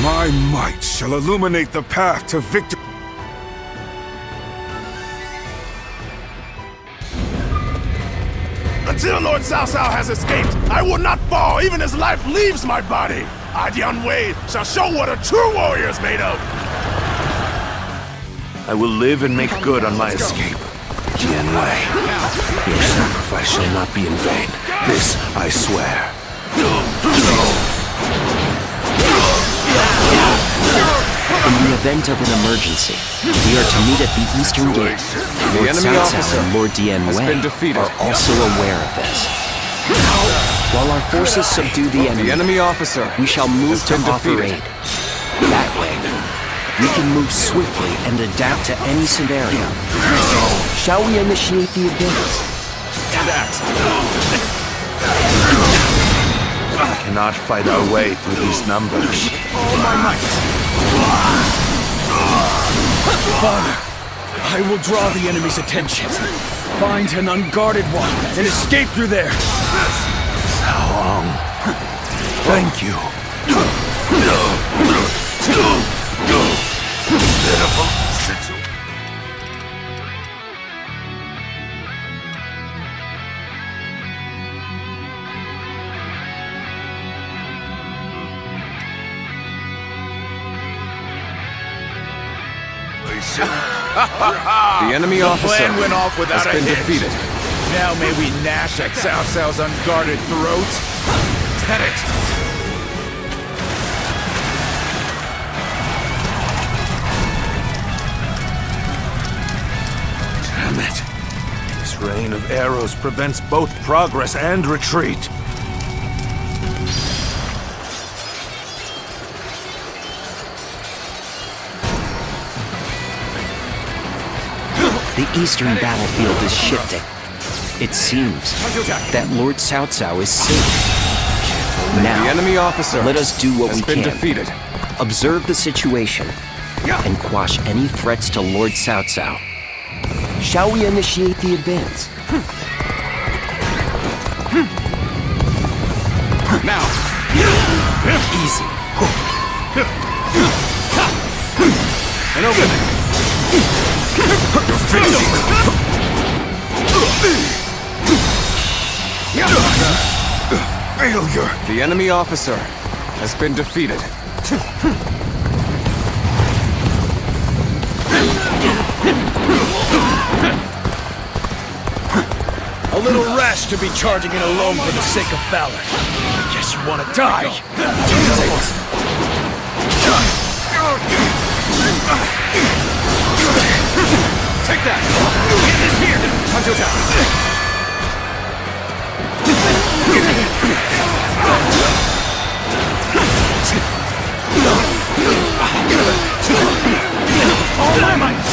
My might shall illuminate the path to victory. Until Lord Cao has escaped, I will not fall even as life leaves my body. Dian shall show what a true warrior is made of. I will live and make good on my escape. Dian, your sacrifice shall not be in vain. This I swear. In the event of an emergency, we are to meet at the Eastern Gate. Lord Cao and Lord Dian are also aware of this. While our forces subdue the enemy officer, we shall move to offer aid. That way, we can move swiftly and adapt to any scenario. Shall we initiate the advance? We cannot fight our way through these numbers. All my might. Father, I will draw the enemy's attention. Find an unguarded one and escape through there. How long? Thank you. Pitiful situation. The enemy officer Went off without has been a hitch. defeated. Now may we gnash at Cao's unguarded throat. Get it. Damn it. This rain of arrows prevents both progress and retreat. The eastern battlefield is shifting. It seems that Lord Cao is safe. Now, The enemy officer let us do what has we been can. defeated. Observe the situation and quash any threats to Lord Cao. Shall we initiate the advance? Now, Easy. an opening. Failure! The enemy officer has been defeated. A little rash to be charging in alone for the sake of valor. Guess you want to die. Take that! Get this here! Hunter down! All my might.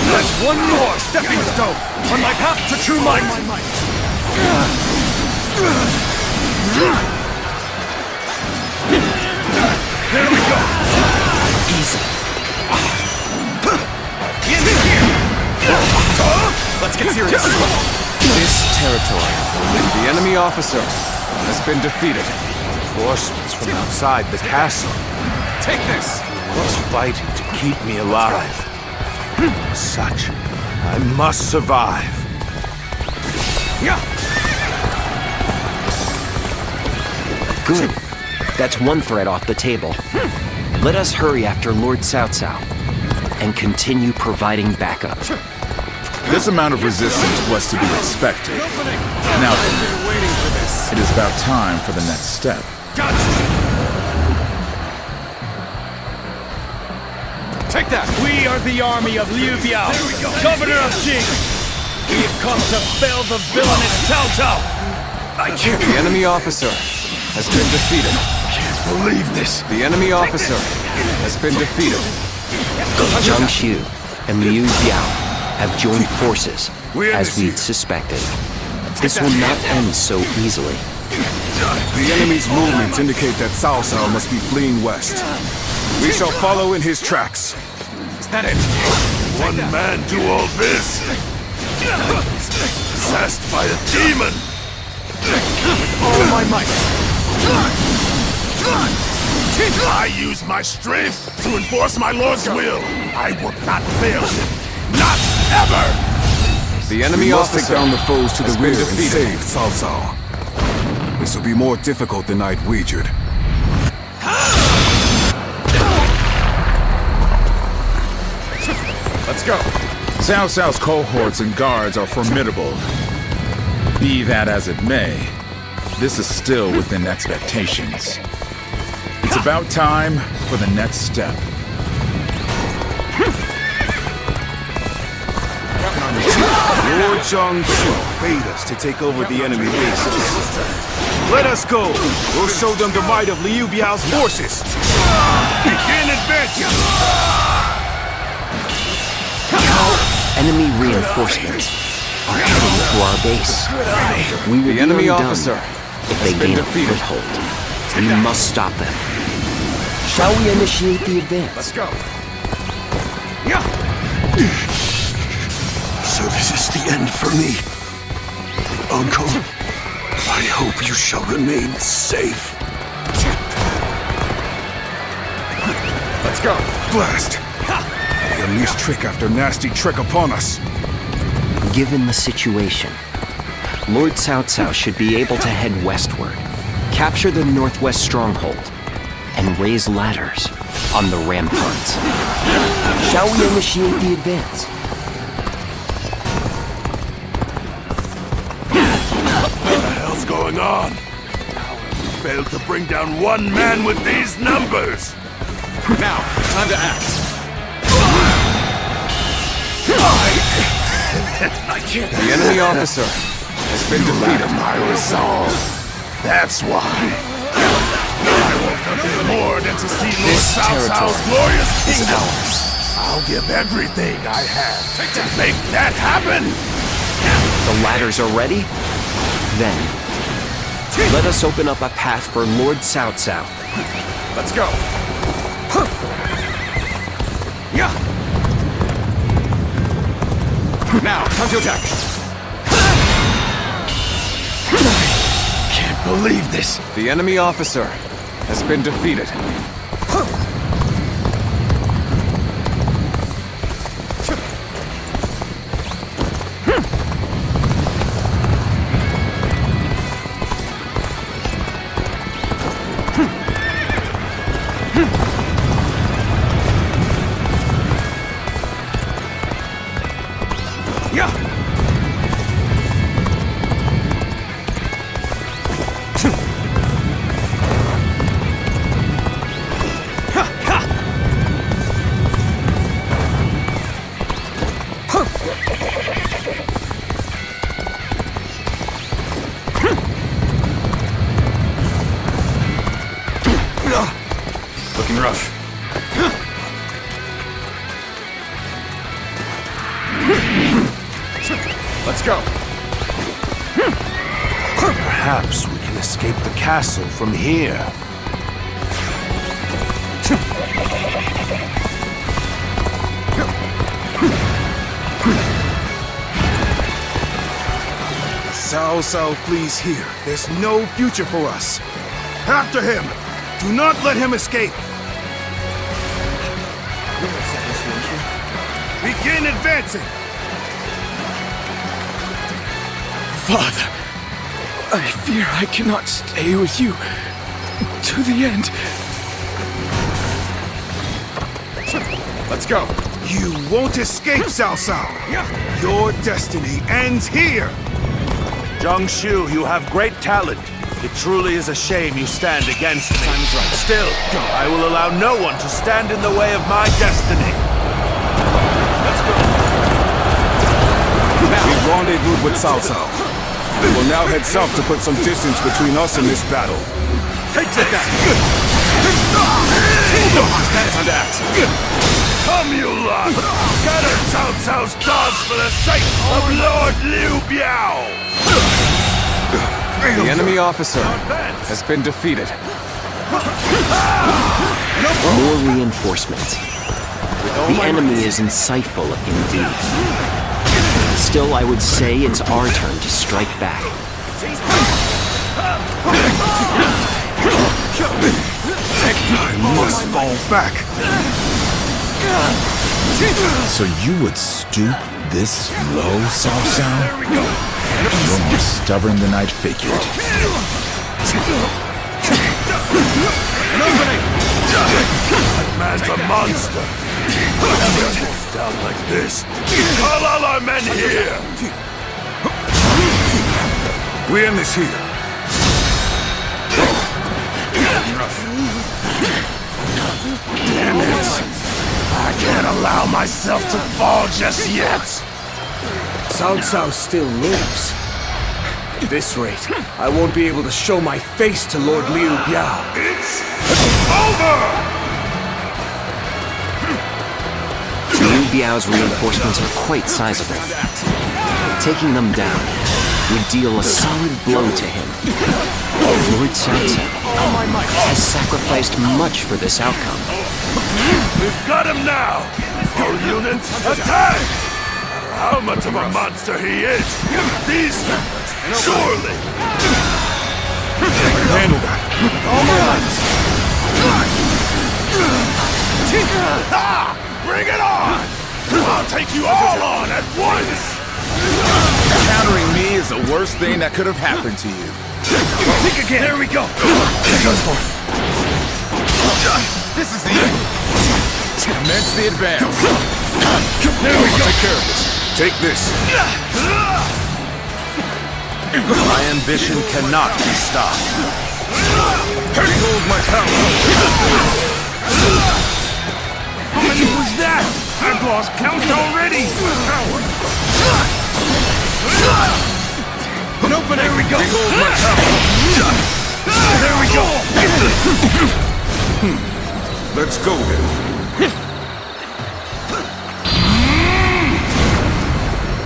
That's one more stepping stone on my path to true might. There we go. Easy. In here. Let's get serious. This territory. The enemy officer has been defeated. Reinforcements from outside the castle. Take this! Was fighting to keep me alive. As such, I must survive. Good. That's one threat off the table. Let us hurry after Lord Cao and continue providing backup. This amount of resistance was to be expected. Now then, it is about time for the next step. Take that! We are the army of Liu Biao, governor of Jing. We have come to fell the villainous Cao. The enemy officer has been defeated. Believe this. The enemy officer has been defeated. Zhang Xu and Liu Biao have joined forces, as we'd suspected. This will not end so easily. The enemy's movements indicate that Cao must be fleeing west. We shall follow in his tracks. that it? One man do all this? Possessed by a demon! All my might. I use my strength to enforce my lord's will. I will not fail him. Not ever! The enemy We must take officer down the foes to the has been rear and defeated. save Cao. This will be more difficult than I'd wagered. Let's go. Cao Cao's cohorts and guards are formidable. Be that as it may, this is still within expectations. It's about time for the next step. Lord Zhang-Shu bade us to take over the enemy bases. Let us go! We'll show them the might of Liu Biao's forces! Begin advancing! Enemy reinforcements are heading for our base. We will The be enemy undone officer if they has been gain a defeated. foothold. We must stop them. Shall we initiate the advance? Let's go. So this is the end for me. Uncle, I hope you shall remain safe. Let's go. Blast! They unleash trick after nasty trick upon us. Given the situation, Lord Cao should be able to head westward, capture the northwest stronghold, and raise ladders on the ramparts. Shall we initiate the advance? What the hell's going on? Failed to bring down one man with these numbers. Now, time to act. I can't. The enemy officer has been defeated. My resolve. That's why. I want nothing more than to see Lord This Cao Cao's territory glorious is kingdom. ours. I'll give everything I have to make that happen. The ladders are ready? Then, let us open up a path for Lord Cao. Let's go. Now, time to attack. Can't believe this. The enemy officer has been defeated. Looking rough. Let's go. Perhaps we can escape the castle from here. Cao flees here. There's no future for us. After him! Do not let him escape! Begin advancing! Father, I fear I cannot stay with you to the end. Let's go. You won't escape, Cao. Your destiny ends here! Zhang-Shu, you have great talent. It truly is a shame you stand against me. Time is right. Still, I will allow no one to stand in the way of my destiny. Let's go. We've rendezvoused with Cao. We will now head south to put some distance between us and this battle. Take that. Time to act. Come, you lot. Scatter Cao Cao's dogs for the sake of Lord Liu Biao. The enemy officer has been defeated. More reinforcements. The enemy is insightful indeed. Still, I would say it's our turn to strike back. I must fall back. So you would stoop this low, Cao Cao? You're more stubborn than I'd figured. That man's a monster. Down like this. Call all our men here. We end this here. Damn it. I can't allow myself to fall just yet. Cao Cao still lives. At this rate, I won't be able to show my face to Lord Liu Biao. It's over! Liu Biao's reinforcements are quite sizable. Taking them down would deal a solid blow to him. Lord Cao Cao has sacrificed much for this outcome. We've got him now! All units, attack! How much of a monster he is! These... surely! Handle that. All right! Bring it on! I'll take you all on at once! Countering me is the worst thing that could have happened to you. Think again! There we go! This is the end. Commence the advance. There we go! Take care of this. Take this. My ambition cannot be stopped. Behold my power. How many was that? I've lost count already! An open, there we go! Behold my power. There we go! Let's go then.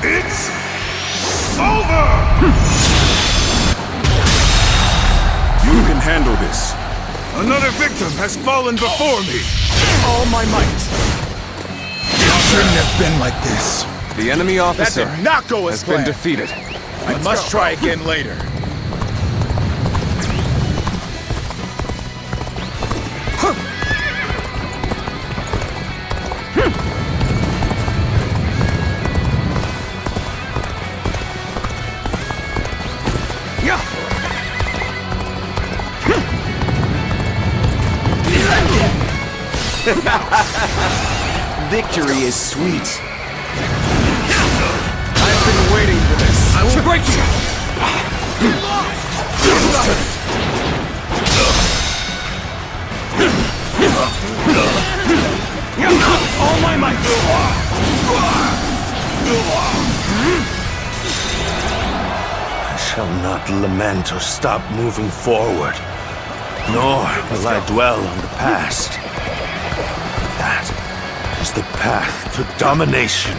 It's over! You can handle this. Another victim has fallen before me. All my might. It shouldn't have been like this. The enemy That officer did not go as has been planned. defeated. I must try again later. Victory is sweet. I've been waiting for this. I will break you! All my might! I shall not lament or stop moving forward, nor will I dwell on the past. That is the path to domination.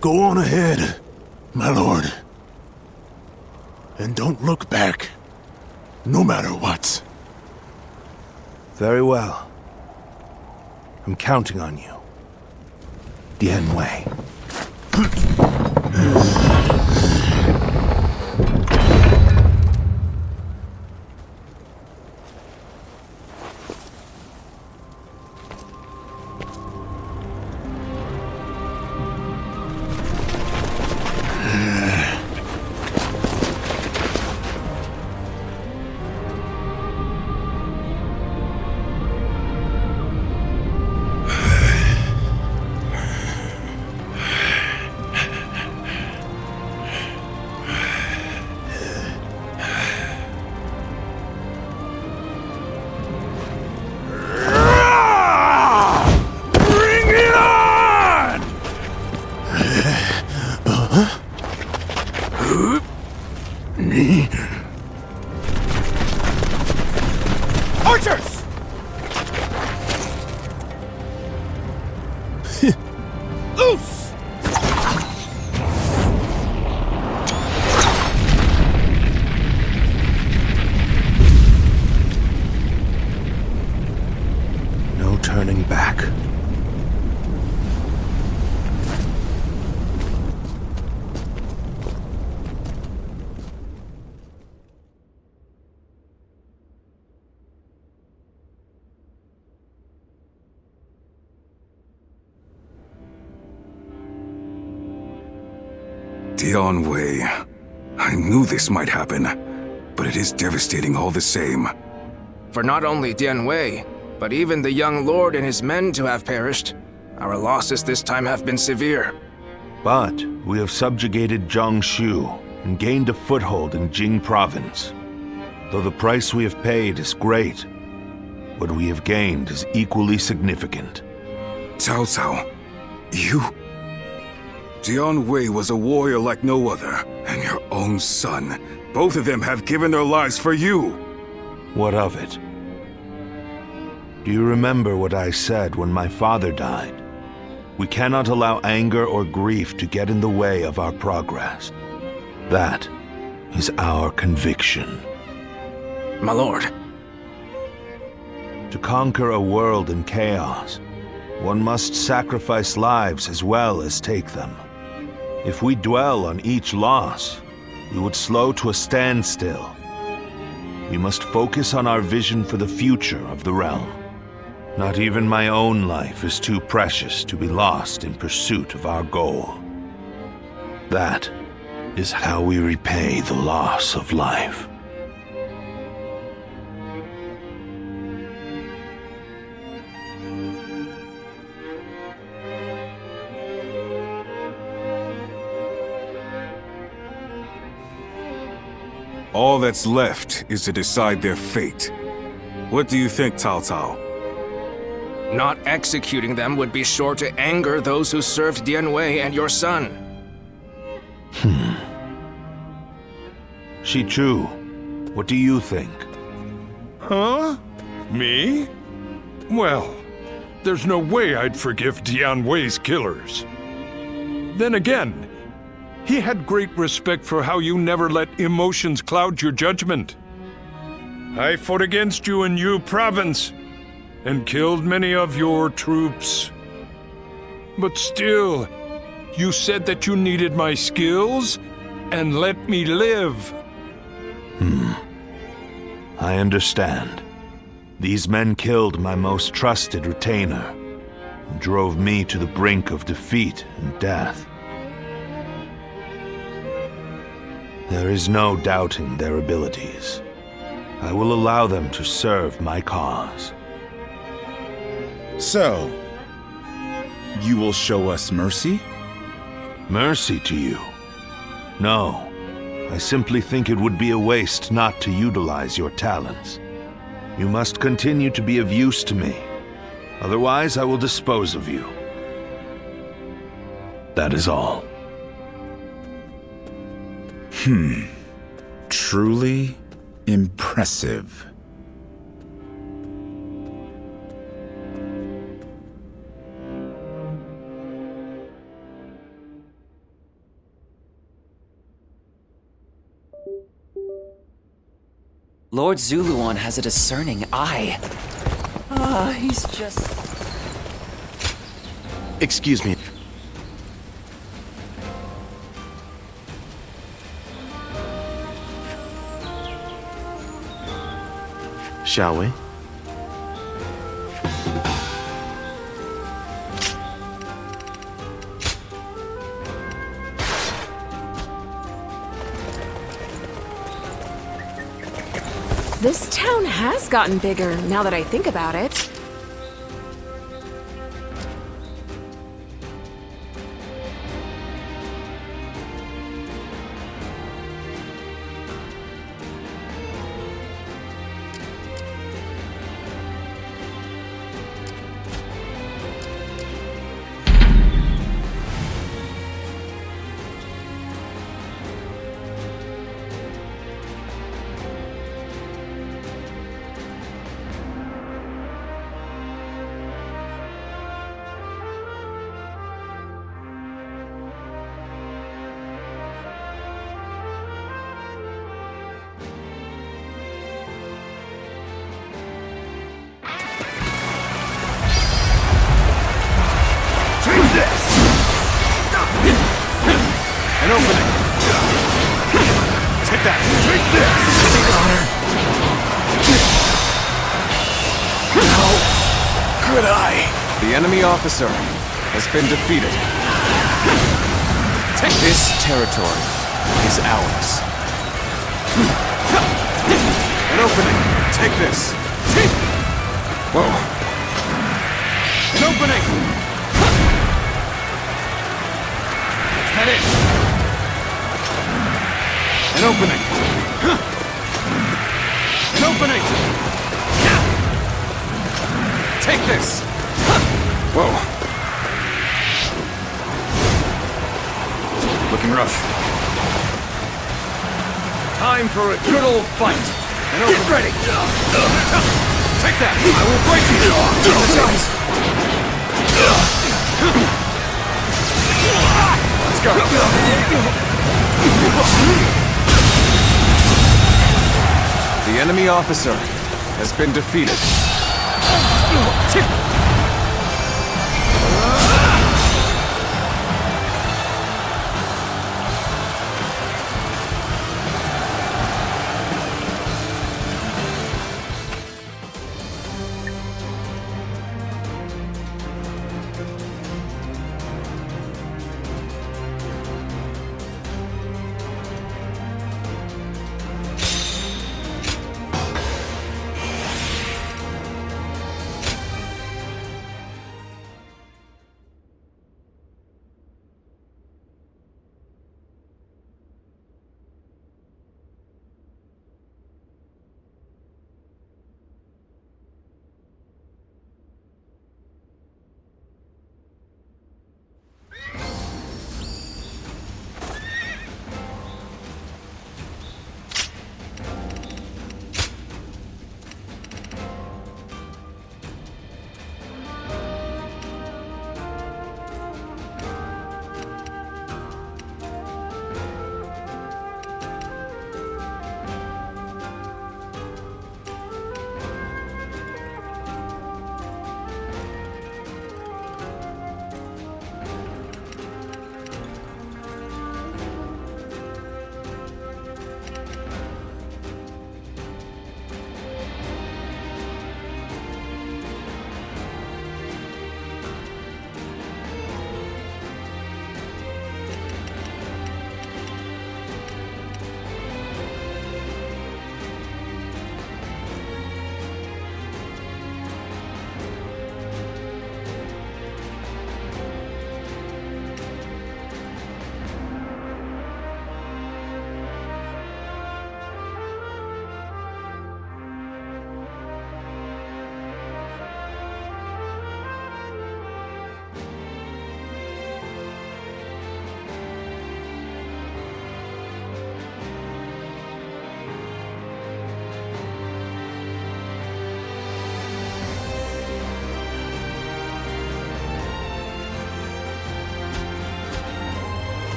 Go on ahead, my lord. And don't look back, no matter what. Very well. I'm counting on you. Dian Wei. Dian Wei. I knew this might happen, but it is devastating all the same. For not only Dian Wei, but even the young lord and his men to have perished, our losses this time have been severe. But we have subjugated Jiangsu and gained a foothold in Jing province. Though the price we have paid is great, what we have gained is equally significant. Cao Cao, you? Dian Wei was a warrior like no other, and your own son. Both of them have given their lives for you. What of it? Do you remember what I said when my father died? We cannot allow anger or grief to get in the way of our progress. That is our conviction. My lord. To conquer a world in chaos, one must sacrifice lives as well as take them. If we dwell on each loss, we would slow to a standstill. We must focus on our vision for the future of the realm. Not even my own life is too precious to be lost in pursuit of our goal. That is how we repay the loss of life. All that's left is to decide their fate. What do you think, Cao Cao? Not executing them would be sure to anger those who served Dian Wei and your son. Shichu, what do you think? Huh? Me? Well, there's no way I'd forgive Dian Wei's killers. Then again, he had great respect for how you never let emotions cloud your judgment. I fought against you in Yu province and killed many of your troops. But still, you said that you needed my skills and let me live. I understand. These men killed my most trusted retainer and drove me to the brink of defeat and death. There is no doubting their abilities. I will allow them to serve my cause. So, you will show us mercy? Mercy to you? No. I simply think it would be a waste not to utilize your talents. You must continue to be of use to me. Otherwise, I will dispose of you. That is all. Truly impressive. Lord Zuluan has a discerning eye. He's just... Excuse me. Shall we? This town has gotten bigger, now that I think about it. An opening. Take that. Take this. How could I? The enemy officer has been defeated. Take This territory is ours. An opening! Take this! Whoa. An opening! Head in! An opening! An opening! Take this! Whoa. Looking rough. Time for a good old fight! And get ready! Take that! I will break you! Let's go! The enemy officer has been defeated.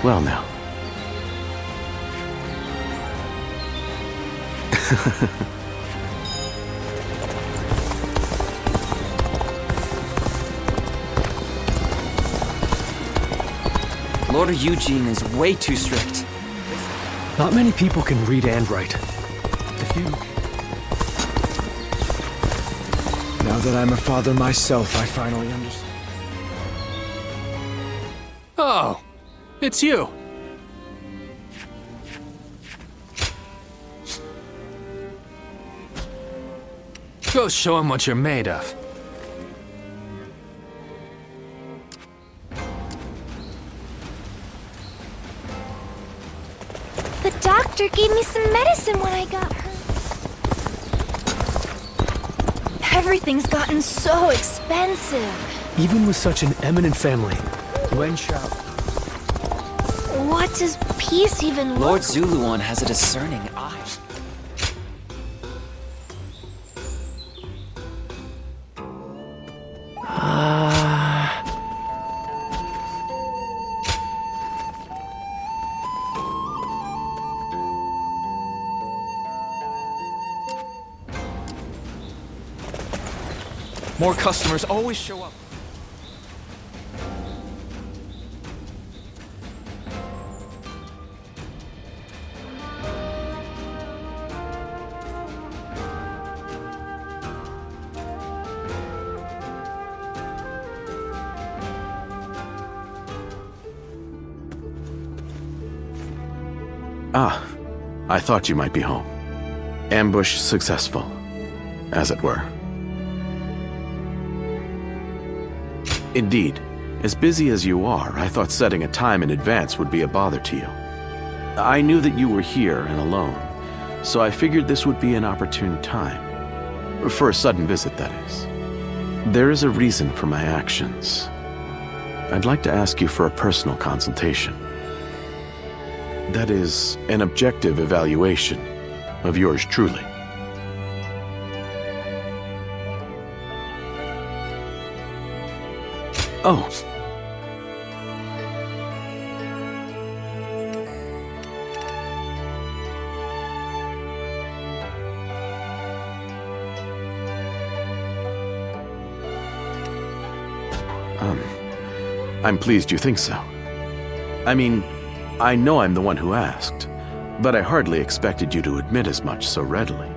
Well now. Lord Eugene is way too strict. Not many people can read and write. If you... Now that I'm a father myself, I finally understand. Oh, it's you. Go show him what you're made of. The doctor gave me some medicine when I got hurt. Everything's gotten so expensive. Even with such an eminent family, Wen Shao. What does peace even look Lord Zuluan has a discerning eye. More customers always show up. Ah, I thought you might be home. Ambush successful, as it were. Indeed, as busy as you are, I thought setting a time in advance would be a bother to you. I knew that you were here and alone, so I figured this would be an opportune time. For a sudden visit, that is. There is a reason for my actions. I'd like to ask you for a personal consultation. That is, an objective evaluation of yours truly. Oh. I'm pleased you think so. I mean, I know I'm the one who asked, but I hardly expected you to admit as much so readily.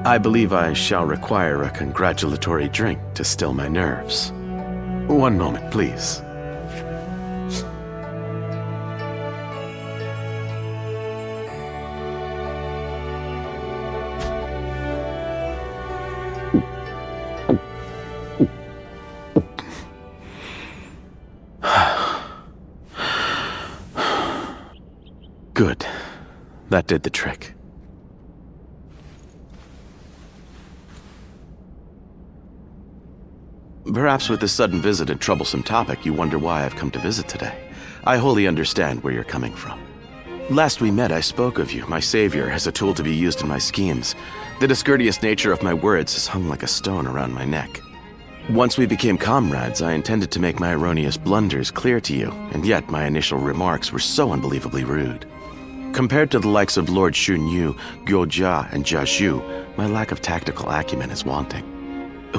I believe I shall require a congratulatory drink to still my nerves. One moment, please. Good. That did the trick. Perhaps with this sudden visit and troublesome topic, you wonder why I've come to visit today. I wholly understand where you're coming from. Last we met, I spoke of you, my savior, as a tool to be used in my schemes. The discourteous nature of my words has hung like a stone around my neck. Once we became comrades, I intended to make my erroneous blunders clear to you, and yet my initial remarks were so unbelievably rude. Compared to the likes of Lord Shunyu, Gyojia, and Jiashu, my lack of tactical acumen is wanting.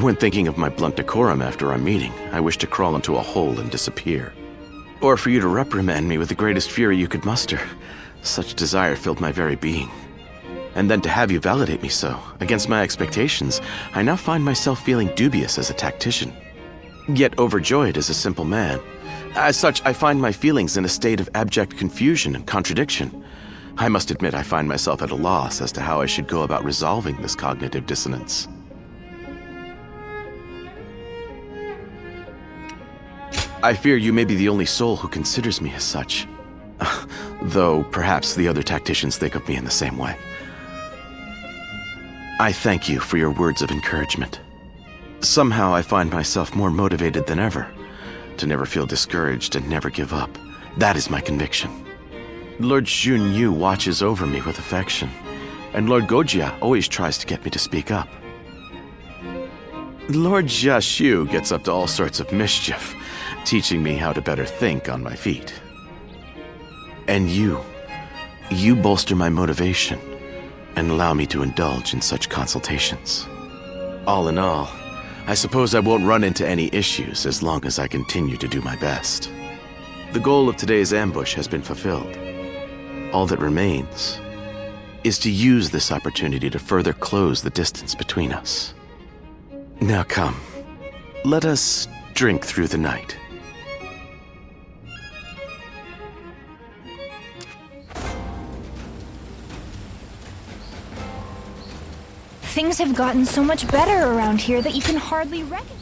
When thinking of my blunt decorum after our meeting, I wish to crawl into a hole and disappear. Or for you to reprimand me with the greatest fury you could muster. Such desire filled my very being. And then to have you validate me so, against my expectations, I now find myself feeling dubious as a tactician. Yet overjoyed as a simple man. As such, I find my feelings in a state of abject confusion and contradiction. I must admit I find myself at a loss as to how I should go about resolving this cognitive dissonance. I fear you may be the only soul who considers me as such. Though perhaps the other tacticians think of me in the same way. I thank you for your words of encouragement. Somehow I find myself more motivated than ever, to never feel discouraged and never give up. That is my conviction. Lord Shunyu watches over me with affection, and Lord Gojia always tries to get me to speak up. Lord Jiashu gets up to all sorts of mischief, teaching me how to better think on my feet. And you bolster my motivation and allow me to indulge in such consultations. All in all, I suppose I won't run into any issues as long as I continue to do my best. The goal of today's ambush has been fulfilled. All that remains is to use this opportunity to further close the distance between us. Now come, let us drink through the night. Things have gotten so much better around here that you can hardly recognize.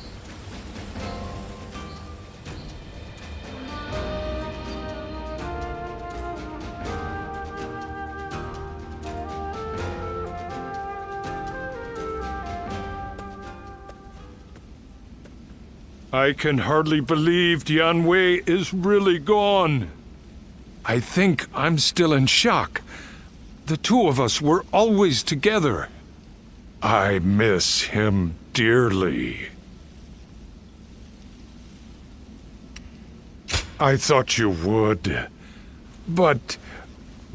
I can hardly believe Dian Wei is really gone. I think I'm still in shock. The two of us were always together. I miss him dearly. I thought you would. But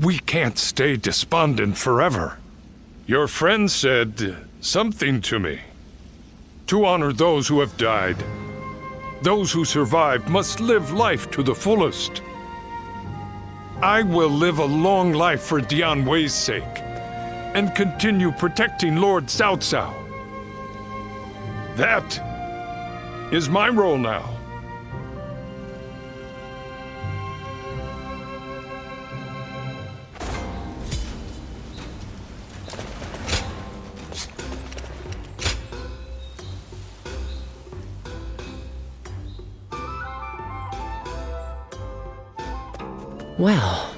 we can't stay despondent forever. Your friend said something to me. To honor those who have died, those who survived must live life to the fullest. I will live a long life for Dian Wei's sake, and continue protecting Lord Cao Cao. That is my role now. Well...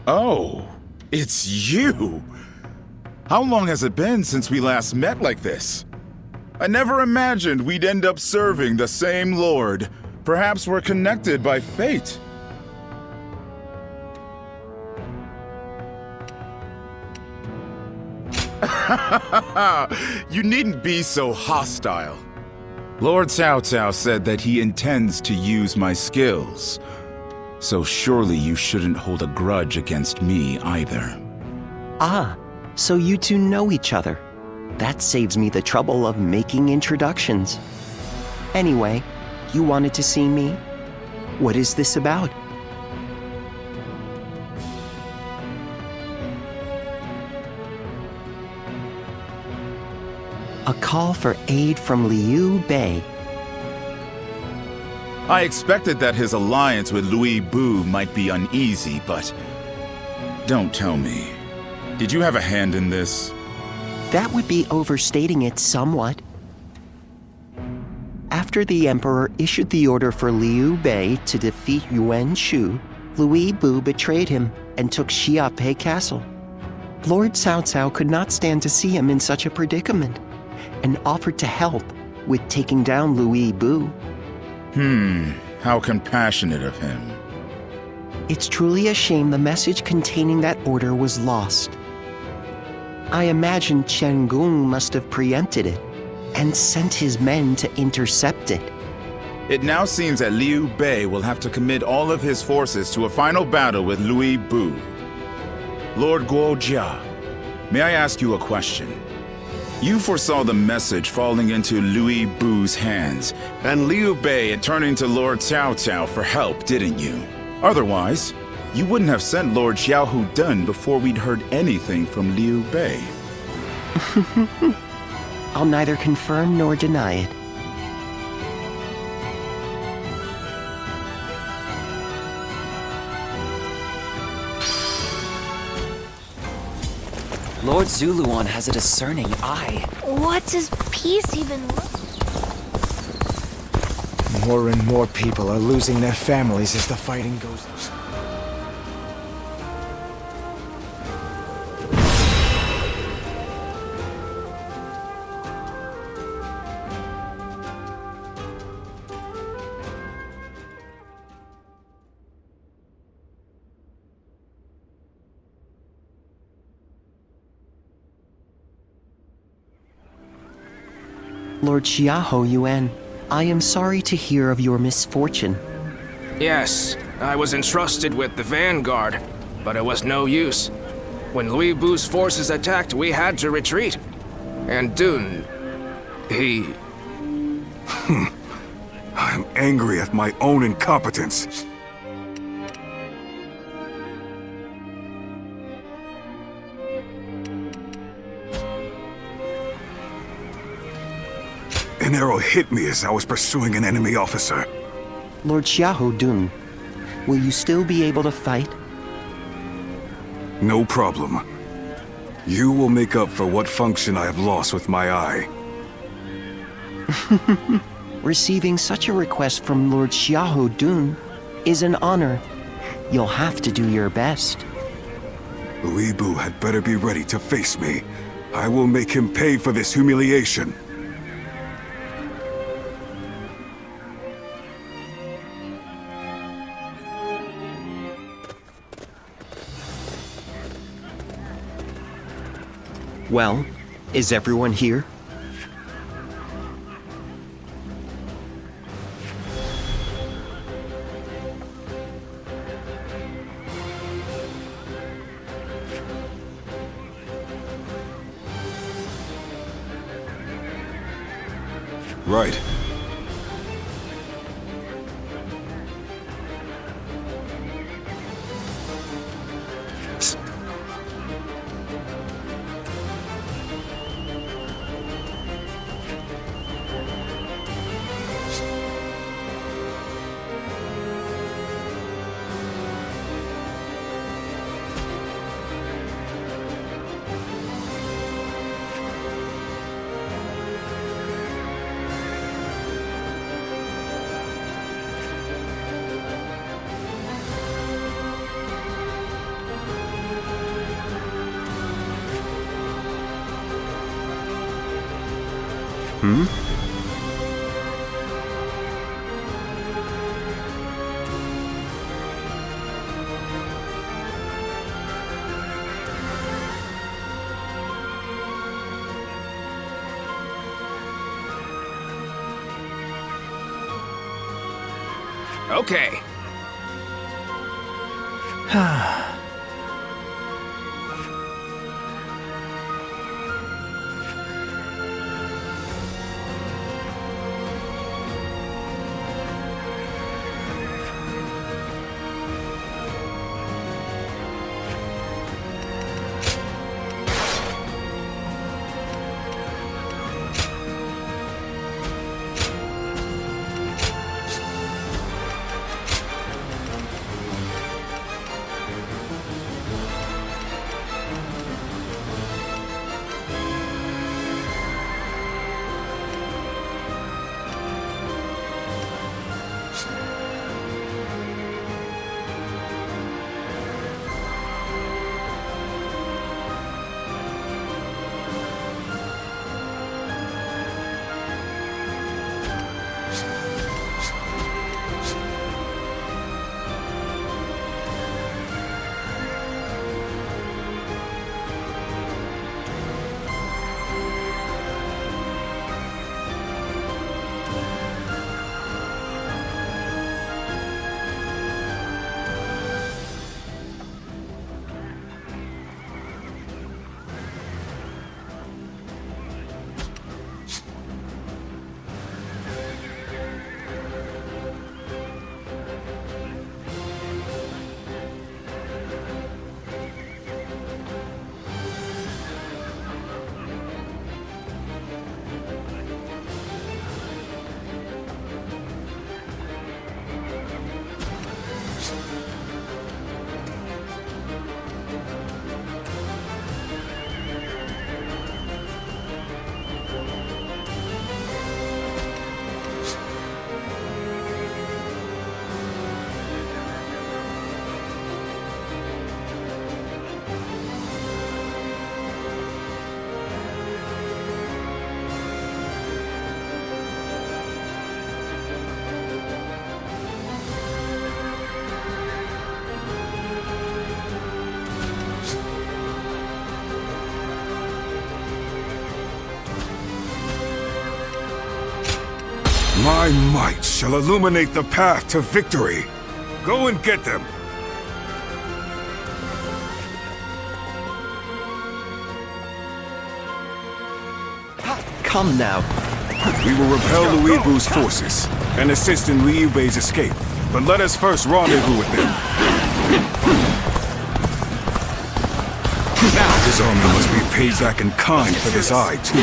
Oh, it's you! How long has it been since we last met like this? I never imagined we'd end up serving the same Lord. Perhaps we're connected by fate. You needn't be so hostile. Lord Cao Cao said that he intends to use my skills. So surely you shouldn't hold a grudge against me either. Ah, so you two know each other. That saves me the trouble of making introductions. Anyway, you wanted to see me? What is this about? A call for aid from Liu Bei. I expected that his alliance with Louis Bu might be uneasy, but... Don't tell me. Did you have a hand in this? That would be overstating it somewhat. After the Emperor issued the order for Liu Bei to defeat Yuan Shu, Louis Bu betrayed him and took Xiaopei Castle. Lord Cao Cao could not stand to see him in such a predicament, and offered to help with taking down Louis Bu. How compassionate of him. It's truly a shame the message containing that order was lost. I imagine Chen Gong must have preempted it and sent his men to intercept it. It now seems that Liu Bei will have to commit all of his forces to a final battle with Louis Bu. Lord Guojia, may I ask you a question? You foresaw the message falling into Louis Bu's hands, and Liu Bei turning to Lord Cao Cao for help, didn't you? Otherwise, you wouldn't have sent Lord Xiahou Dun before we'd heard anything from Liu Bei. I'll neither confirm nor deny it. Lord Zuluan has a discerning eye. What does peace even look? More and more people are losing their families as the fighting goes on. Lord Xiahou Yuan, I am sorry to hear of your misfortune. Yes, I was entrusted with the vanguard, but it was no use. When Louis Bu's forces attacked, we had to retreat. And Dun, he... I'm angry at my own incompetence. An arrow hit me as I was pursuing an enemy officer. Lord Xiahou Dun, will you still be able to fight? No problem. You will make up for what function I have lost with my eye. Receiving such a request from Lord Xiahou Dun is an honor. You'll have to do your best. Louis Bu had better be ready to face me. I will make him pay for this humiliation. Well, is everyone here? Right. Okay. My might shall illuminate the path to victory. Go and get them. Come now. We will repel Liu Bu's forces and assist in Liu Bei's escape. But let us first rendezvous with them. Now, this army must be paid back in kind for this eye, too.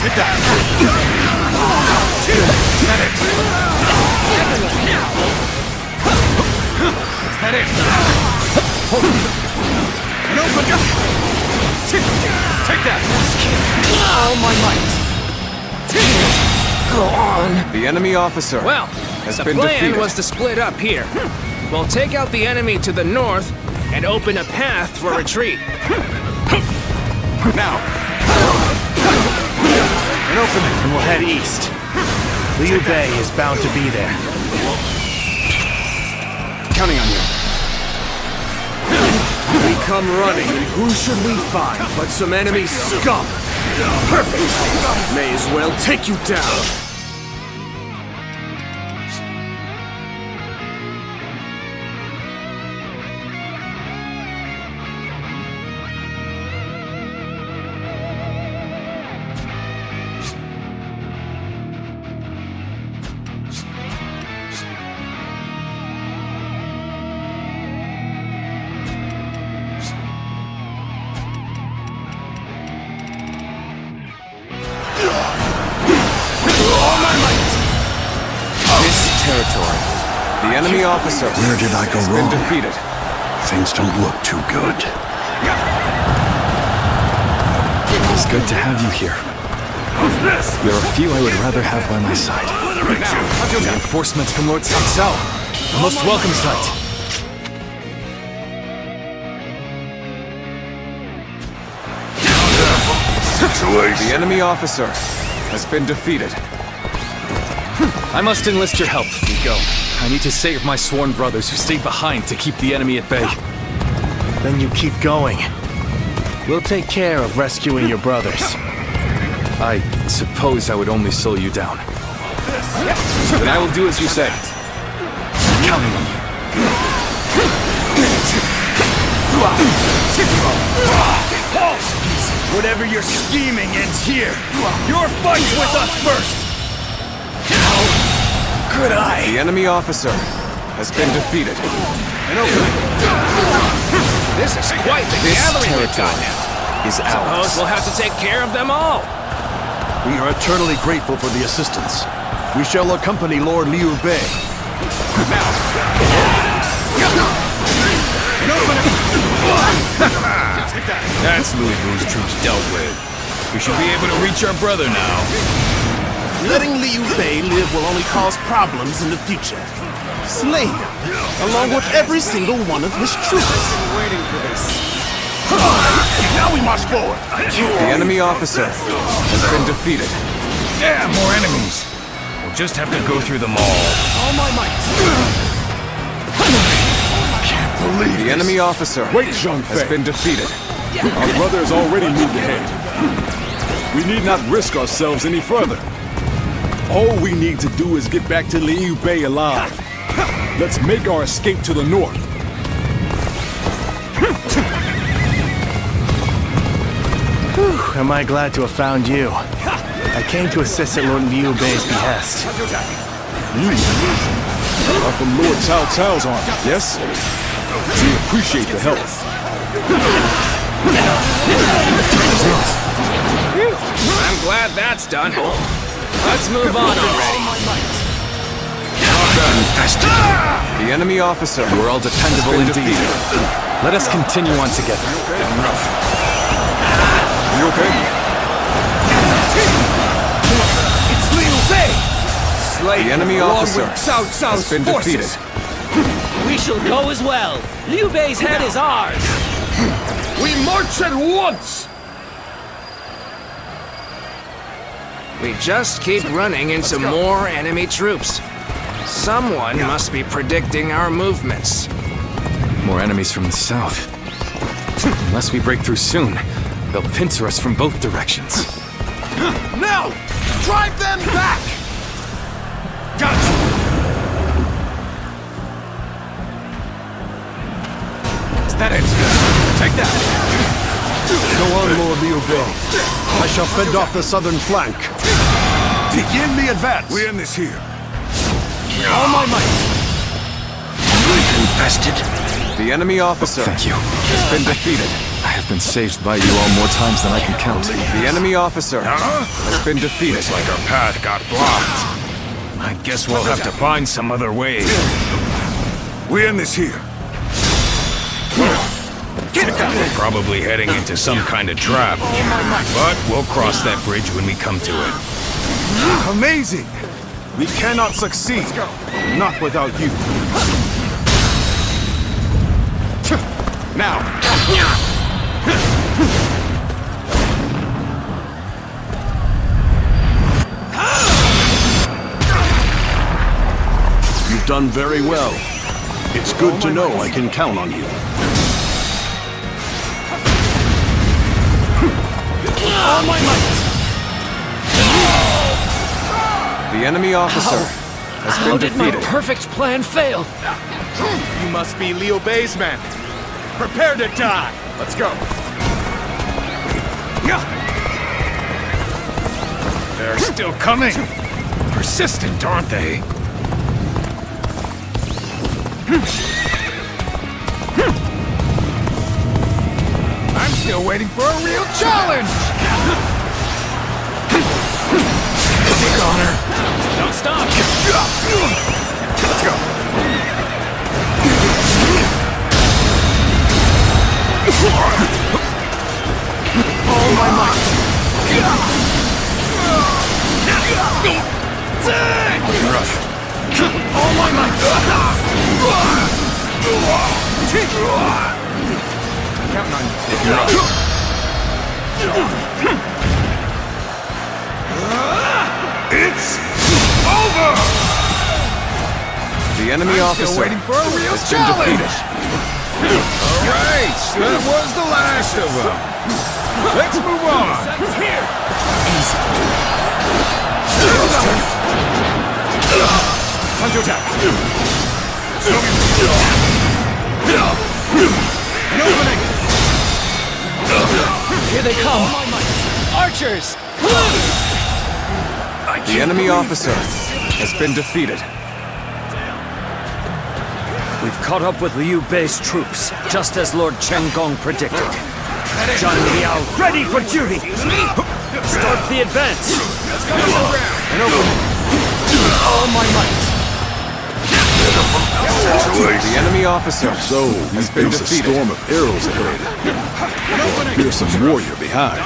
Take that! Head in! And open! Take that! All my might! Go on! The enemy officer Well, has the been plan defeated. was to split up here. We'll take out the enemy to the north and open a path for retreat. Now! An opening, and we'll head east. Liu Bei is bound to be there. Counting on you. We come running, and who should we find but some enemy scum? Perfect! May as well take you down! territory. The enemy officer. Where did I go wrong? wrong? Been defeated. Things don't look too good. It's good to have you here. There are few I would rather have by my side. Reinforcements from Lord Satsao. A most welcome sight. The enemy officer has been defeated. I must enlist your help. We go. I need to save my sworn brothers who stayed behind to keep the enemy at bay. Then you keep going. We'll take care of rescuing your brothers. I suppose I would only slow you down. Then I will do as you say. I'm counting on you. Whatever you're scheming ends here. Your fight's with us first. How could I? The enemy officer has been defeated. This is quite the gathering we've got now. Is Suppose ours. we'll have to take care of them all. We are eternally grateful for the assistance. We shall accompany Lord Liu Bei. That's Louis Vu's troops dealt with. We should be able to reach our brother now. Letting Liu Bei live will only cause problems in the future. Slay him, along with every single one of his troops. Waiting for this. Now we march forward. The enemy officer has been defeated. Yeah, more enemies. We'll just have to go through them all. All my might. The enemy officer has been defeated. Our brother has already moved ahead. We need not risk ourselves any further. All we need to do is get back to Liu Bei alive. Let's make our escape to the north. Am I glad to have found you. I came to assist at Lord Liu Bei's behest. You are from Lord Cao Cao's army, yes? We appreciate the help. I'm glad that's done. Let's move on already. The enemy officer. We're all dependable indeed. Let us continue on together. You okay? It's Liu Bei! The enemy officer has been defeated. We shall go as well. Liu Bei's head is ours. We march at once! We just keep running into more enemy troops. Someone must be predicting our movements. More enemies from the south. Unless we break through soon, they'll pincer us from both directions. Now! Drive them back! Gotcha! Is that it? Take that! Go on, Lord Liu Bei. I shall fend off the southern flank. Begin the advance! We end this here. All my might! Infested. The enemy officer Thank you. has been defeated. I have been saved by you all more times than I can count. The enemy officer has been defeated. It's like our path got blocked. I guess we'll have to find some other way. We end this here. We're probably heading into some kind of trap. But we'll cross that bridge when we come to it. Amazing! We cannot succeed. Not without you. Now! You've done very well. It's good to know I can count on you. All my might! The enemy officer has been defeated. Perfect plan fail. You must be Liu Bei's men. Prepare to die! Let's go. They're still coming. Persistent, aren't they? I'm still waiting for a real challenge! Don't stop. Let's go. All my might. Rough. All my might. Counting on you. It's over! The enemy officer Waiting for a real has been challenge! defeated. Alright, that was the last of them. Let's move on. Time to attack. An opening! Here they come! Archers! Loose! The enemy officer has been defeated. We've caught up with Liu Bei's troops, just as Lord Chenggong predicted. Zhang Liao, ready for duty! Start the advance! An opening. All my might! The enemy officer Has been a storm of arrows ahead. A fearsome warrior behind.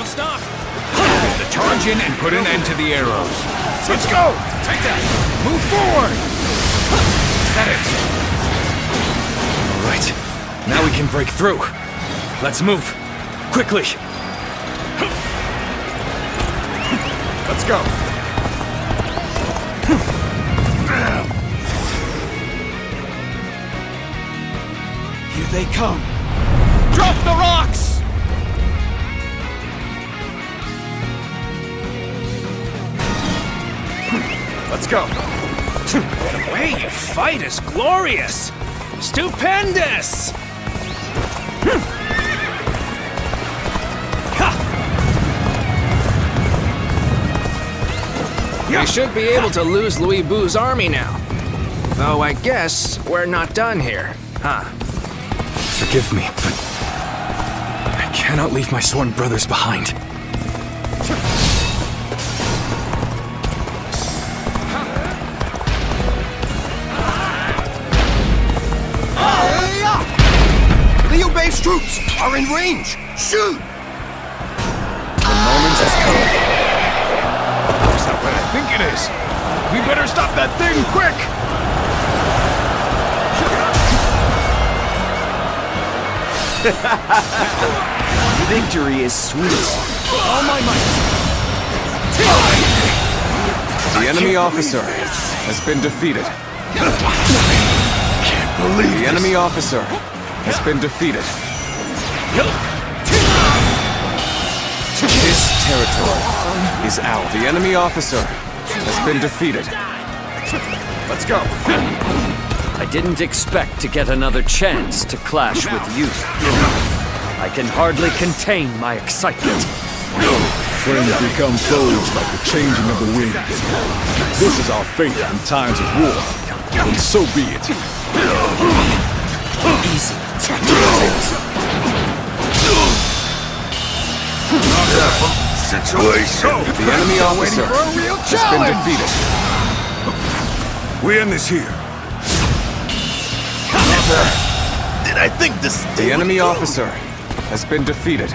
Charge in and put an end to the arrows. Let's go! Take that! Move forward! That it! All right, now we can break through. Let's move. Quickly! Let's go. Here they come. Drop the rocks! Let's go. The way you fight is glorious! Stupendous! We should be able to lose Louis Bu's army now. Though I guess we're not done here, huh? Forgive me, but I cannot leave my sworn brothers behind. Liu Bei's troops are in range. Shoot! The moment has come. It's not what I think it is. We better stop that thing quick! Victory is sweet. All my might. The enemy officer has been defeated. Can't believe The enemy officer has been defeated. This territory is ours. The enemy officer has been defeated. Let's go. I didn't expect to get another chance to clash with you. I can hardly contain my excitement. Friends become foes like the changing of the wind. This is our fate in times of war. And so be it. Easy. Situation. The enemy officer has been defeated. We end this here. Did I think this The enemy officer has been defeated.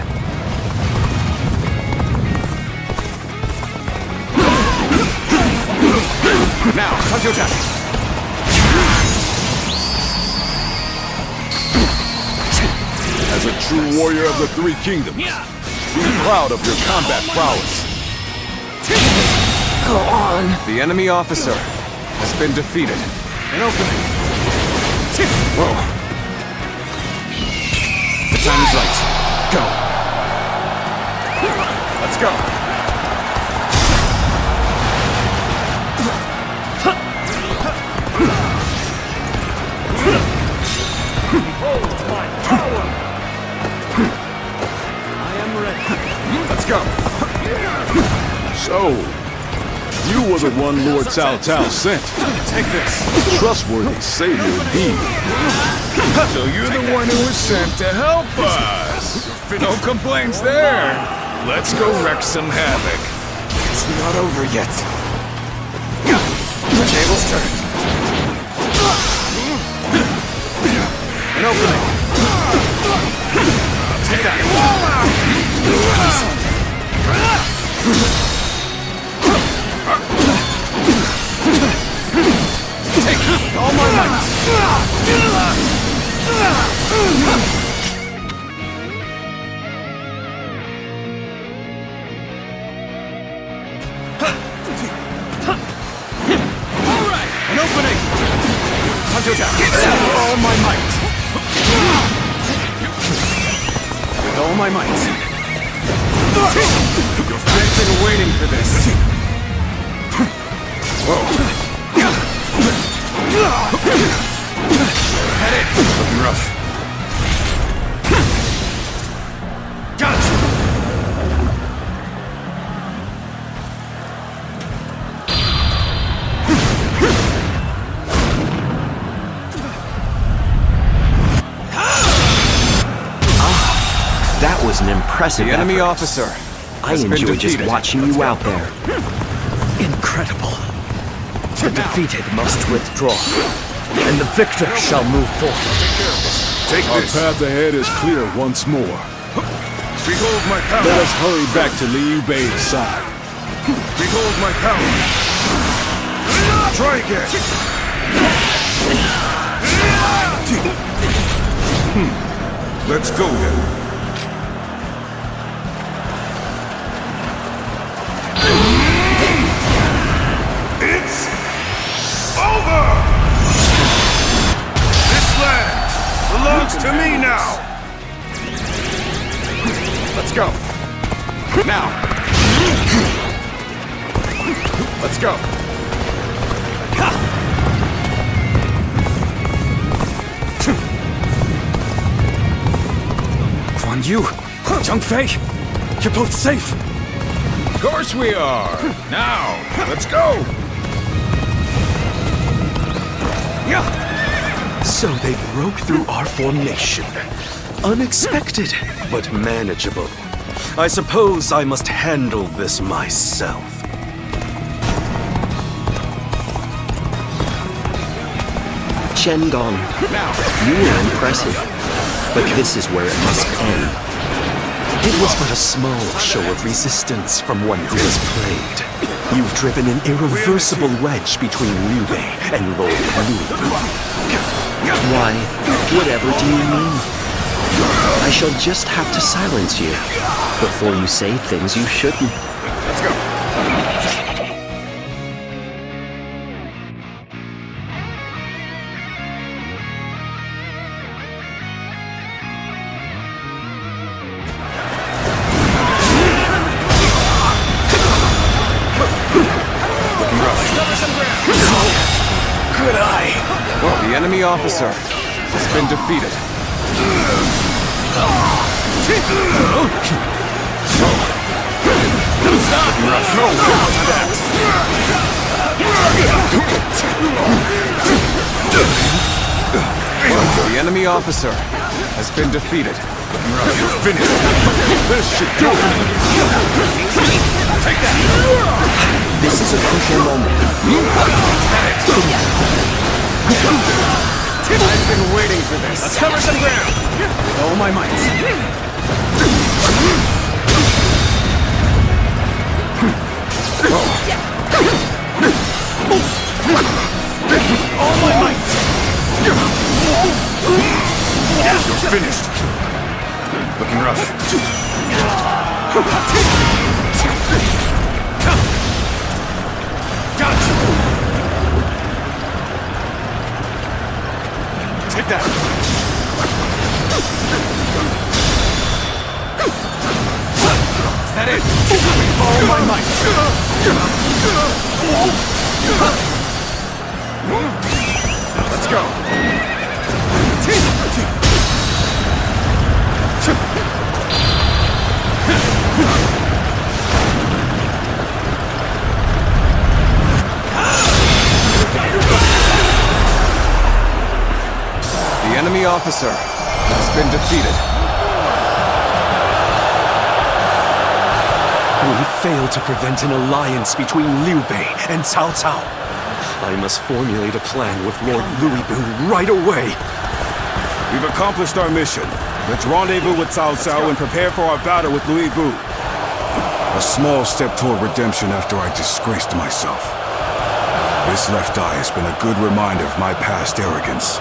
Now, time to attack. As a true warrior of the Three Kingdoms, be proud of your combat prowess. Go on. The enemy officer has been defeated. An opening. Whoa. The time is right. Go. Let's go. Let's go. So, you were the one Lord Cao Cao sent. Take this. Trustworthy savior indeed. So you're the one who was sent to help us. No complaints there. Let's go wreak some havoc. It's not over yet. The table's turned. An opening. Take that. Take all my might. All right, an opening. Time to attack. All my might. With all my might. I've been waiting for this. Whoa. Head it. Looking rough. Gotcha. That was an impressive The enemy effort. officer. I enjoy just watching you out there. Incredible. The defeated must withdraw, and the victor shall move forward. Take Our this. path ahead is clear once more. Behold my power. Let us hurry back to Liu Bei's side. Behold my power. Try again. Let's go then. It's over! This land belongs to me now! Let's go. Now. Let's go. Guan Yu, Zhang Fei, you're both safe. Of course we are. Now, let's go. So they broke through our formation. Unexpected, but manageable. I suppose I must handle this myself. Chen Gong, you were impressive, but this is where it must end. It was but a small show of resistance from one who has played. You've driven an irreversible wedge between Liu Bei and Lord Lu. Why, whatever do you mean? I shall just have to silence you before you say things you shouldn't. Let's go. Good eye. Well, the enemy officer has been defeated. The enemy officer has been defeated. You're finished. This should do it. Take that! This is a crucial moment. I've been waiting for this. Let's cover some ground. With all my might. All my might. You're finished. Looking rough. Gotcha. Take that. Is that it? All my might. Let's go. The enemy officer has been defeated. We failed to prevent an alliance between Liu Bei and Cao Cao. I must formulate a plan with Lord Louis Bu right away. We've accomplished our mission. Let's rendezvous with Cao Cao and prepare for our battle with Louis Bu. A small step toward redemption after I disgraced myself. This left eye has been a good reminder of my past arrogance.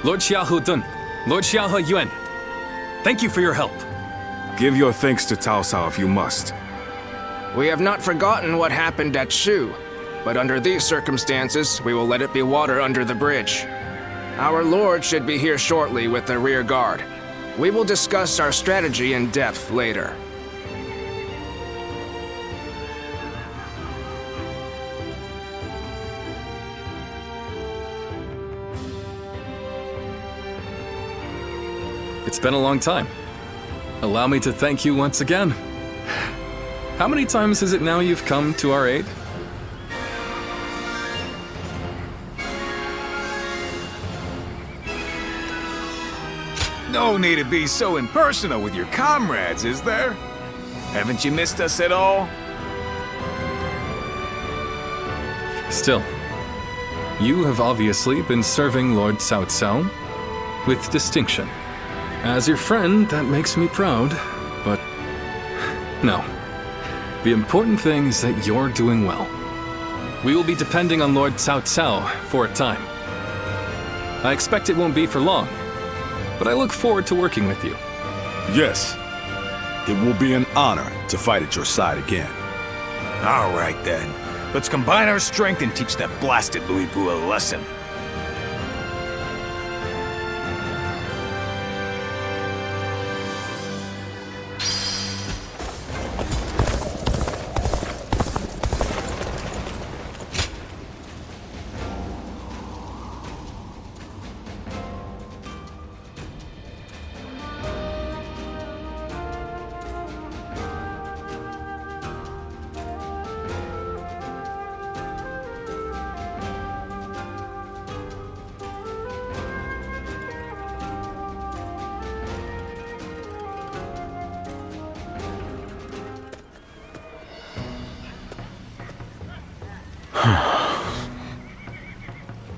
Lord Xiaohu Dun, Lord Xiaohu Yuan, thank you for your help. Give your thanks to Cao Cao if you must. We have not forgotten what happened at Shu, but under these circumstances, we will let it be water under the bridge. Our lord should be here shortly with the rear guard. We will discuss our strategy in depth later. It's been a long time. Allow me to thank you once again. How many times is it now you've come to our aid? No need to be so impersonal with your comrades, is there? Haven't you missed us at all? Still, you have obviously been serving Lord Cao Cao with distinction. As your friend, that makes me proud, but no. The important thing is that you're doing well. We will be depending on Lord Cao Cao for a time. I expect it won't be for long, but I look forward to working with you. Yes. It will be an honor to fight at your side again. All right then. Let's combine our strength and teach that blasted Louis Bu a lesson.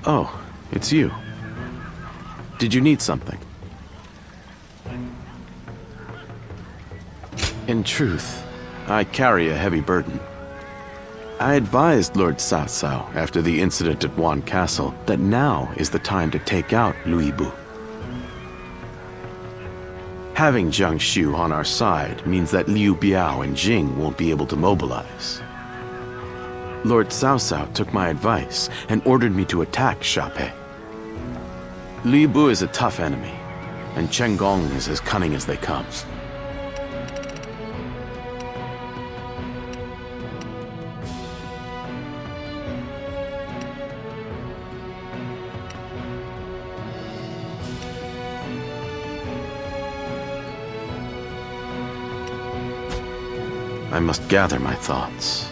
Oh, it's you. Did you need something? In truth, I carry a heavy burden. I advised Lord Cao Cao after the incident at Wan Castle that now is the time to take out Louis Bu. Having Jiang Shu on our side means that Liu Biao and Jing won't be able to mobilize. Lord Cao Cao took my advice and ordered me to attack Xiaopei. Li Bu is a tough enemy, and Chen Gong is as cunning as they come. I must gather my thoughts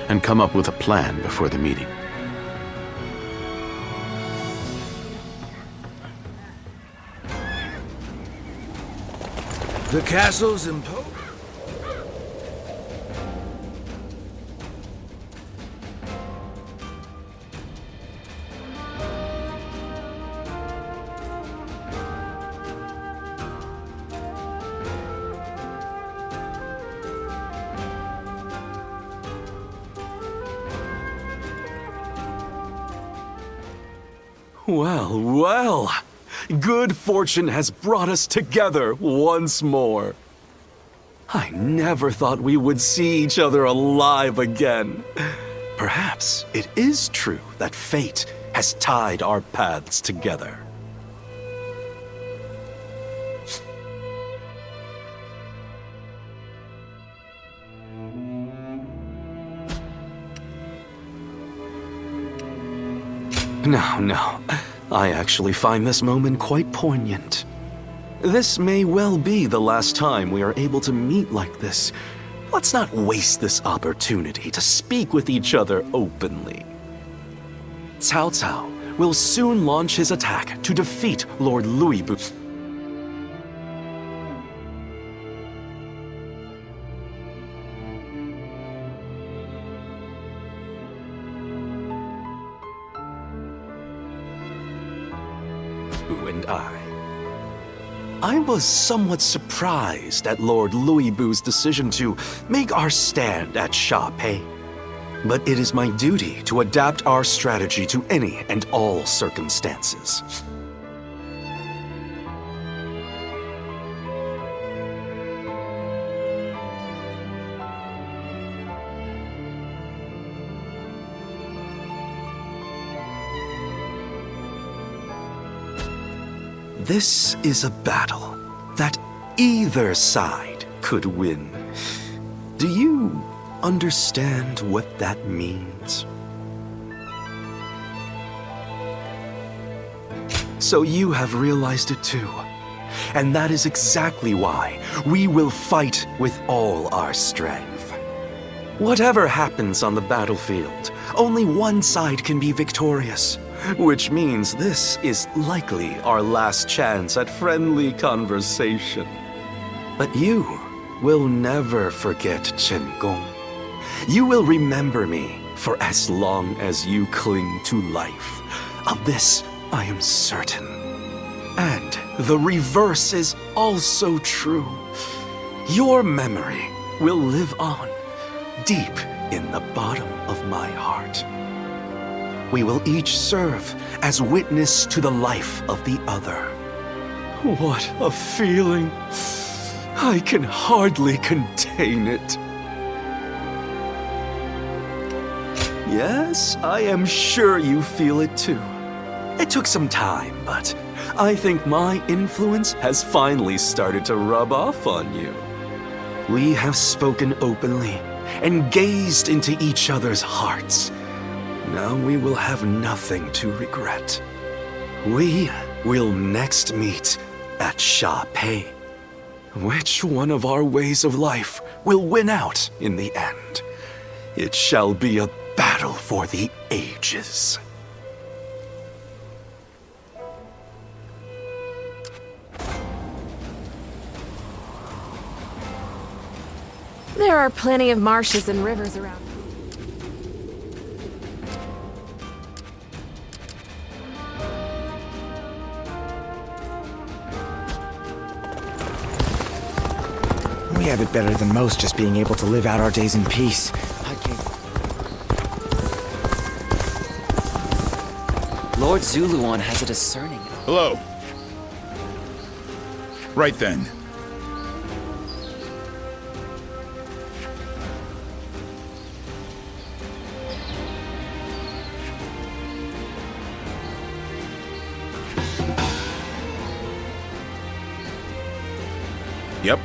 and come up with a plan before the meeting. The castle's imposed. Well, well. Good fortune has brought us together once more. I never thought we would see each other alive again. Perhaps it is true that fate has tied our paths together. No. I actually find this moment quite poignant. This may well be the last time we are able to meet like this. Let's not waste this opportunity to speak with each other openly. Cao Cao will soon launch his attack to defeat Lord Louis Bu. And I was somewhat surprised at Lord Louis Bu's decision to make our stand at Sha Pei. But it is my duty to adapt our strategy to any and all circumstances. This is a battle that either side could win. Do you understand what that means? So you have realized it too. And that is exactly why we will fight with all our strength. Whatever happens on the battlefield, only one side can be victorious. Which means this is likely our last chance at friendly conversation. But you will never forget Chen Gong. You will remember me for as long as you cling to life. Of this, I am certain. And the reverse is also true. Your memory will live on, deep in the bottom of my heart. We will each serve as witness to the life of the other. What a feeling! I can hardly contain it. Yes, I am sure you feel it too. It took some time, but I think my influence has finally started to rub off on you. We have spoken openly and gazed into each other's hearts. Now we will have nothing to regret. We will next meet at Sha Pei. Which one of our ways of life will win out in the end? It shall be a battle for the ages. There are plenty of marshes and rivers around. We have it better than most, just being able to live out our days in peace. Lord Zuluan has a discerning... Hello. Right then. Yep.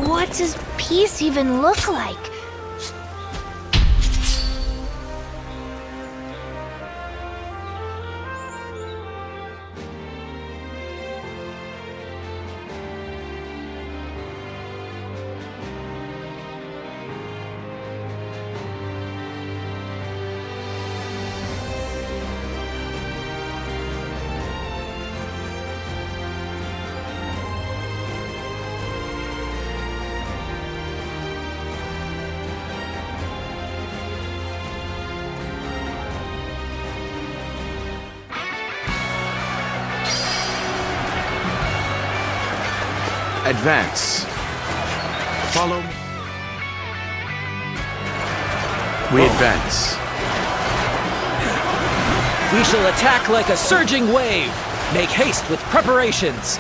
What does peace even look like? Advance. Follow me. We advance. We shall attack like a surging wave. Make haste with preparations.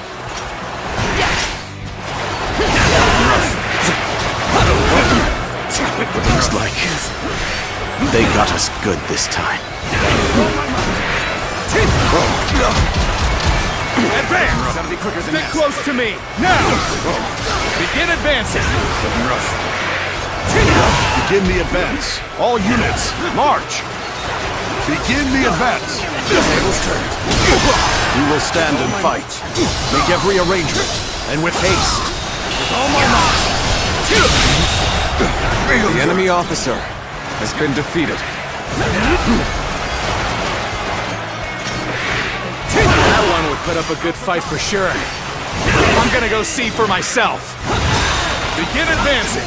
Looks like they got us good this time. Advance! Gotta be quicker than Get that. close to me! Now! Begin advancing! Looking rough. Begin the advance. All units, march! Begin the advance. The tables turned. We will stand and fight. Make every arrangement, and with haste. With all my might. The enemy officer has been defeated. That one would put up a good fight for sure. I'm gonna go see for myself. Begin advancing.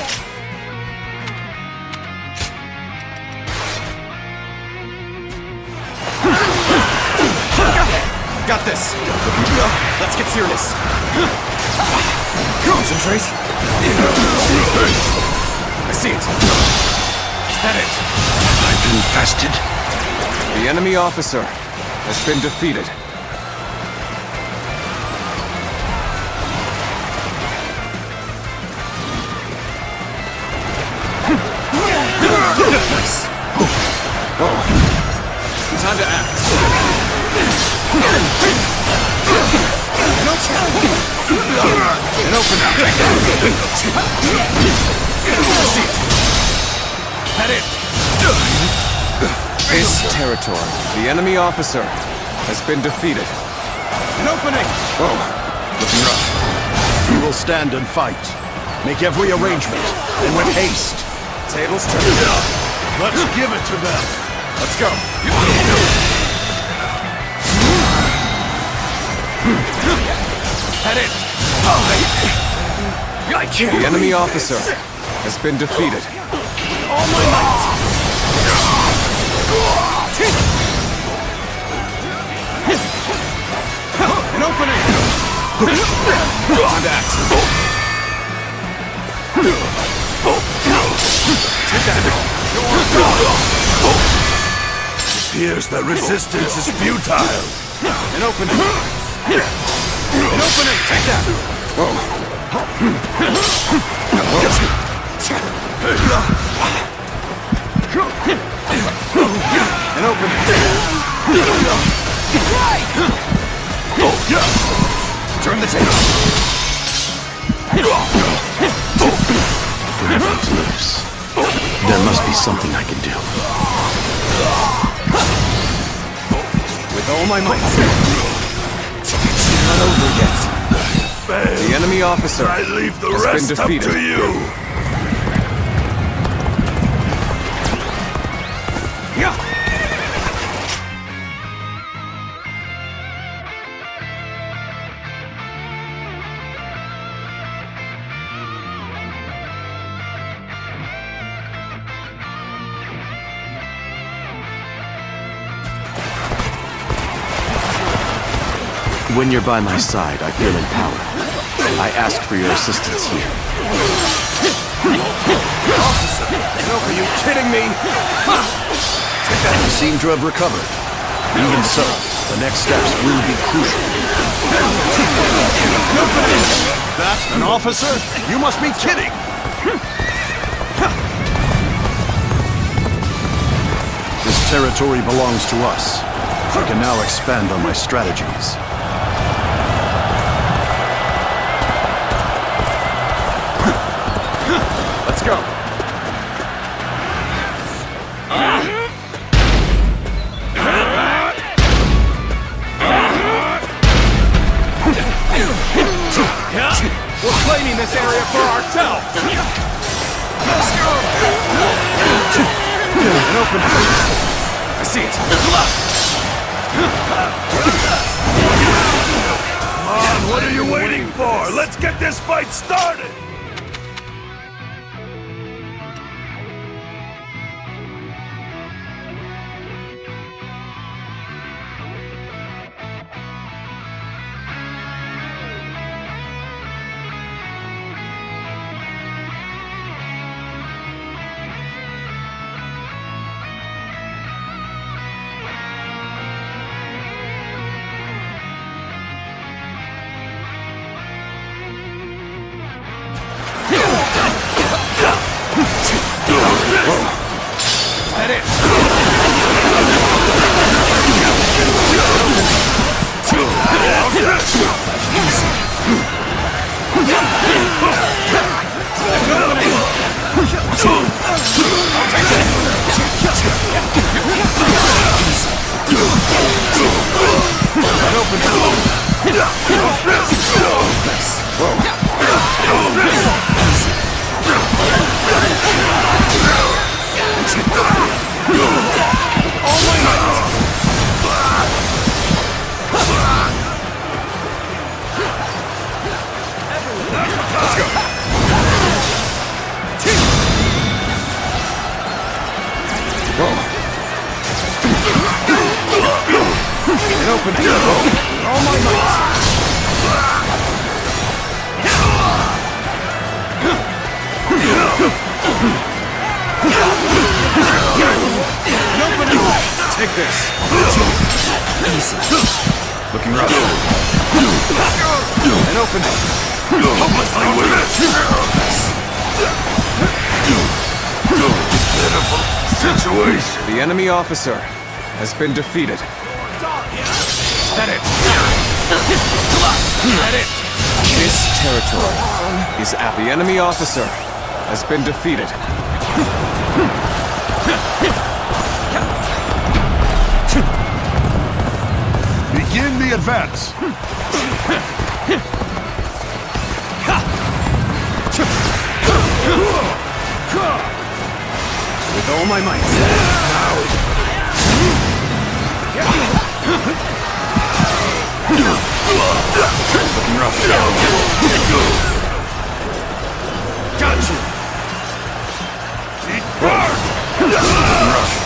Got this. Let's get serious. Concentrate. I see it. Is that it? I've been infested. The enemy officer has been defeated. Nice. Time to act. And open up. See it. That it. This territory, the enemy officer has been defeated. An opening. Looking rough. We will stand and fight. Make every arrangement, and with haste. Tables turned. Let's give it to them. Let's go. Head in. I can't. The enemy officer has been defeated. All my might. An opening. Time to act. Take that. It appears that resistance is futile. An opening. An opening. Take that. An opening. Turn the table. Everything's loose. There must be something I can do. With all my might. Not over yet. The enemy officer I leave the has rest been up defeated. to you. When you're by my side, I feel empowered. I ask for your assistance here. Officer, are you kidding me? You seem to have recovered. Even so, the next steps will be crucial. That an officer? You must be kidding! This territory belongs to us. I can now expand on my strategies. Let's go. We're claiming this area for ourselves! Let's go! An open. I see it. Come on, what are you waiting for? Let's get this fight started! Take this. Easy. Looking rough. An opening. Pitiful situation. The enemy officer has been defeated. That it. That it. This territory is at the enemy officer has been defeated. Begin the advance. With all my might. Looking rough. Got you. Looking rough.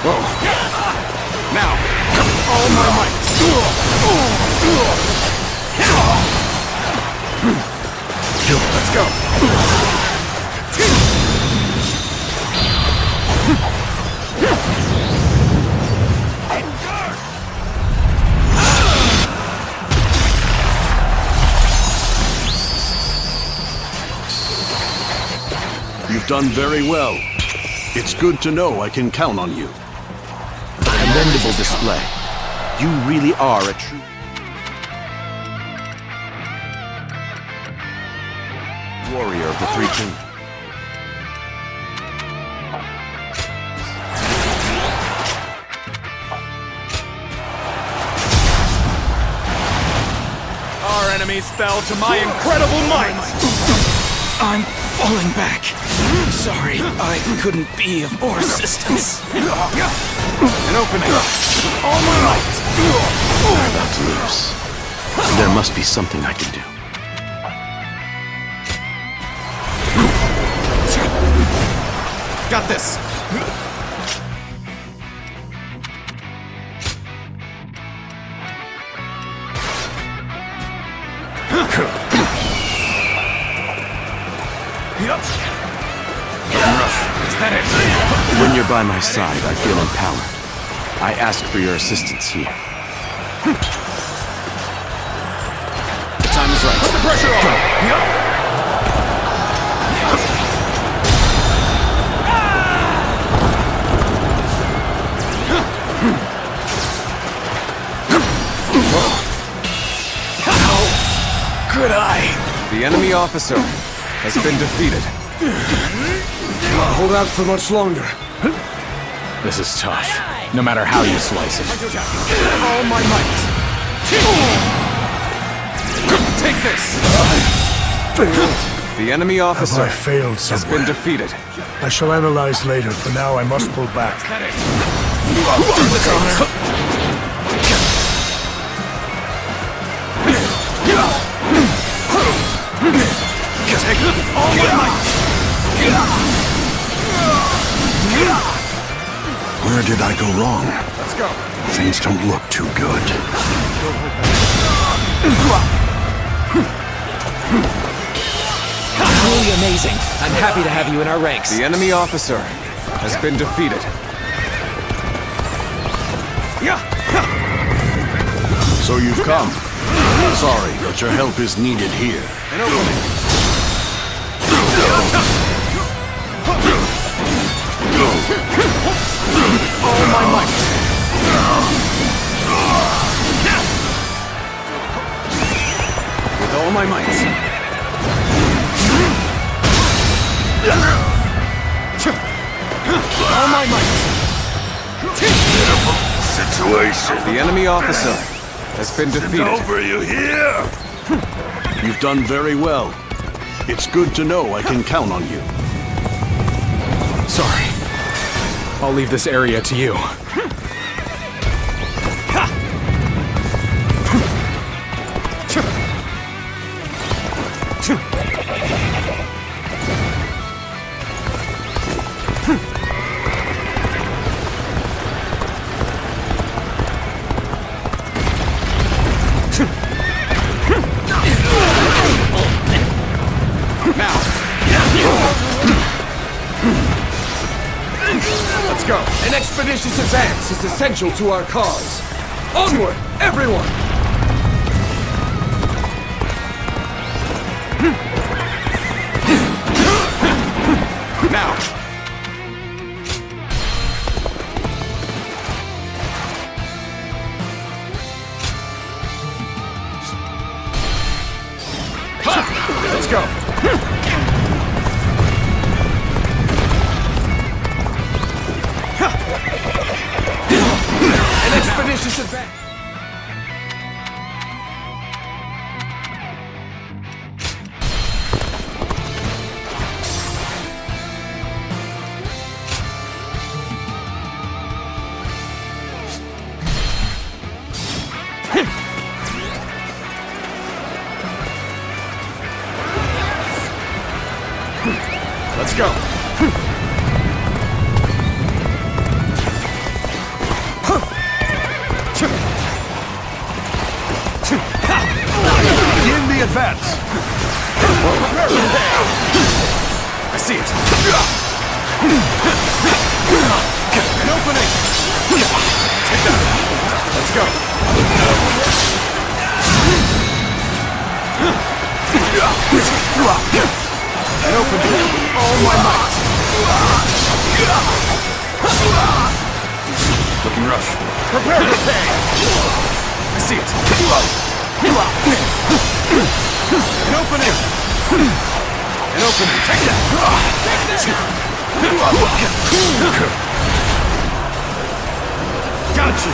Now, all my might. Let's go. You've done very well. It's good to know I can count on you. Commendable display. You really are a true... warrior of the Three Kingdoms. Our enemies fell to my incredible might! I'm falling back. Sorry, I couldn't be of more assistance. An opening. All my might. We're about to lose. There must be something I can do. Got this. When you're by my side, I feel empowered. I ask for your assistance here. The time is right. Put the pressure on! How could I? The enemy officer has been defeated. Not hold out for much longer. This is tough, no matter how you slice it. All my might. Take this. Failed. The enemy officer I failed has somewhere? been defeated. I shall analyze later. For now, I must pull back. Take all my might. Where did I go wrong? Let's go. Things don't look too good. Truly amazing. I'm happy to have you in our ranks. The enemy officer has been defeated. So you've come. Sorry, but your help is needed here. An opening. All my might. With all my might. All my might. Situation. The enemy officer has been defeated. Over, you hear? You've done very well. It's good to know I can count on you. Sorry. I'll leave this area to you. Let's go. An expeditious advance is essential to our cause. Onward, everyone! Now. Let's go. An expeditious advance. Let's go. Advance! I see it. An opening! Take that! Let's go! An opening with all my might! Looking rough. Prepare for pain! I see it. An opening! An opening! Take that! Got you!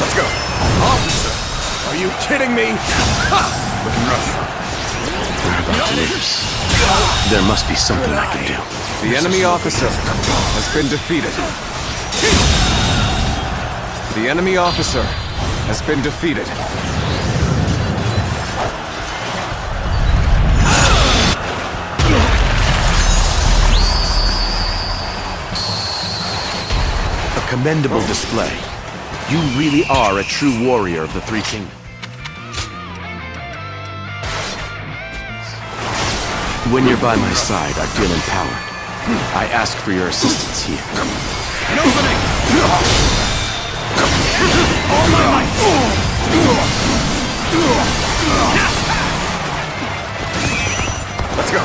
Let's go! Officer! Are you kidding me? Looking rough. Where about leaders? There must be something I can do. The enemy officer has been defeated. The enemy officer has been defeated. A commendable display. You really are a true warrior of the Three Kingdoms. When you're by my side, I feel empowered. I ask for your assistance here. An opening! All my might! Let's go!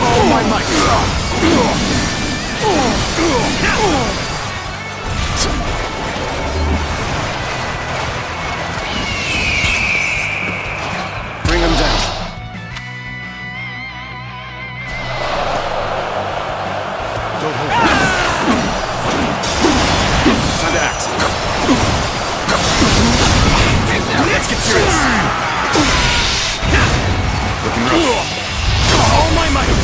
All my might! Bring him down. Don't hold back. Time to act. Let's get serious. Looking rough. All my might.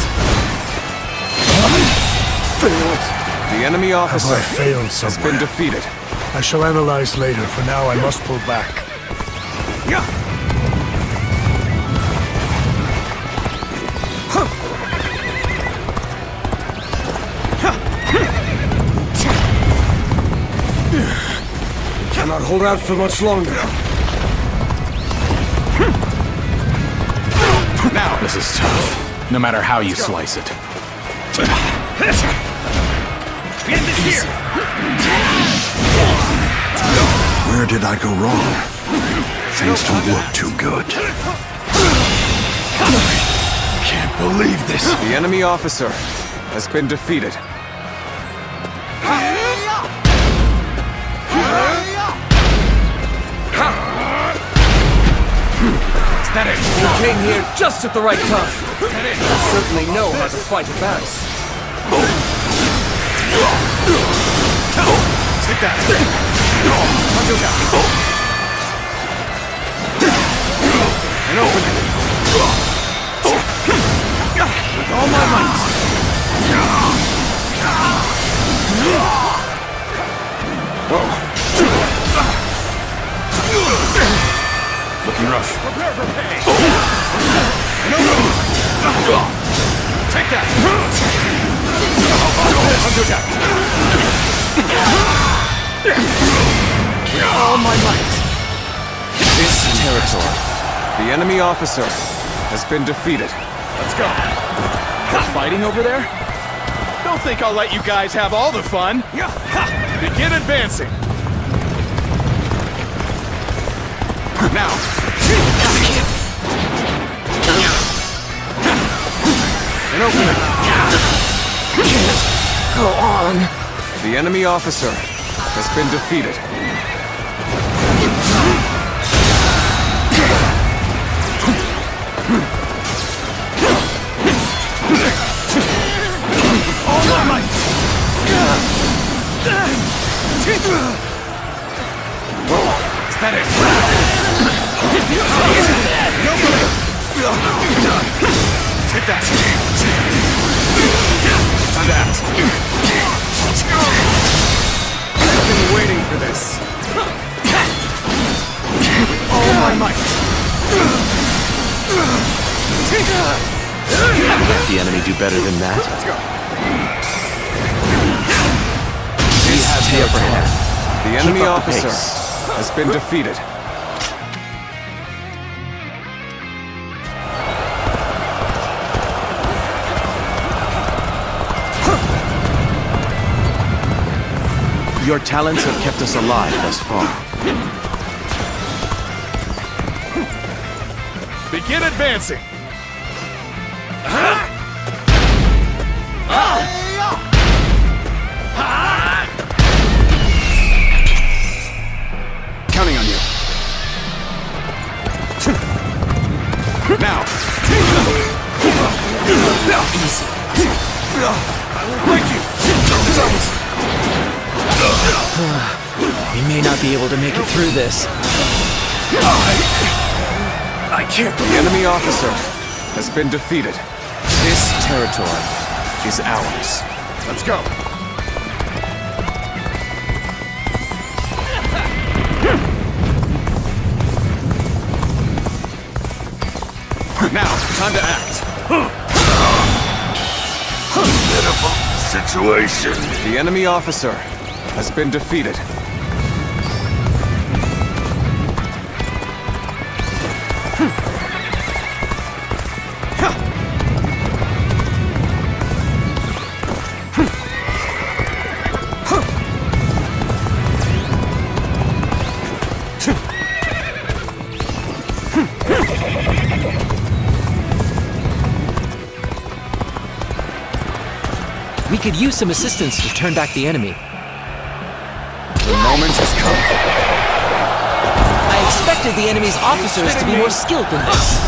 Failed. The enemy officer Have I failed has somewhere? been defeated. I shall analyze later. For now, I must pull back. Yeah. Cannot hold out for much longer. Now This is tough, no matter how you slice it. Where did I go wrong? Things don't look too good. Can't believe this. the enemy officer has been defeated. Is that it? You came here just at the right time. You certainly know how to fight a battle. Take that! Juga! An opening! With all my might! Whoa! Looking rough. Prepare for pain! An opening! Take that! Juga! With all my might! This territory. The enemy officer has been defeated. Let's go. We're fighting over there? Don't think I'll let you guys have all the fun. Begin advancing. Now. An opening. Go on. The enemy officer has been defeated. All my might! Whoa, is that it? Take that! Time to act. I've been waiting for this. With all my might. Let the enemy do better than that. Let's go. We have the upper hand. The enemy officer has been defeated. Your talents have kept us alive thus far. Begin advancing. Counting on you. Now. Easy. I will break you. We may not be able to make it through this. I can't. The enemy officer has been defeated. This territory is ours. Let's go. Now, time to act. Pitiful situation. The enemy officer has been defeated. We could use some assistance to turn back the enemy. The moment has come. I expected the enemy's officers to be more skilled than this.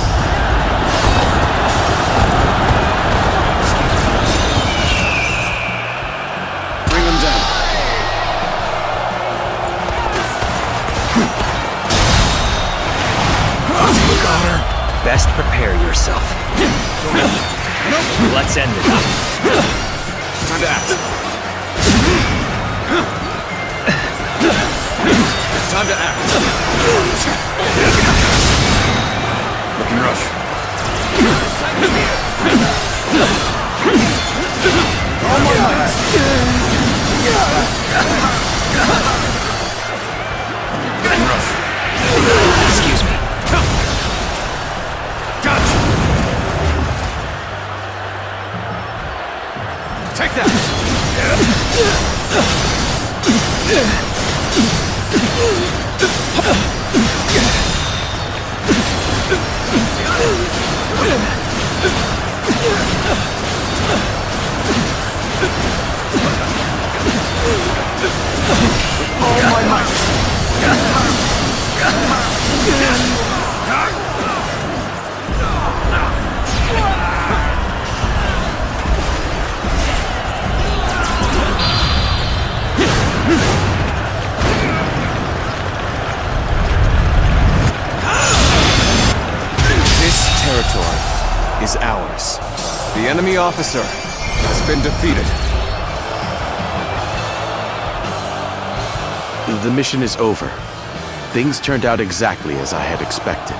Bring them down. Best prepare yourself. Let's end it. Time to act. Time to act. Looking rough. All my might. Looking rough. Excuse me. Gotcha. Take that. All my might. Territory is ours. The enemy officer has been defeated. The mission is over. Things turned out exactly as I had expected.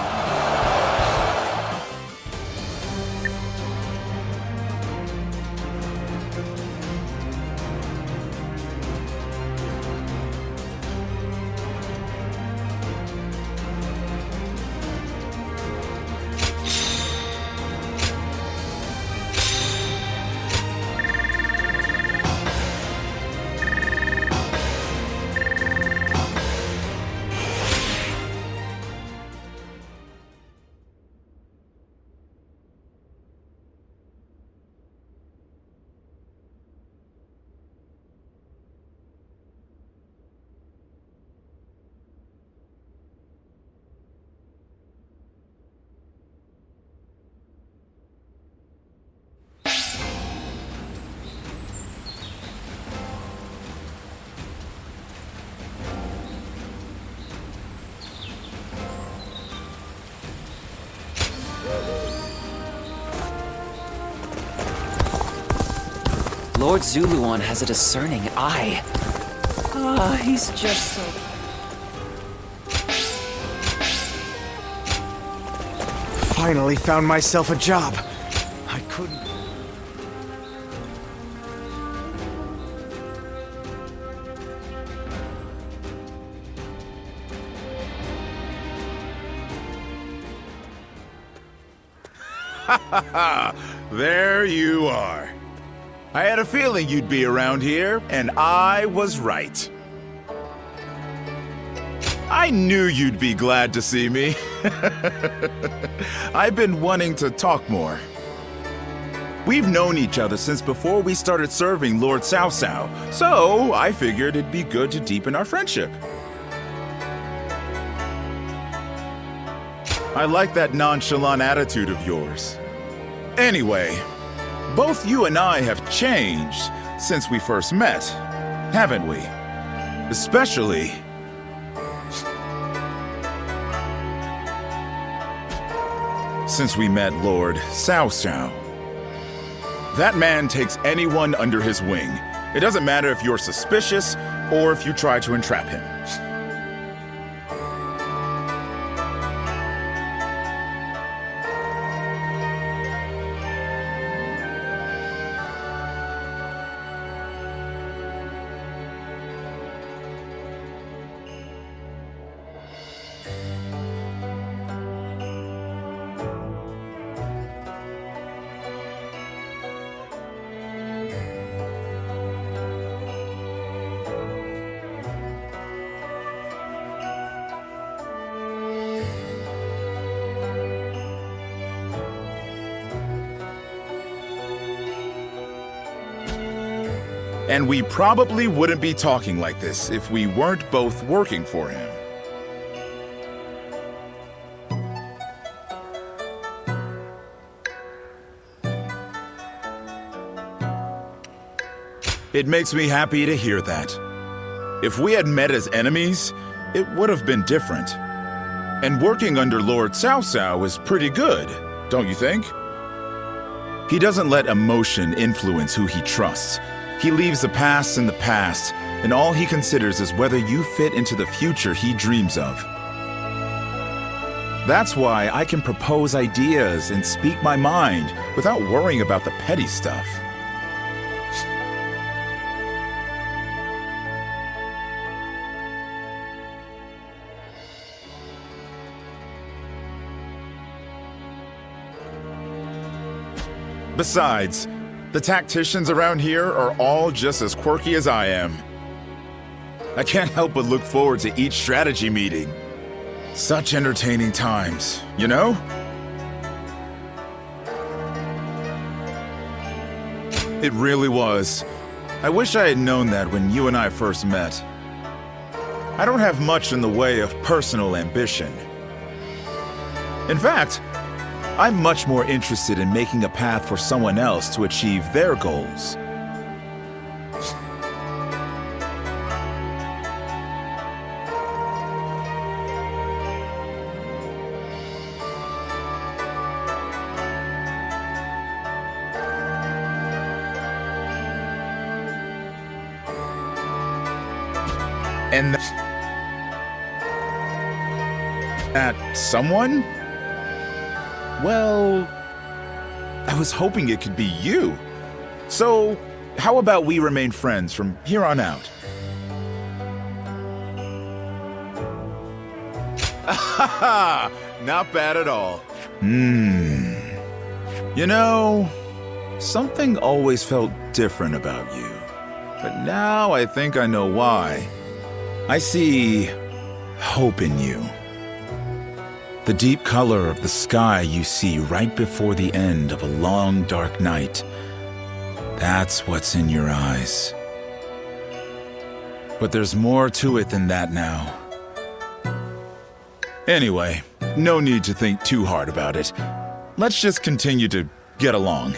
Lord Zuluan has a discerning eye. He's just so... Finally found myself a job. I There you are. I had a feeling you'd be around here, and I was right. I knew you'd be glad to see me. I've been wanting to talk more. We've known each other since before we started serving Lord Cao Cao, so I figured it'd be good to deepen our friendship. I like that nonchalant attitude of yours. Anyway, both you and I have changed since we first met, haven't we? Especially since we met Lord Cao Cao. That man takes anyone under his wing. It doesn't matter if you're suspicious or if you try to entrap him. And we probably wouldn't be talking like this if we weren't both working for him. It makes me happy to hear that. If we had met as enemies, it would have been different. And working under Lord Cao Cao is pretty good, don't you think? He doesn't let emotion influence who he trusts. He leaves the past in the past, and all he considers is whether you fit into the future he dreams of. That's why I can propose ideas and speak my mind without worrying about the petty stuff. Besides, the tacticians around here are all just as quirky as I am. I can't help but look forward to each strategy meeting. Such entertaining times, you know? It really was. I wish I had known that when you and I first met. I don't have much in the way of personal ambition. In fact, I'm much more interested in making a path for someone else to achieve their goals. And that someone? Well, I was hoping it could be you. So, how about we remain friends from here on out? Not bad at all. You know, something always felt different about you. But now I think I know why. I see hope in you. The deep color of the sky you see right before the end of a long, dark night. That's what's in your eyes. But there's more to it than that now. Anyway, no need to think too hard about it. Let's just continue to get along.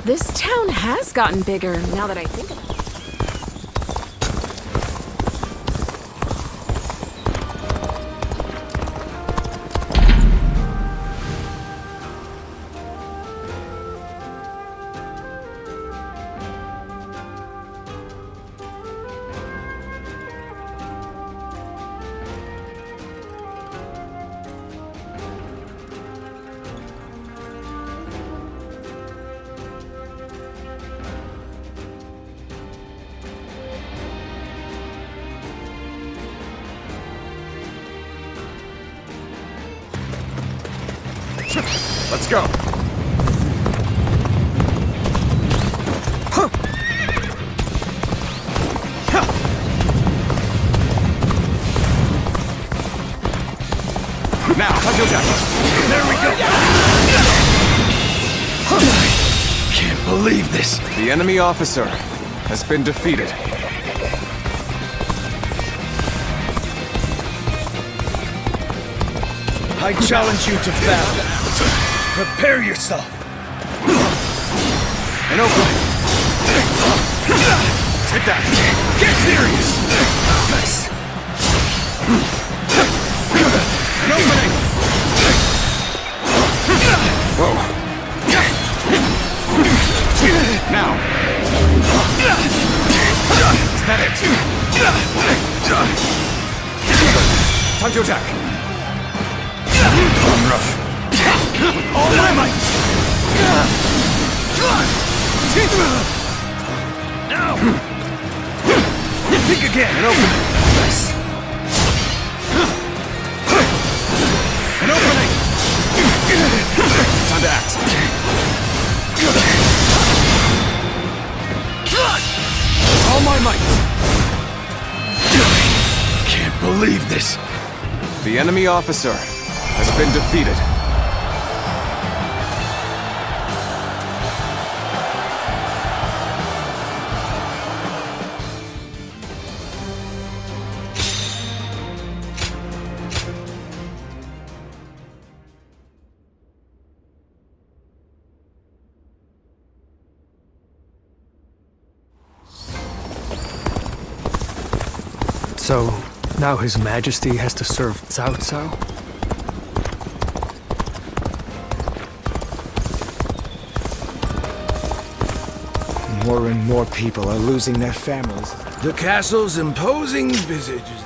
This town has gotten bigger, now that I think about it. Let's go. Now, there we go. Can't believe this. The enemy officer has been defeated. I challenge you to battle. Prepare yourself. An opening. Take that. Get serious. Nice. An opening. Whoa. Now. Is that it? Time to attack. I'm rough. All my might. Now. Think again. An opening. Nice. An opening. Time to act. All my might. Can't believe this. The enemy officer has been defeated. So, now His Majesty has to serve Cao Cao? More and more people are losing their families. The castle's imposing visage is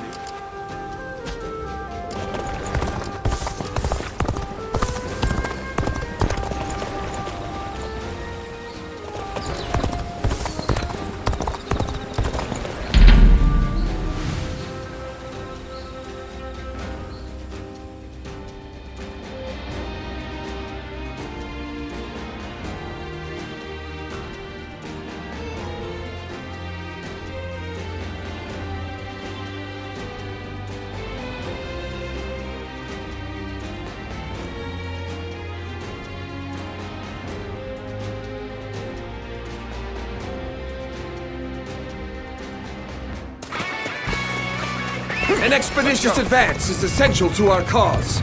An expeditious advance is essential to our cause.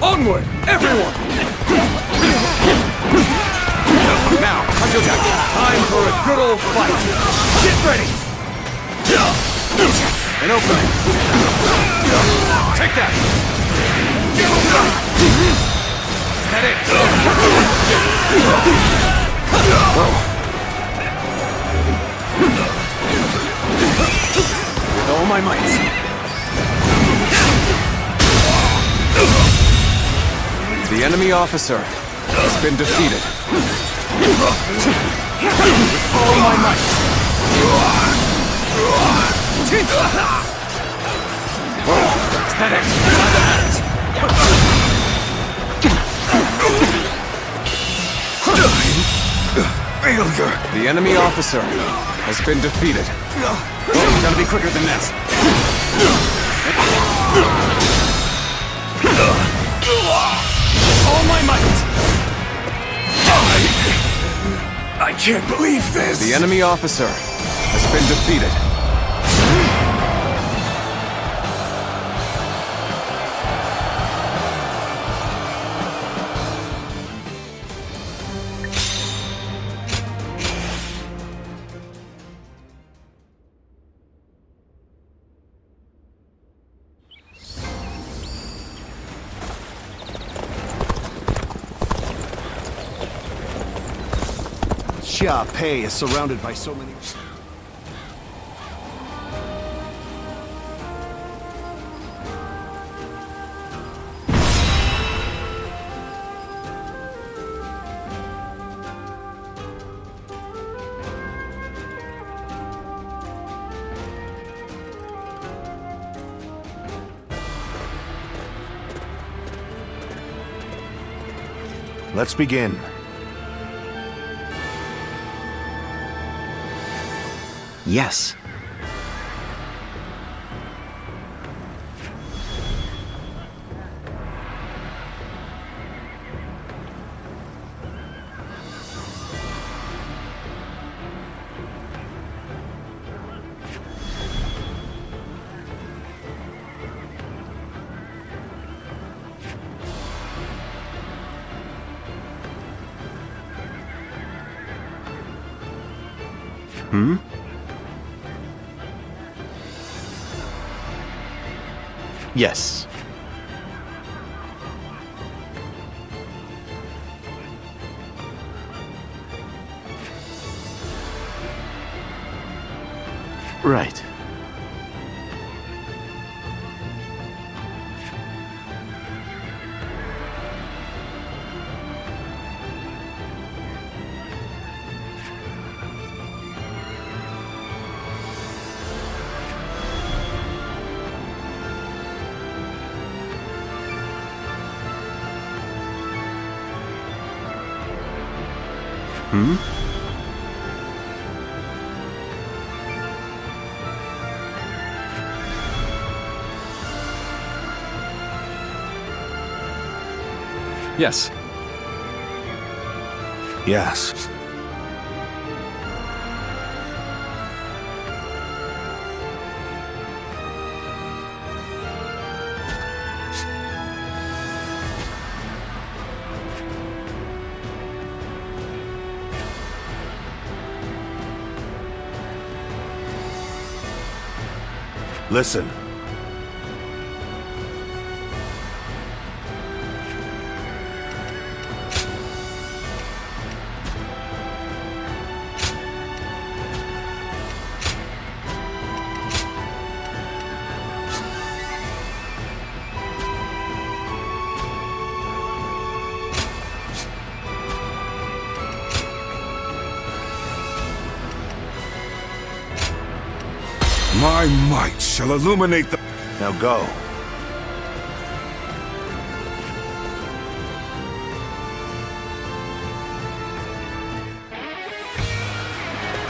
Onward, everyone! Now, time for a good old fight. Get ready! An opening. Take that! Is that it? With all my might. The enemy officer has been defeated. With all my might. Is that it? failure. The enemy officer has been defeated. Oh, gotta be quicker than that. All my might! I can't believe this! The enemy officer has been defeated. Xia Pei is surrounded by so many... let's begin. Yes. Yes. Right. Yes. Yes. Listen. My might shall illuminate the... Now go.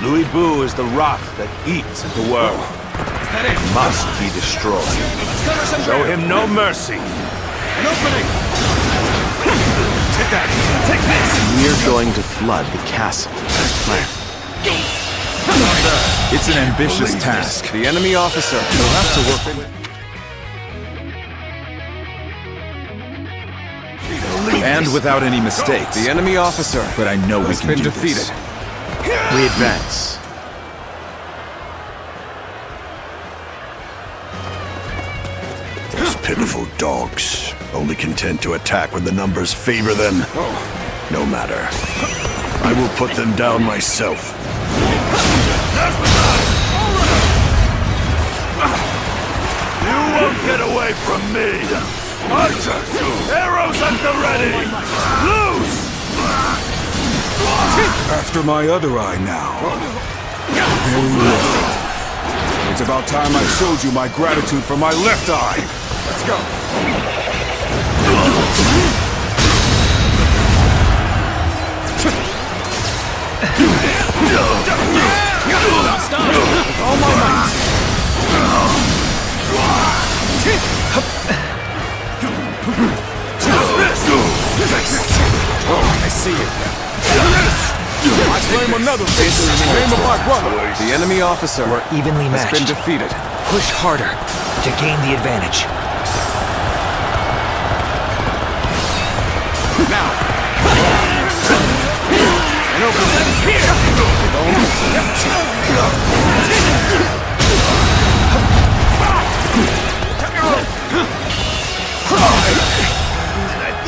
Louis Bu is the rot that eats at the world. Must be destroyed. Show him no mercy. An opening! Take that! Take this! We're going to flood the castle as planned. It's an ambitious task. The enemy officer will have to work with... And without any mistakes. The enemy officer But I know we can do defeated. this. We advance. Those pitiful dogs, only content to attack when the numbers favor them. No matter. I will put them down myself. You won't get away from me! Archers! Arrows at the ready! Loose! After my other eye now. Very well. It's about time I showed you my gratitude for my left eye! Let's go! With all my might! I see it. I claim another face in the name of my brother! The enemy officer We're evenly has matched. been defeated. Push harder to gain the advantage. Now! An opening here!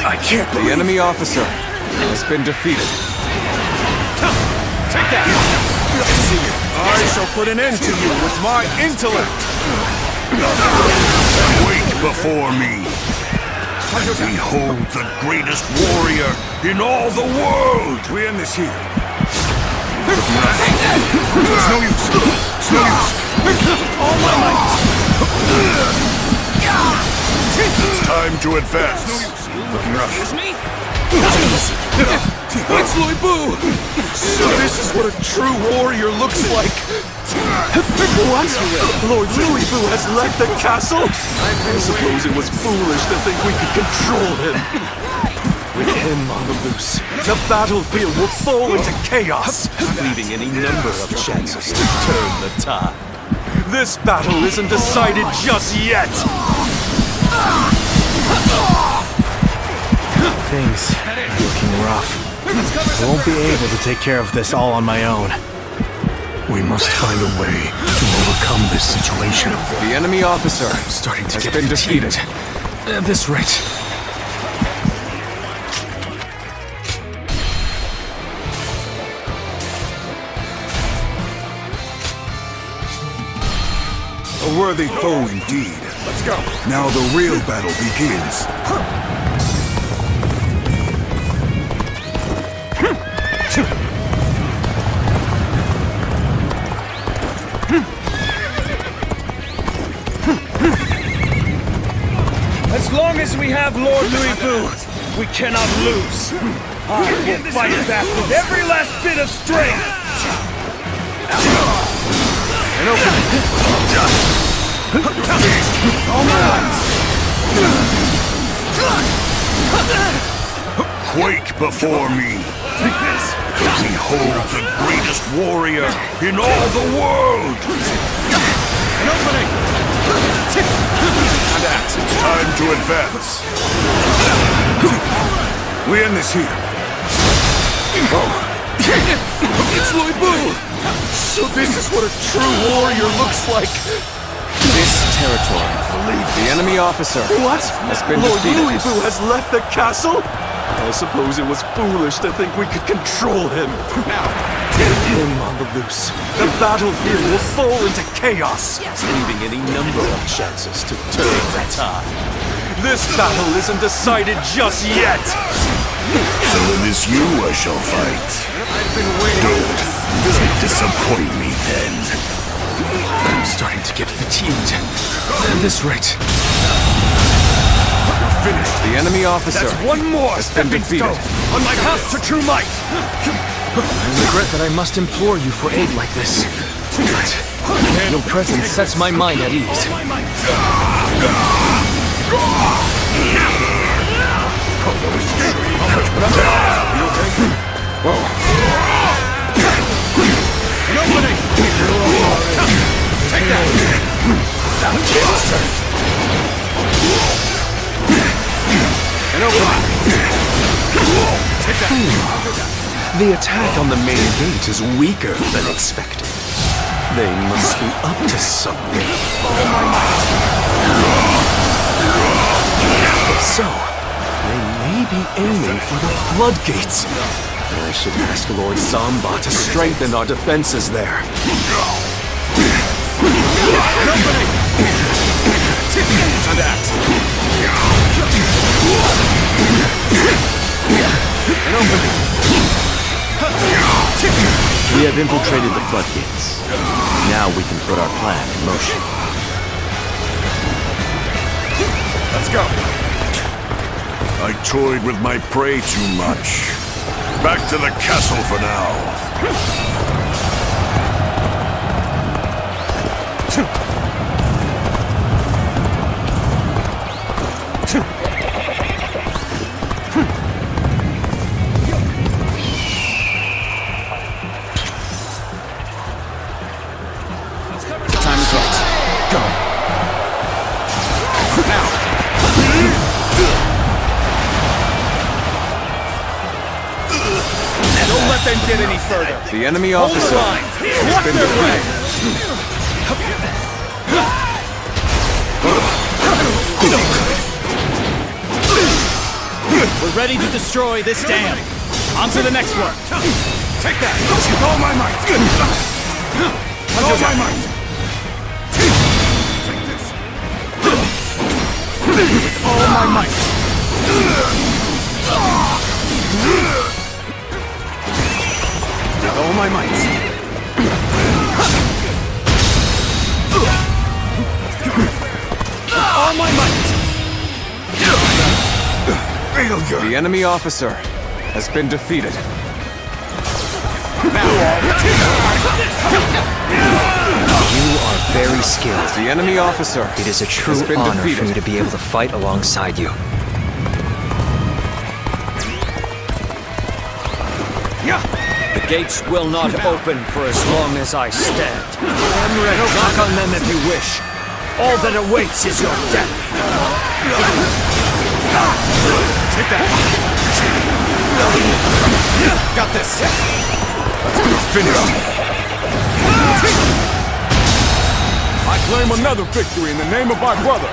I can't believe The enemy officer has been defeated. Take that! I see you. I shall put an end to you with my intellect! Wait before me! Behold the greatest warrior in all the world! We end this here. It's no use! It's no use! All my might! It's time to advance! Looking rough. It's Loi Bu! So this is what a true warrior looks like! What? Lord Louis Bu has left the castle? I suppose it was foolish to think we could control him. With him on the loose, the battlefield will fall into chaos, leaving any number of chances to turn the tide. This battle isn't decided just yet! Things are looking rough. I won't be able to take care of this all on my own. We must find a way to overcome this situation. The enemy officer Starting to has get been fatigued. defeated. At this rate. A worthy foe indeed. Let's go. Now the real battle begins. As long as we have Lord Louis Bu, we cannot lose. I will fight back with every last bit of strength. An opening. All right. Quake before me. Behold the greatest warrior in all the world. An opening. And act. It's time to advance. We end this here. It's Loi Bu! So this is what a true warrior looks like! This territory. The enemy officer What? has been Lord defeated. Louis Bu has left the castle? I suppose it was foolish to think we could control him. Now, With him on the loose, the battlefield will fall into chaos, leaving any number of chances to turn the tide. This battle isn't decided just yet! So it is you I shall fight. I've been waiting. Don't disappoint me then. I'm starting to get fatigued. At this rate. Finished. The enemy officer That's one more has been stepping defeated. stone on my path to true might. I regret that I must implore you for aid like this. But your presence sets my mind at ease. An opening. Take that. Now it's turn. An opening. Take that. The attack on the main gate is weaker than expected. They must be up to something. If so, they may be aiming for the floodgates. I should ask Lord Samba to strengthen our defenses there. An opening. And act. An opening. We have infiltrated the floodgates. Now we can put our plan in motion. Let's go. I toyed with my prey too much. Back to the castle for now. Time is right. Go. Now. Don't let them get any further. The enemy officer has been defeated. We're ready to destroy this dam. On to the next one. Take that. With all my might. With all my might. Take this. With all my might. With all my might. With all my might. failure! The enemy officer has been defeated. You are very skilled. The enemy officer It is a true has been honor defeated. for me to be able to fight alongside you. The gates will not open for as long as I stand. Knock on them if you wish. All that awaits is your death. Take that! Got this! Let's finish him! I claim another victory in the name of my brother.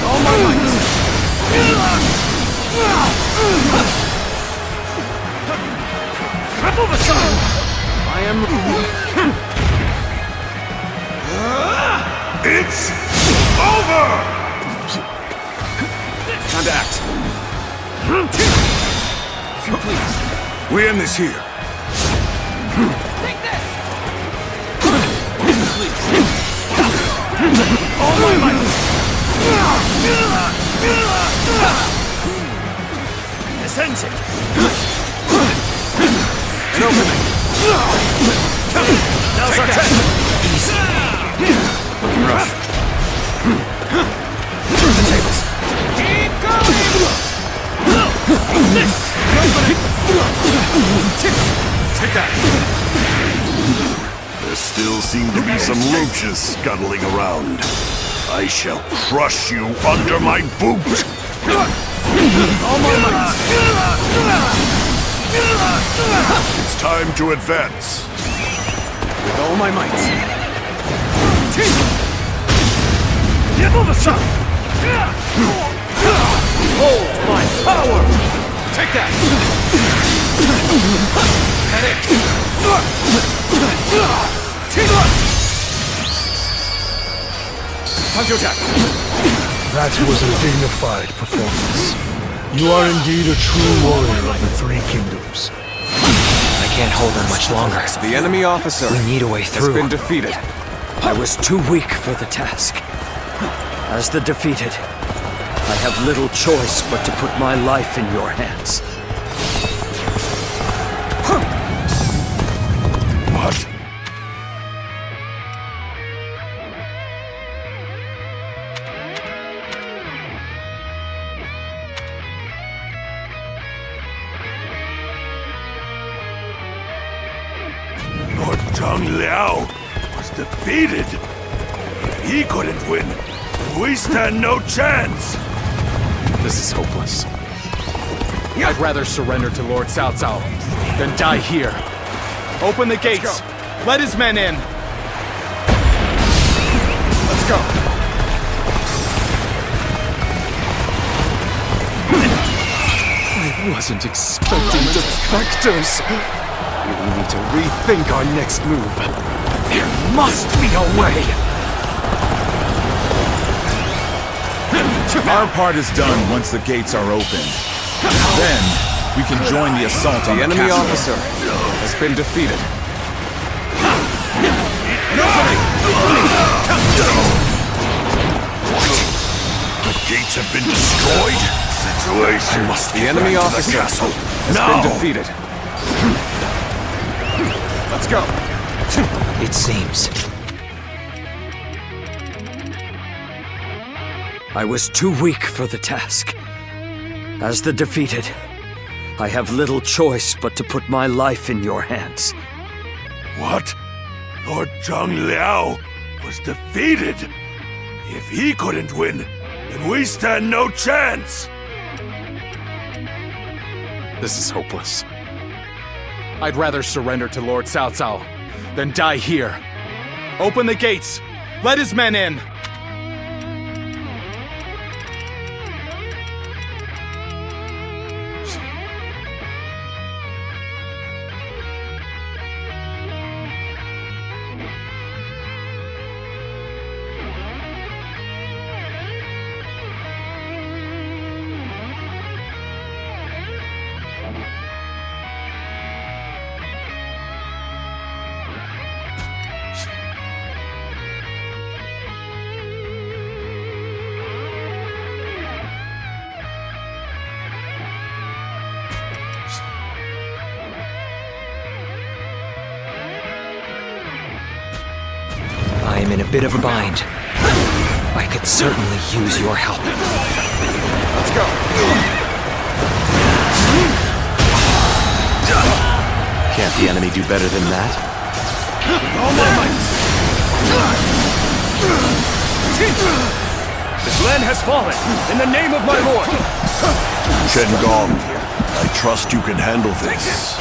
All my might! I am... It's over! Time to act. If you please. We end this here. Take this! Please. All my might! This ends it! An opening! Now's our time! Easy. Looking rough. Turn the tables. Keep going! This! Take that! There still seem to be some roaches scuttling around. I shall crush you under my boot! All my might! It's time to advance. With all my might. Hold my power! Take that! Headache! Time to attack! That was a dignified performance. You are indeed a true warrior of the Three Kingdoms. I can't hold on much longer. The enemy officer We need a way has through. been defeated. I was too weak for the task. As the defeated, I have little choice but to put my life in your hands. What? Lord Zhang Liao was defeated. If he couldn't win, we stand no chance. This is hopeless. I'd rather surrender to Lord Cao Cao than die here. Open the gates. Let his men in. Let's go. I wasn't expecting defectors. We need to rethink our next move. There must be a way. Our part is done once the gates are open. Then, we can join the assault on The the enemy castle. officer has been defeated. The gates have been destroyed? Situation must The enemy officer has been defeated. Let's go. It seems. I was too weak for the task. As the defeated, I have little choice but to put my life in your hands. What? Lord Zhang Liao was defeated? If he couldn't win, then we stand no chance! This is hopeless. I'd rather surrender to Lord Cao Cao than die here. Open the gates. Let his men in. I am in a bit of a bind. I could certainly use your help. Let's go. Can't the enemy do better than that? All my might. This land has fallen, in the name of my lord! Shen-gong, I trust you can handle this.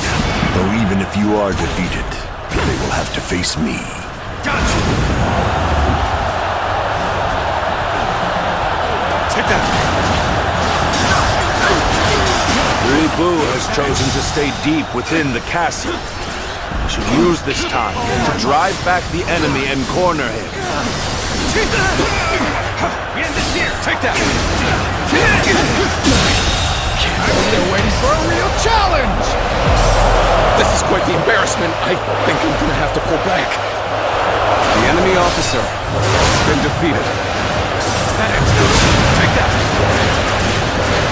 Though even if you are defeated, they will have to face me. Gotcha! Take that! Lu Bu has chosen to stay deep within the castle. We should use this time to drive back the enemy and corner him. End this here! Take that! I'm still waiting for a real challenge! This is quite the embarrassment. I think I'm gonna have to pull back. The enemy officer has been defeated. Is that it? Take that!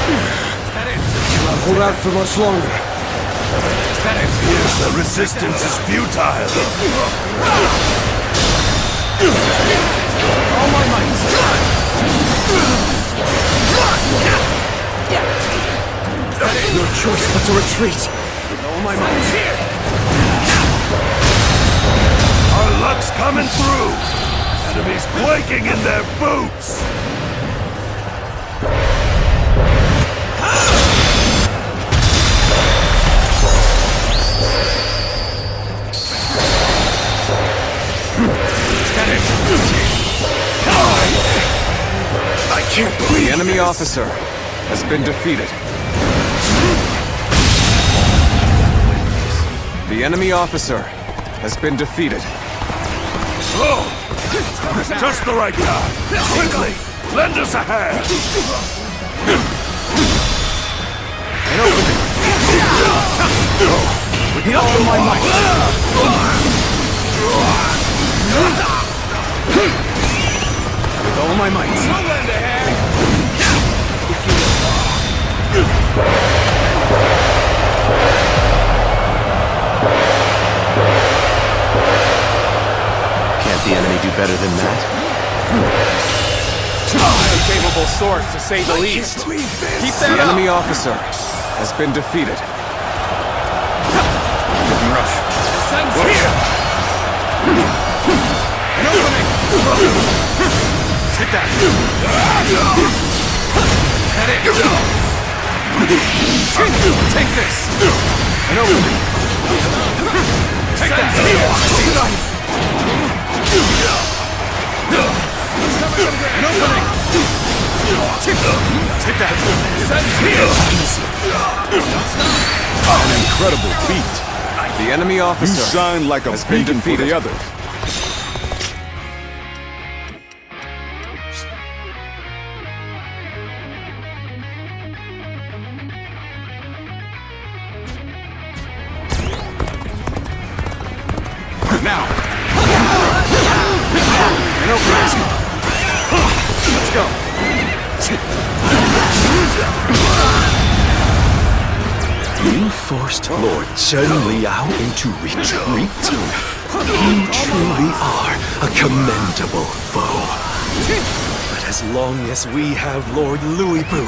Is that it? Cannot hold out for much longer. Is that it? Yes, the resistance is futile. All my might! No choice but to retreat. With all my might. Our luck's coming through. Enemies quaking in their boots. I can't believe the enemy officer has been defeated. The enemy officer has been defeated. Oh, just the right time. Quickly, lend us a hand. An opening. With all my might. With all my might. I'll lend a hand. If you will. Can't the enemy do better than that? A capable sword, to say the least. Keep that The up. enemy officer has been defeated. Looking rough. Sun's here. An opening. Take that. That it. Take this. An opening. Take that. An opening. Take that. Sun's here. An incredible feat. The enemy officer You shine like a has been beacon for defeated. the others. Now. An opening. Let's go. You forced Lord Chen Liao into retreat? You truly are a commendable foe. But as long as we have Lord Louis Bu,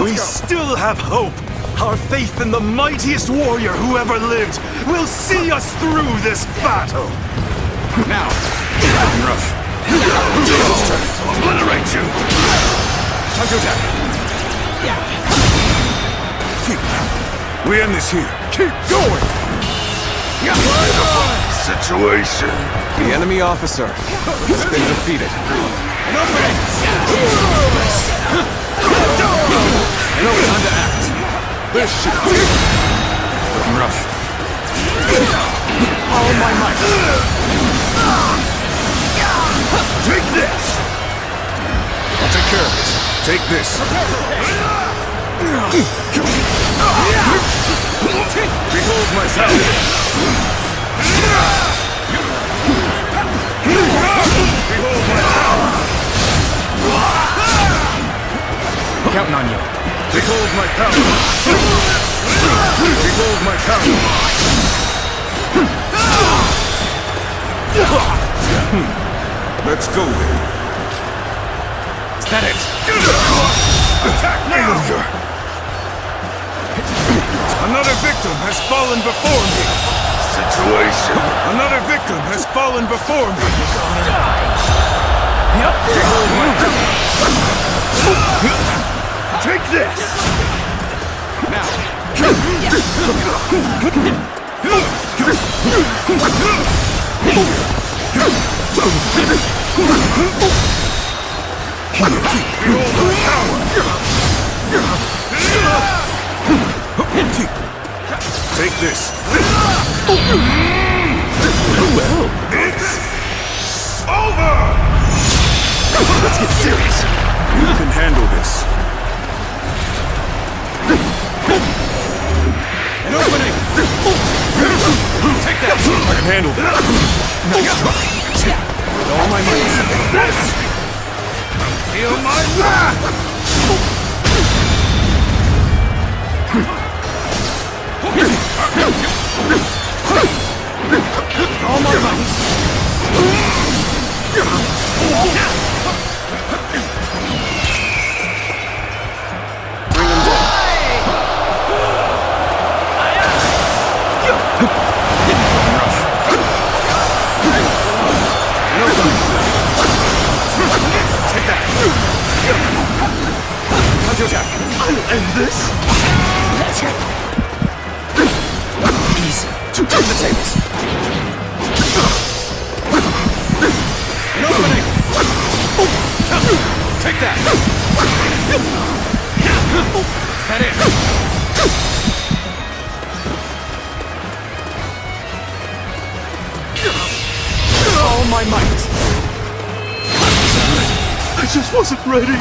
we still have hope. Our faith in the mightiest warrior who ever lived will see us through this battle. Now. Rough. Obliterate you! Time to attack. We end this here. Keep going. Situation. The enemy officer has been defeated. An opening. And no time to act. This shit. Looking rough. All my might. Take this! I'll take care of this. Take this. Behold my salam. Behold my power. Counting on you. Behold my power. Behold my power. Let's go then. Is that it? Attack now! Another victim has fallen before me. Situation. Another victim has fallen before me. Take this! Behold my power! Take this. Well, It's over! let's get serious. You can handle this. An opening! Take that! I can handle that. With all my might. Feel my wrath! All my might. Bring him down. Take that! Counter attack! I'll end this. Easy. Turn the tables. An opening! Take that! Is that it? All my might! I just wasn't ready.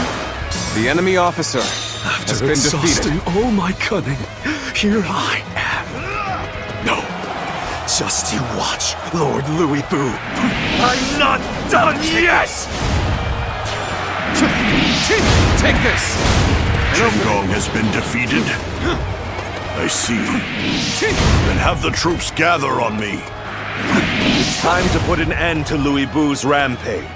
The enemy officer After has been exhausting defeated. all my cunning, here I am. No, just you watch, Lord Louis Boo. I'm not done yet! Take this! Qingong has been defeated. I see. Then have the troops gather on me. It's time to put an end to Louis Boo's rampage.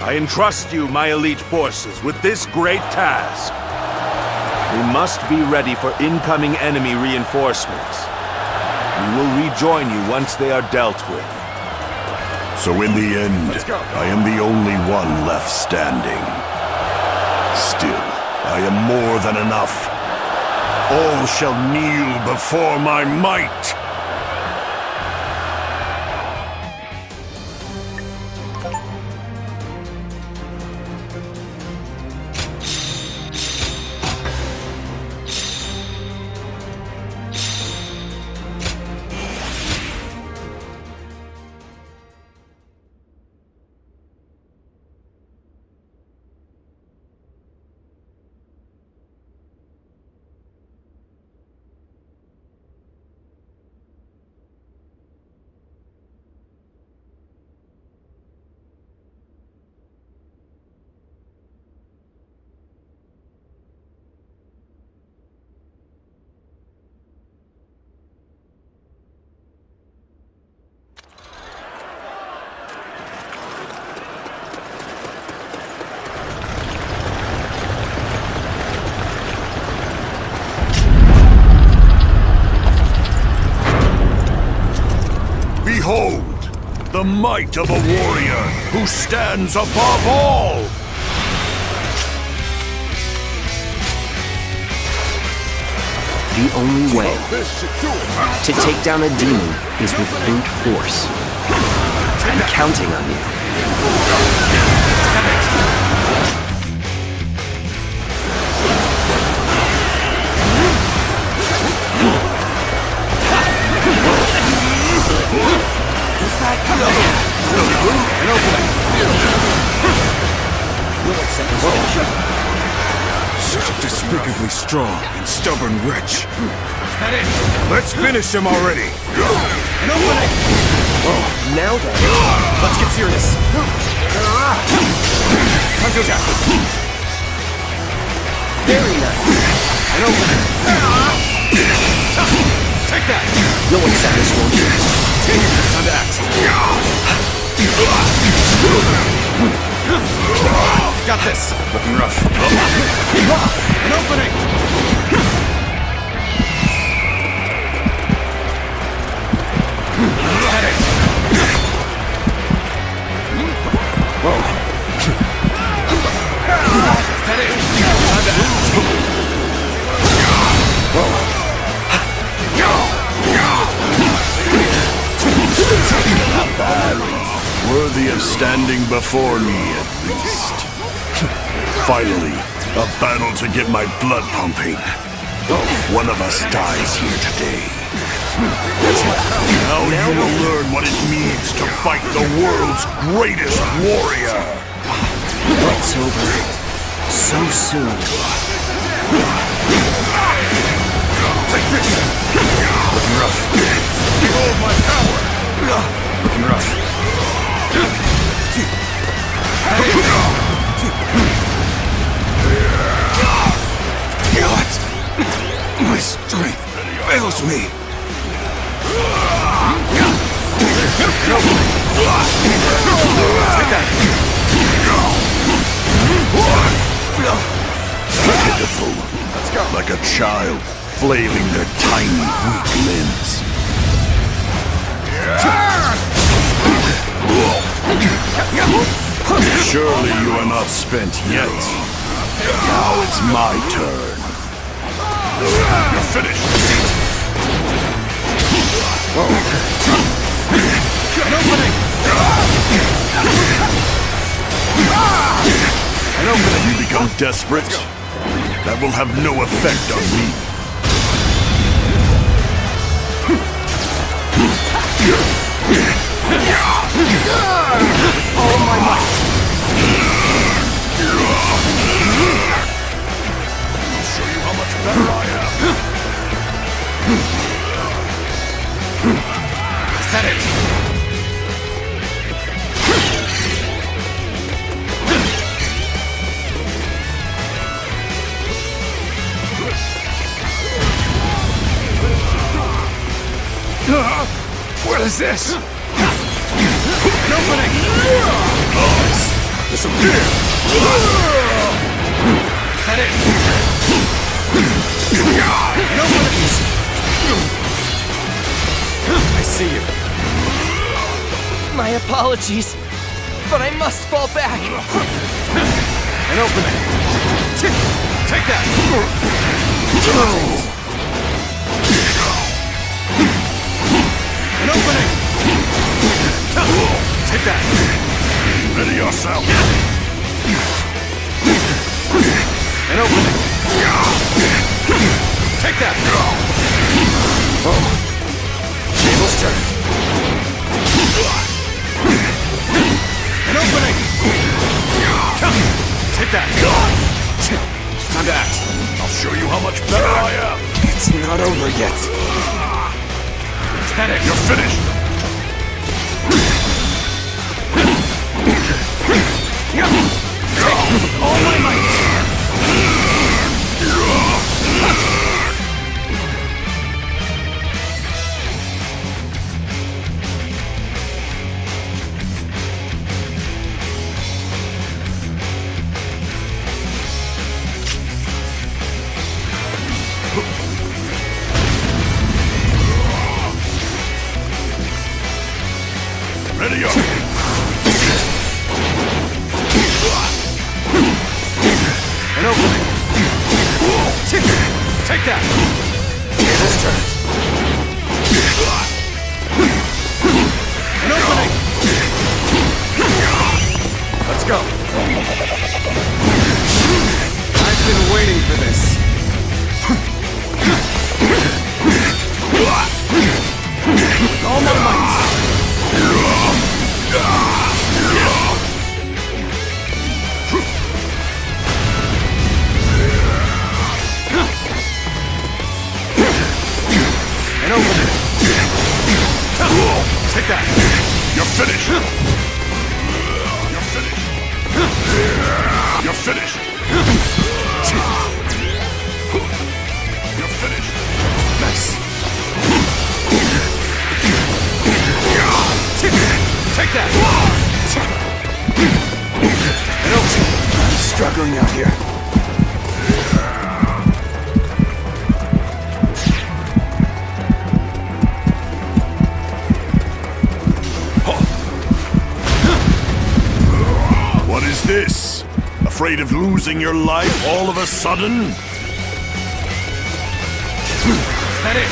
I entrust you, my elite forces, with this great task. We must be ready for incoming enemy reinforcements. We will rejoin you once they are dealt with. So in the end, I am the only one left standing. Still, I am more than enough. All shall kneel before my might. Behold, the might of a warrior who stands above all! The only way to take down a demon is with brute force. I'm counting on you. Such a despicably strong and stubborn wretch. Let's finish him already. Oh, now then, let's get serious. Counter attack! Very nice. An opening! Take that! You'll accept this, won't you? Time to act. got this. Looking rough. An opening. Heading. Whoa. Heading. Worthy of standing before me, at least. Finally, a battle to get my blood pumping. One of us dies here today. Now you will learn what it means to fight the world's greatest warrior. It's over. So soon. Take this! Looking rough. Behold my power! Looking rough. What? My strength fails me. Take that. Pitiful. Like a child flailing their tiny, weak limbs. Surely you are not spent yet. Now it's my turn. You're finished. An opening. An opening. You become desperate? That will have no effect on me. All my might. I'll show you how much better I am. Is that it? What is this? An opening. Disappear! That it. An opening. I see you. My apologies, but I must fall back. An opening. Take that. An opening. Take that. Ready yourself. An opening. Take that. Tables turn. An opening. Take that. Time to act. I'll show you how much better I am. It's not over yet. Is that it? You're finished. Take all my might. Ready up. An opening. Take that. Tables turn. An opening. Let's go. I've been waiting for this. All my might. An opening. Take that. You're finished. You're finished. You're finished. You're finished. Nice. Take that. An opening. struggling out here. What is this? Afraid of losing your life all of a sudden? That it?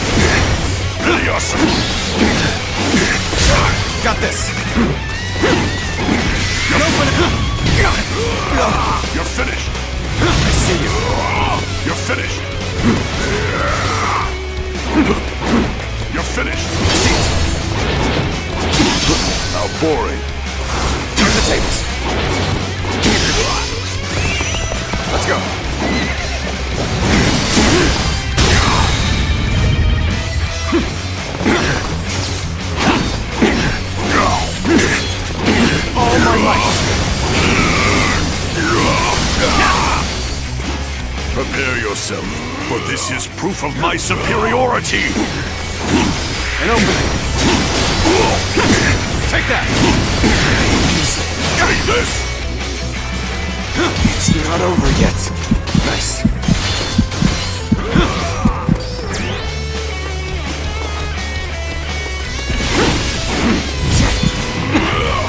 Ready yourself! Got this! You're finished! I see you. You're finished! You're finished! How boring. Turn the tables. Let's go. All my might. Prepare yourself, for this is proof of my superiority! An opening. Take that! Take this! It's not over yet. Nice.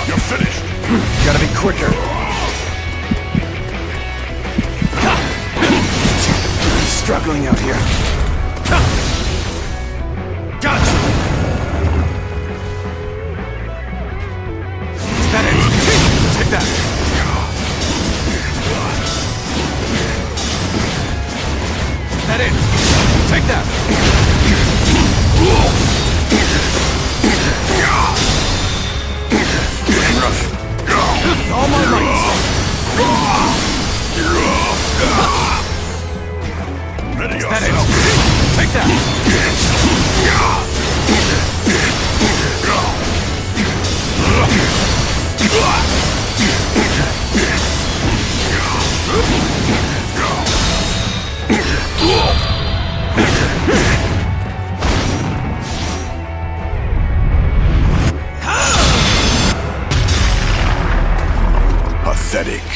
You're finished! Gotta be quicker. I'm struggling out here. Gotcha! Is that it? Take that! That it? Take that! Rough. All my might! Ready Is that it? yourself! Take that! Pathetic.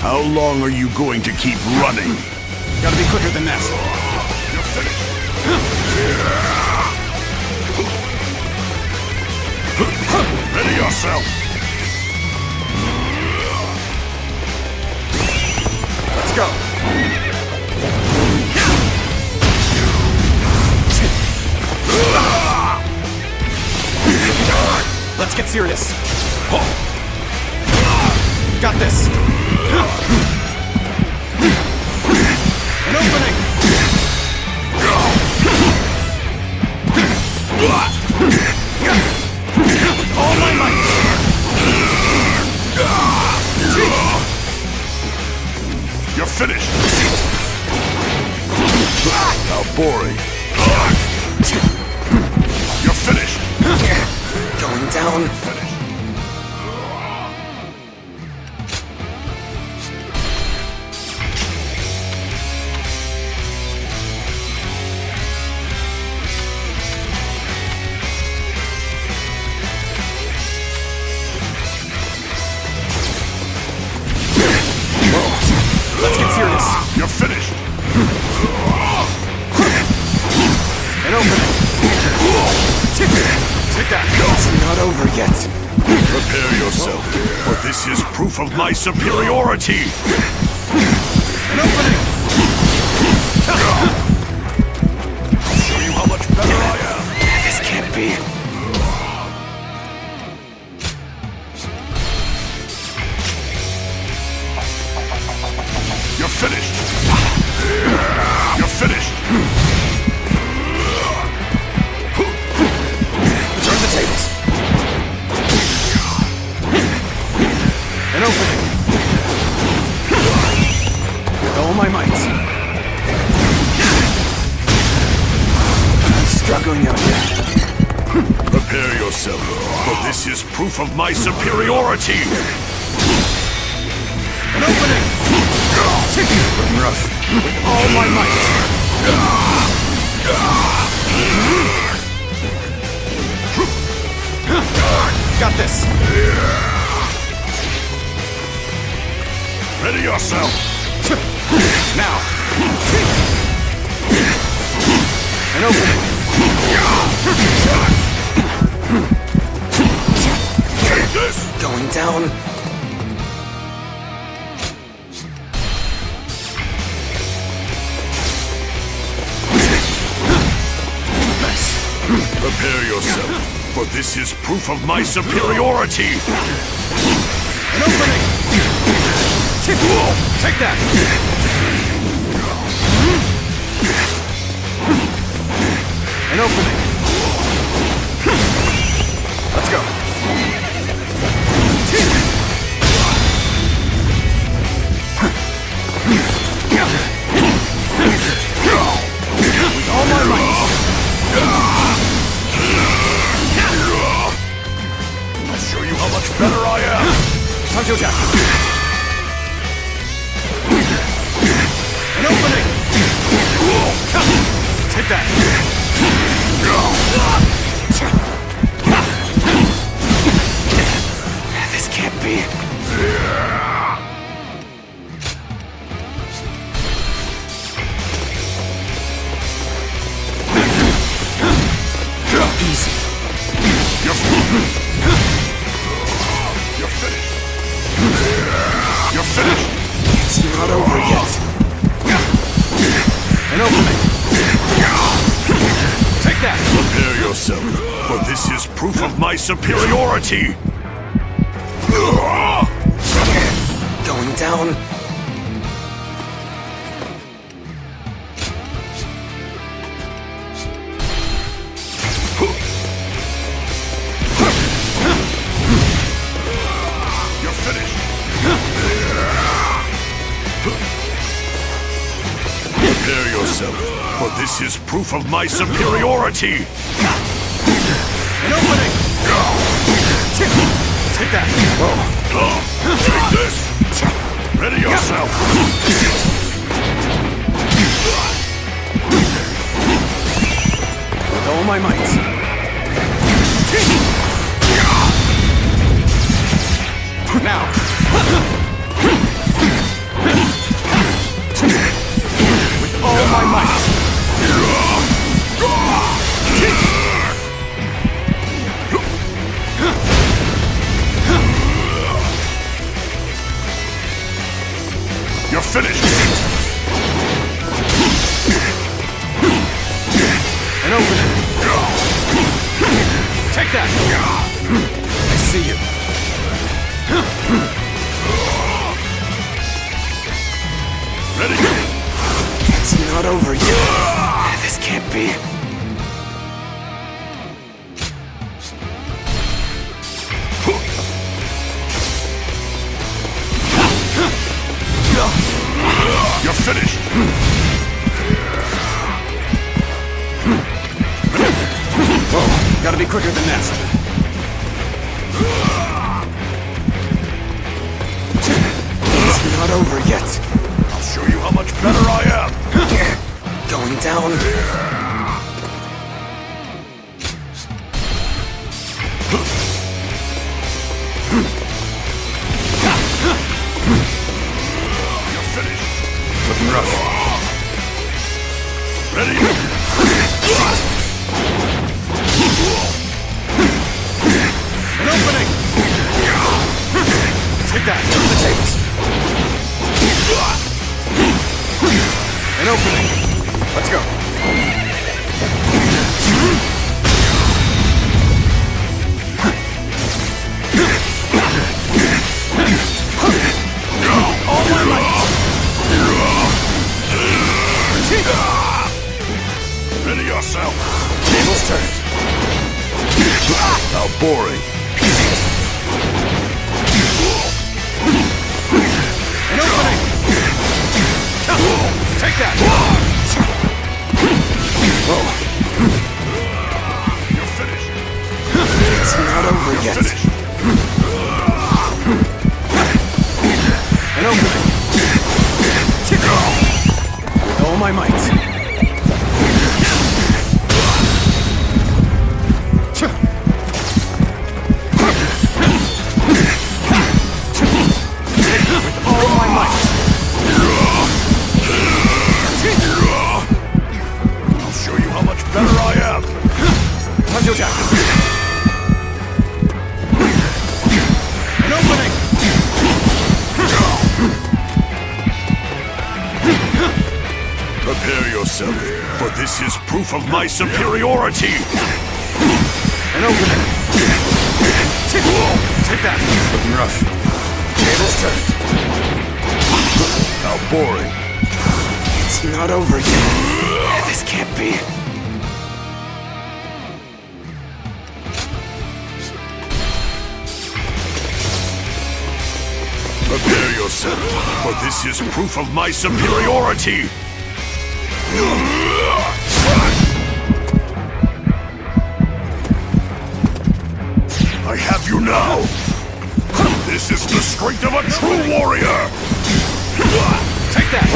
How long are you going to keep running? Gotta be quicker than that. You're finished. Ready yourself. Let's go. Let's get serious. Got this. An opening. All my might. You're finished. How boring. You're finished. Going down. Let's get serious. You're finished. An opening. Take that. It's not over yet. Prepare yourself, for this is proof of my superiority. An opening. I'll show you how much better I am. This can't be. You're finished. You're finished. Turn the tables. An opening. With all my might. I'm struggling out here. Prepare yourself, for this is proof of my superiority. An opening. Looking rough. With all my might. Got this. Ready yourself! Now! An opening! Take this! Going down. Prepare yourself, for this is proof of my superiority! An opening! Take that! An opening! Let's go! With all my might! I'll show you how much better I am! Time to attack! An opening! Take that! This can't be. Easy. You're finished. You're finished. It's not over yet. An opening. Take that. Prepare yourself, for this is proof of my superiority. Going down. You're finished. Prepare yourself, for this is proof of my superiority. An opening. Take that. Take this. Ready yourself. With all my might. Now. With all my might. You're finished. An opening. Take that. I see you. Ready? It's not over yet. This can't be. You're finished. Whoa, gotta be quicker than that. It's not over yet. I'll show you how much better I am. Going down. You're finished. Looking rough. Ready? An opening! Take that! Turn the tables! An opening! Let's go! All my might! Ready yourself. Tables turned. How boring. An opening! Take that! Whoa. You're finished. It's not over You're yet. finished. An opening! With all my might. With all my might. to attack. An opening. Prepare yourself, for this is proof of my superiority! An opening. Take that. Looking rough. Tables turned. How boring. It's not over yet. This can't be. Prepare yourself, for this is proof of my superiority! I have you now! This is the strength of a true warrior! Take that!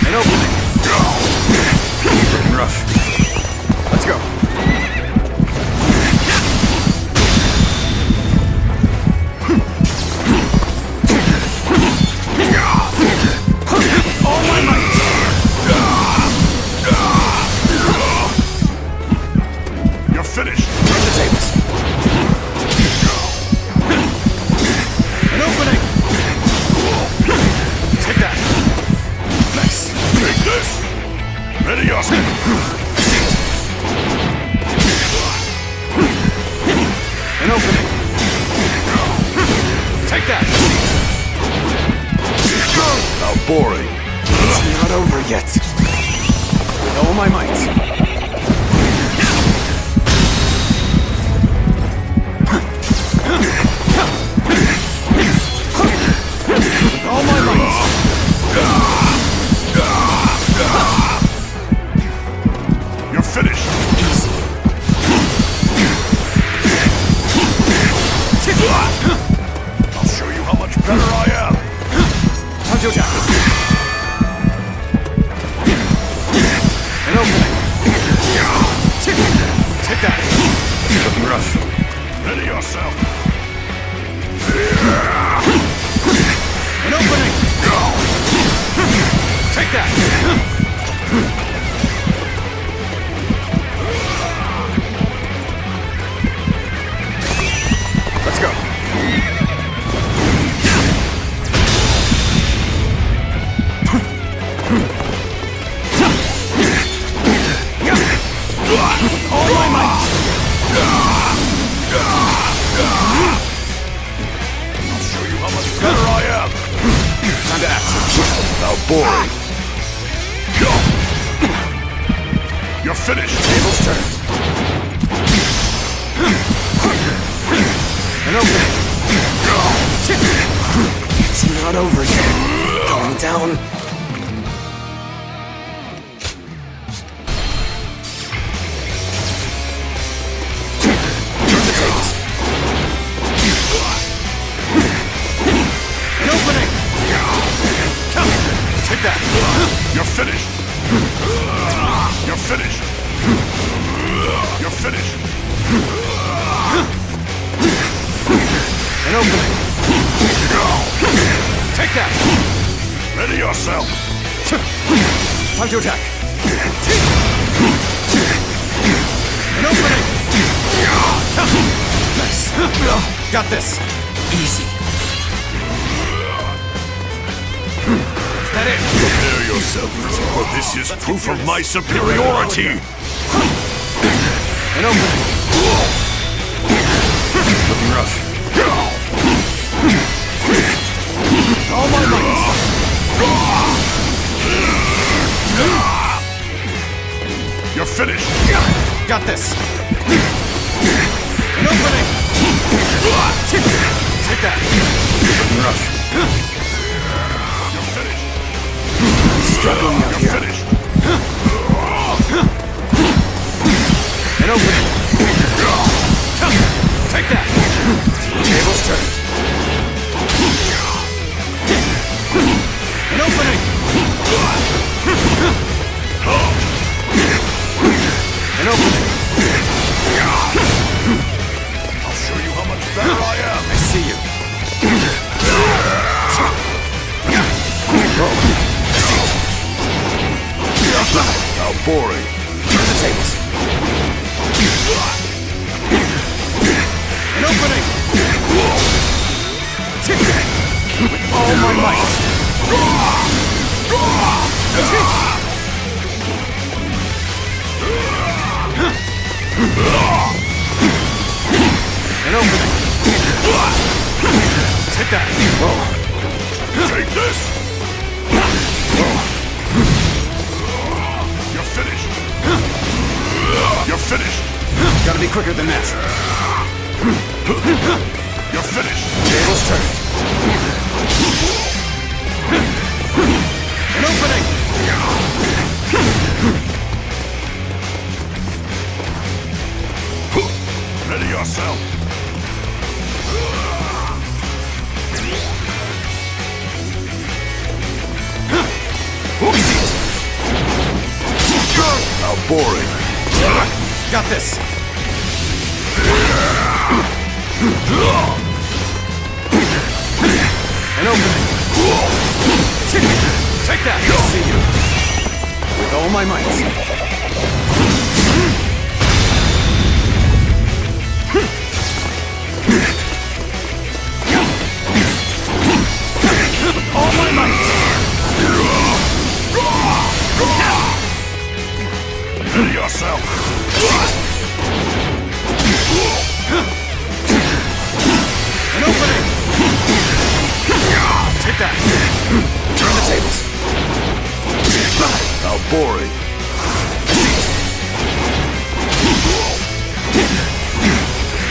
An opening. Looking rough. Let's go. All my might! You're finished! Turn the tables. An opening! Take that! Nice. Take this! Ready up! An opening! Take that! How boring. It's not over yet. With all my might. With all my might. You're finished! I'll show you how much better I am! Time to attack. An opening. Take that. Looking rough. Ready yourself! An opening. Take that. Let's go. All my might. I'll show you how much better I am! Time to act. How boring. You're finished! Tables turned. An opening. It's not over yet. Calm down. Turn the tables. An opening. Take that. You're finished! You're finished! You're finished! An opening. Take that. Ready yourself! Time to attack. An opening. Nice. Got this. Easy. Is that it? Prepare yourself, for this is proof of my superiority! An opening. Looking rough. All my might. You're finished! Got this. An opening. Take that. Looking rough. You're finished! Struggling out You're here. finished! An opening. Take that. Tables turned. An opening. An opening. I'll show you how much better I am! I see you. An opening. Take that. Take this! You're finished! You're finished! Gotta be quicker than that. You're finished! Table's turned. An opening! Ready yourself! How boring. Got this. An opening. Take that. I'll see you. With all my might. All my might! Ready yourself! An opening! Take that! Turn the tables! How boring.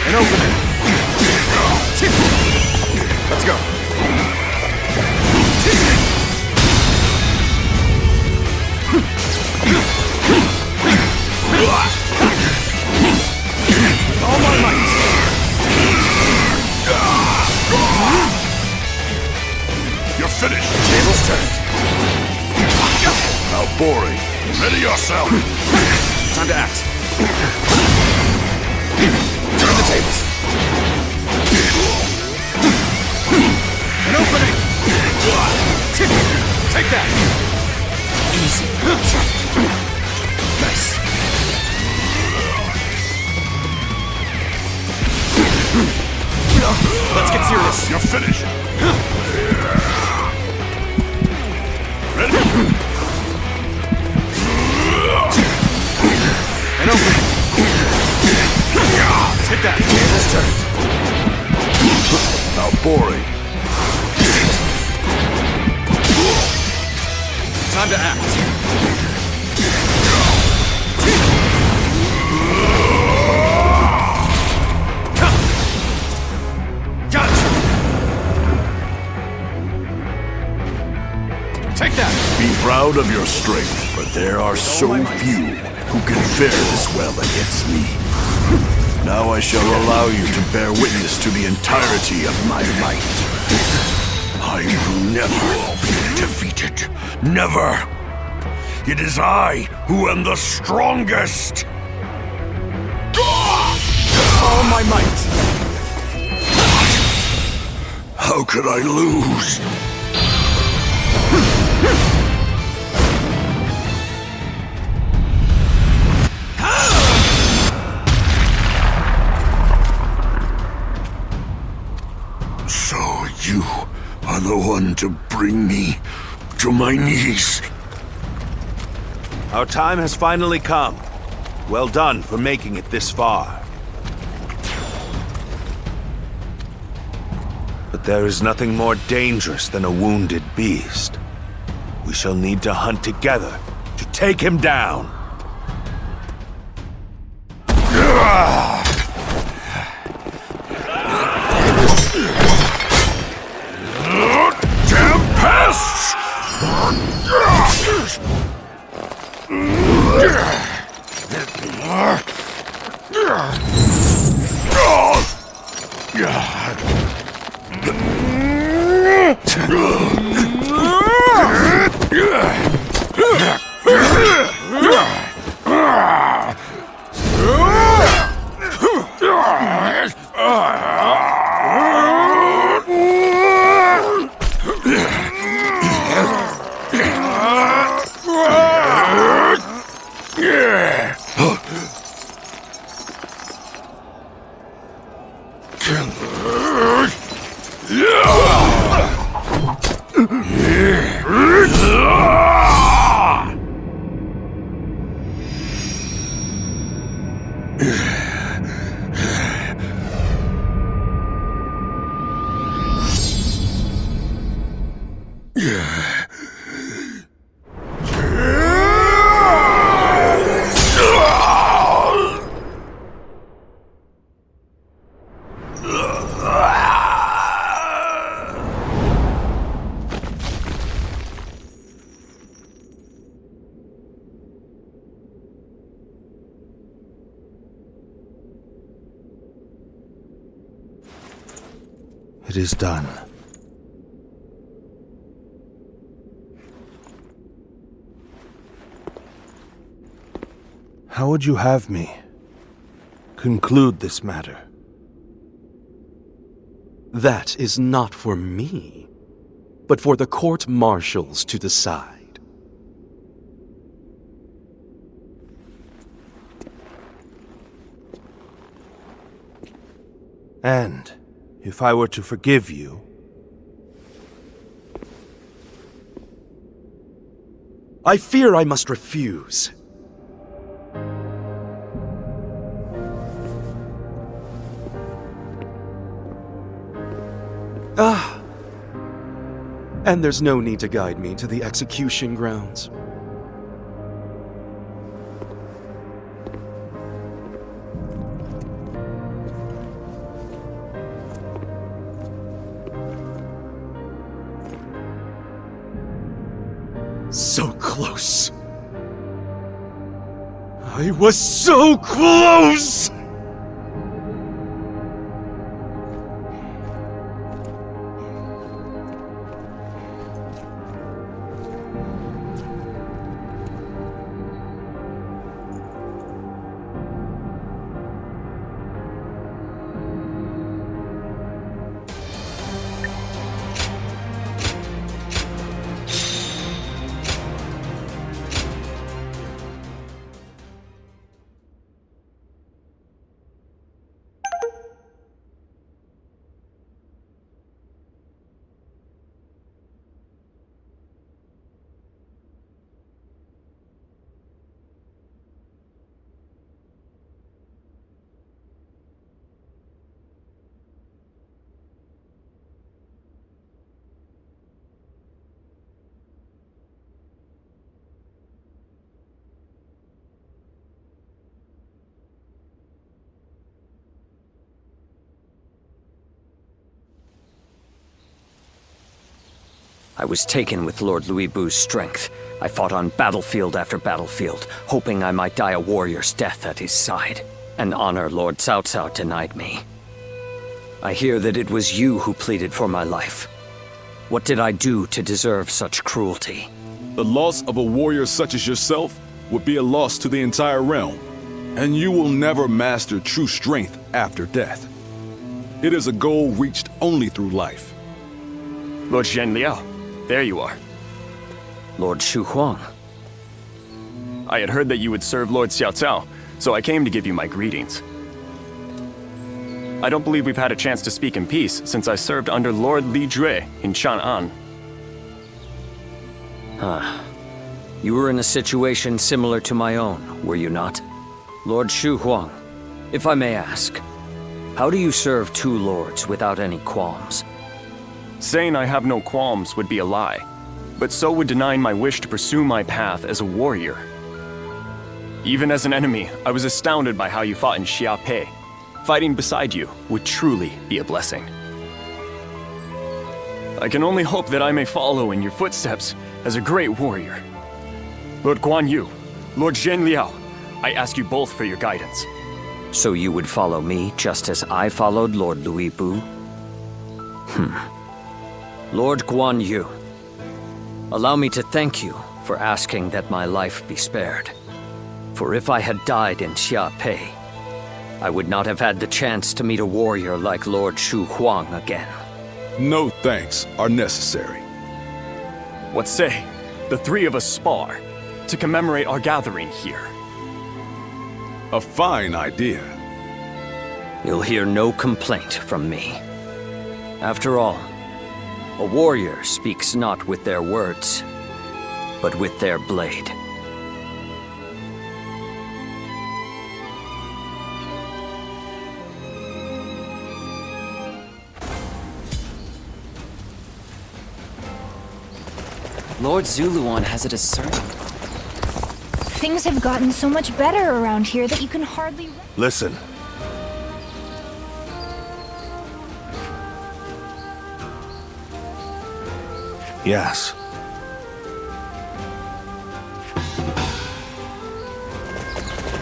An opening! Let's go! All my might! You're finished! Table's turned. How boring. Ready yourself! Time to act. Turn the tables. An opening! Take that! Easy. Nice. Let's get serious. You're finished! Ready? An opening. Take that. Table's turned. How boring. Time to act. Gotcha. Take that. Be proud of your strength, but there are so few who can fare this well against me. Now I shall allow you to bear witness to the entirety of my might. I will never be defeated. Never! It is I who am the strongest! All my might! How could I lose? So you are the one to bring me to my knees. Our time has finally come. Well done for making it this far. But there is nothing more dangerous than a wounded beast. We shall need to hunt together to take him down. Damn pests! It is done. How would you have me conclude this matter? That is not for me, but for the court-martials to decide. And if I were to forgive you, I fear I must refuse. And there's no need to guide me to the execution grounds. So close. I was so close! I was taken with Lord Louis Bu's strength. I fought on battlefield after battlefield, hoping I might die a warrior's death at his side. An honor Lord Cao Cao denied me. I hear that it was you who pleaded for my life. What did I do to deserve such cruelty? The loss of a warrior such as yourself would be a loss to the entire realm, and you will never master true strength after death. It is a goal reached only through life. Lord Zhenliao, there you are. Lord Shu Huang. I had heard that you would serve Lord Xiao Cao, so I came to give you my greetings. I don't believe we've had a chance to speak in peace since I served under Lord Li Jue in Chang'an. You were in a situation similar to my own, were you not? Lord Shu Huang, if I may ask, how do you serve two lords without any qualms? Saying I have no qualms would be a lie, but so would denying my wish to pursue my path as a warrior. Even as an enemy, I was astounded by how you fought in Xiape. Fighting beside you would truly be a blessing. I can only hope that I may follow in your footsteps as a great warrior. Lord Guan Yu, Lord Zhenliao, I ask you both for your guidance. So you would follow me just as I followed Lord Louis Bu? Lord Guan Yu, allow me to thank you for asking that my life be spared. For if I had died in Xiape, I would not have had the chance to meet a warrior like Lord Shu Huang again. No thanks are necessary. What say the three of us spar to commemorate our gathering here? A fine idea. You'll hear no complaint from me. After all, a warrior speaks not with their words, but with their blade. Lord Zuluan has a discernment. Things have gotten so much better around here that you can hardly... Listen. Yes.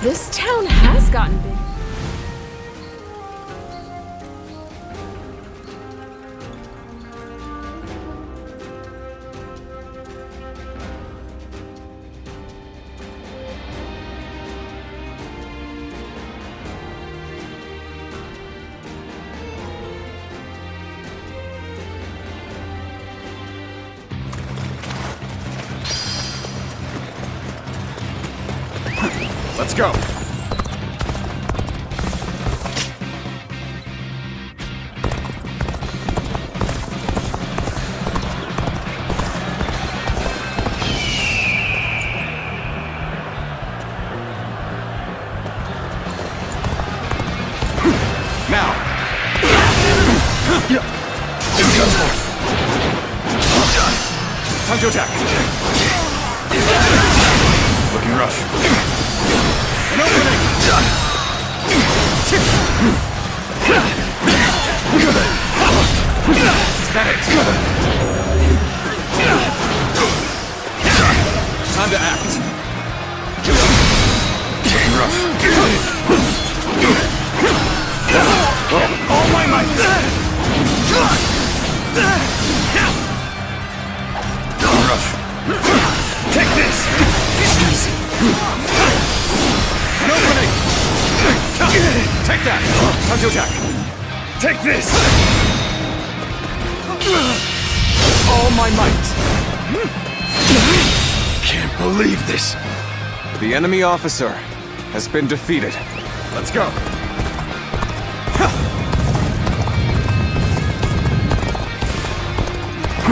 This town has gotten big. Let's go. Now. Time to attack. Looking rough. An opening! Is that it? Time to act. Looking rough. All my might! Looking rough. Take this! Easy. An opening! Take that! Time to attack! Take this! All my might! Can't believe this! The enemy officer has been defeated. Let's go!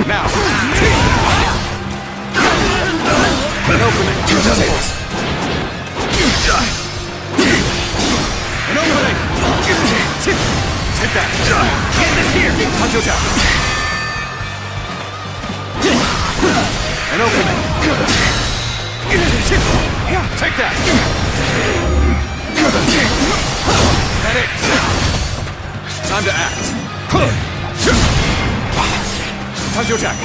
Now! An opening! An opening! Take that! Get this here! Time to attack! An opening! Take that! That it! Time to act! Time to attack!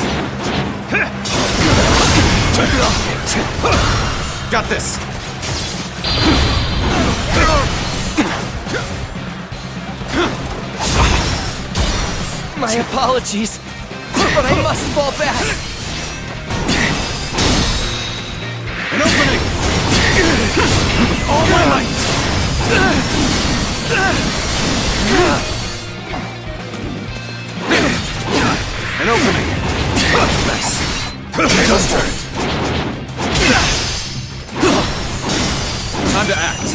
Got this! My apologies, but I must fall back. An opening! All my might! An opening! Nice! Just turned! Time to act!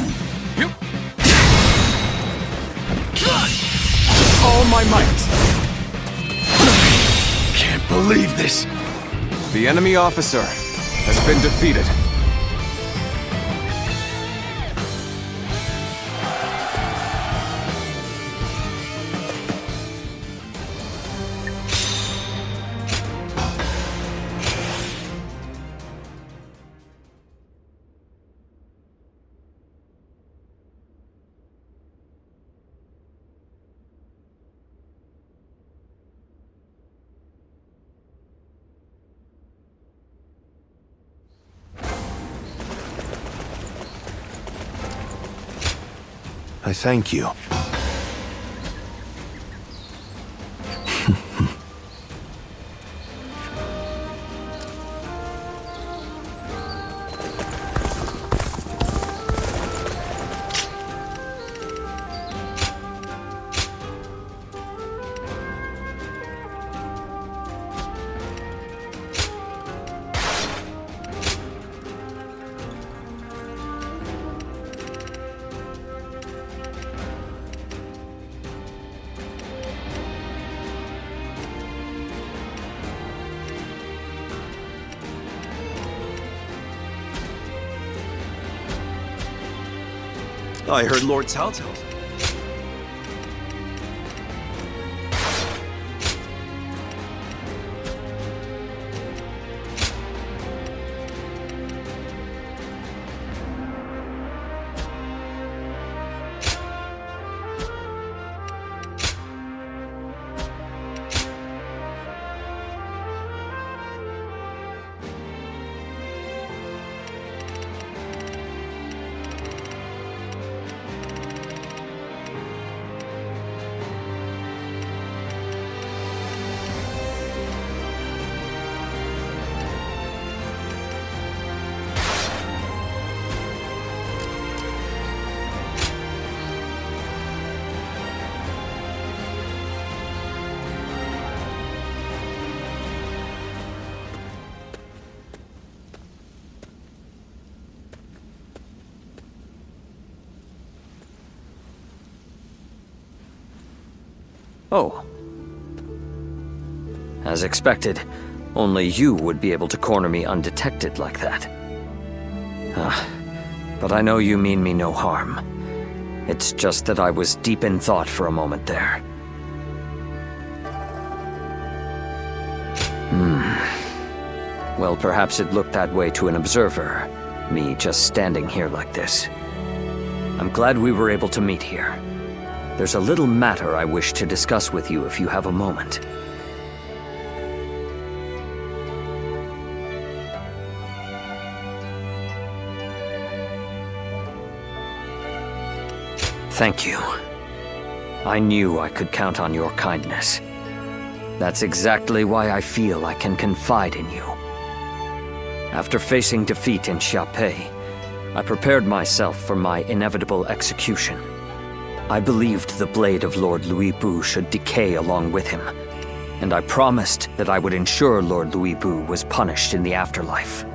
All my might! Can't believe this! The enemy officer has been defeated. I thank you. I heard Lord Saut. Oh. As expected, only you would be able to corner me undetected like that. But I know you mean me no harm. It's just that I was deep in thought for a moment there. Well, perhaps it looked that way to an observer, me just standing here like this. I'm glad we were able to meet here. There's a little matter I wish to discuss with you if you have a moment. Thank you. I knew I could count on your kindness. That's exactly why I feel I can confide in you. After facing defeat in Xiaopei, I prepared myself for my inevitable execution. I believed the blade of Lord Louis Bu should decay along with him, and I promised that I would ensure Lord Louis Bu was punished in the afterlife.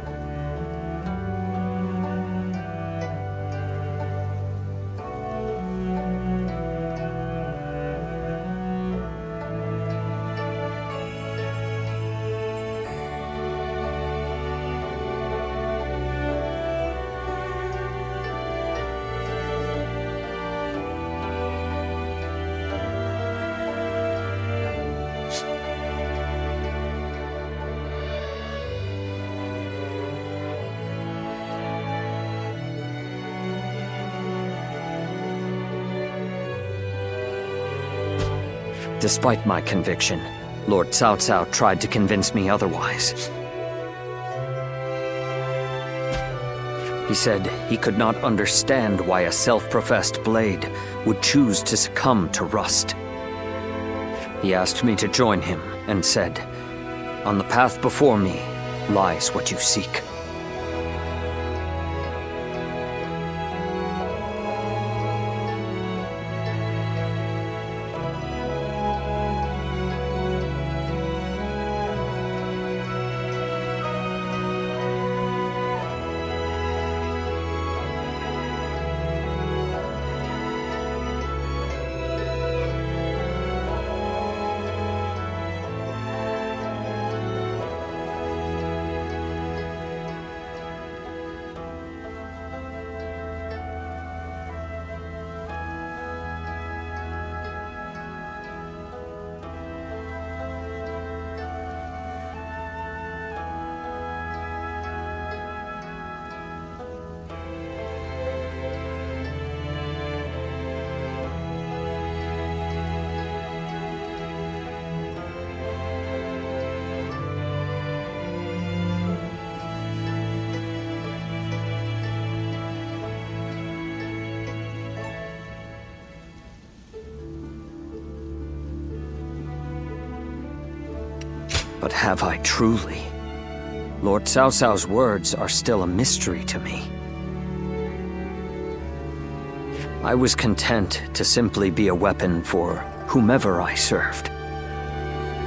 Despite my conviction, Lord Cao Cao tried to convince me otherwise. He said he could not understand why a self-professed blade would choose to succumb to rust. He asked me to join him and said, "On the path before me lies what you seek." But have I truly? Lord Cao Cao's words are still a mystery to me. I was content to simply be a weapon for whomever I served.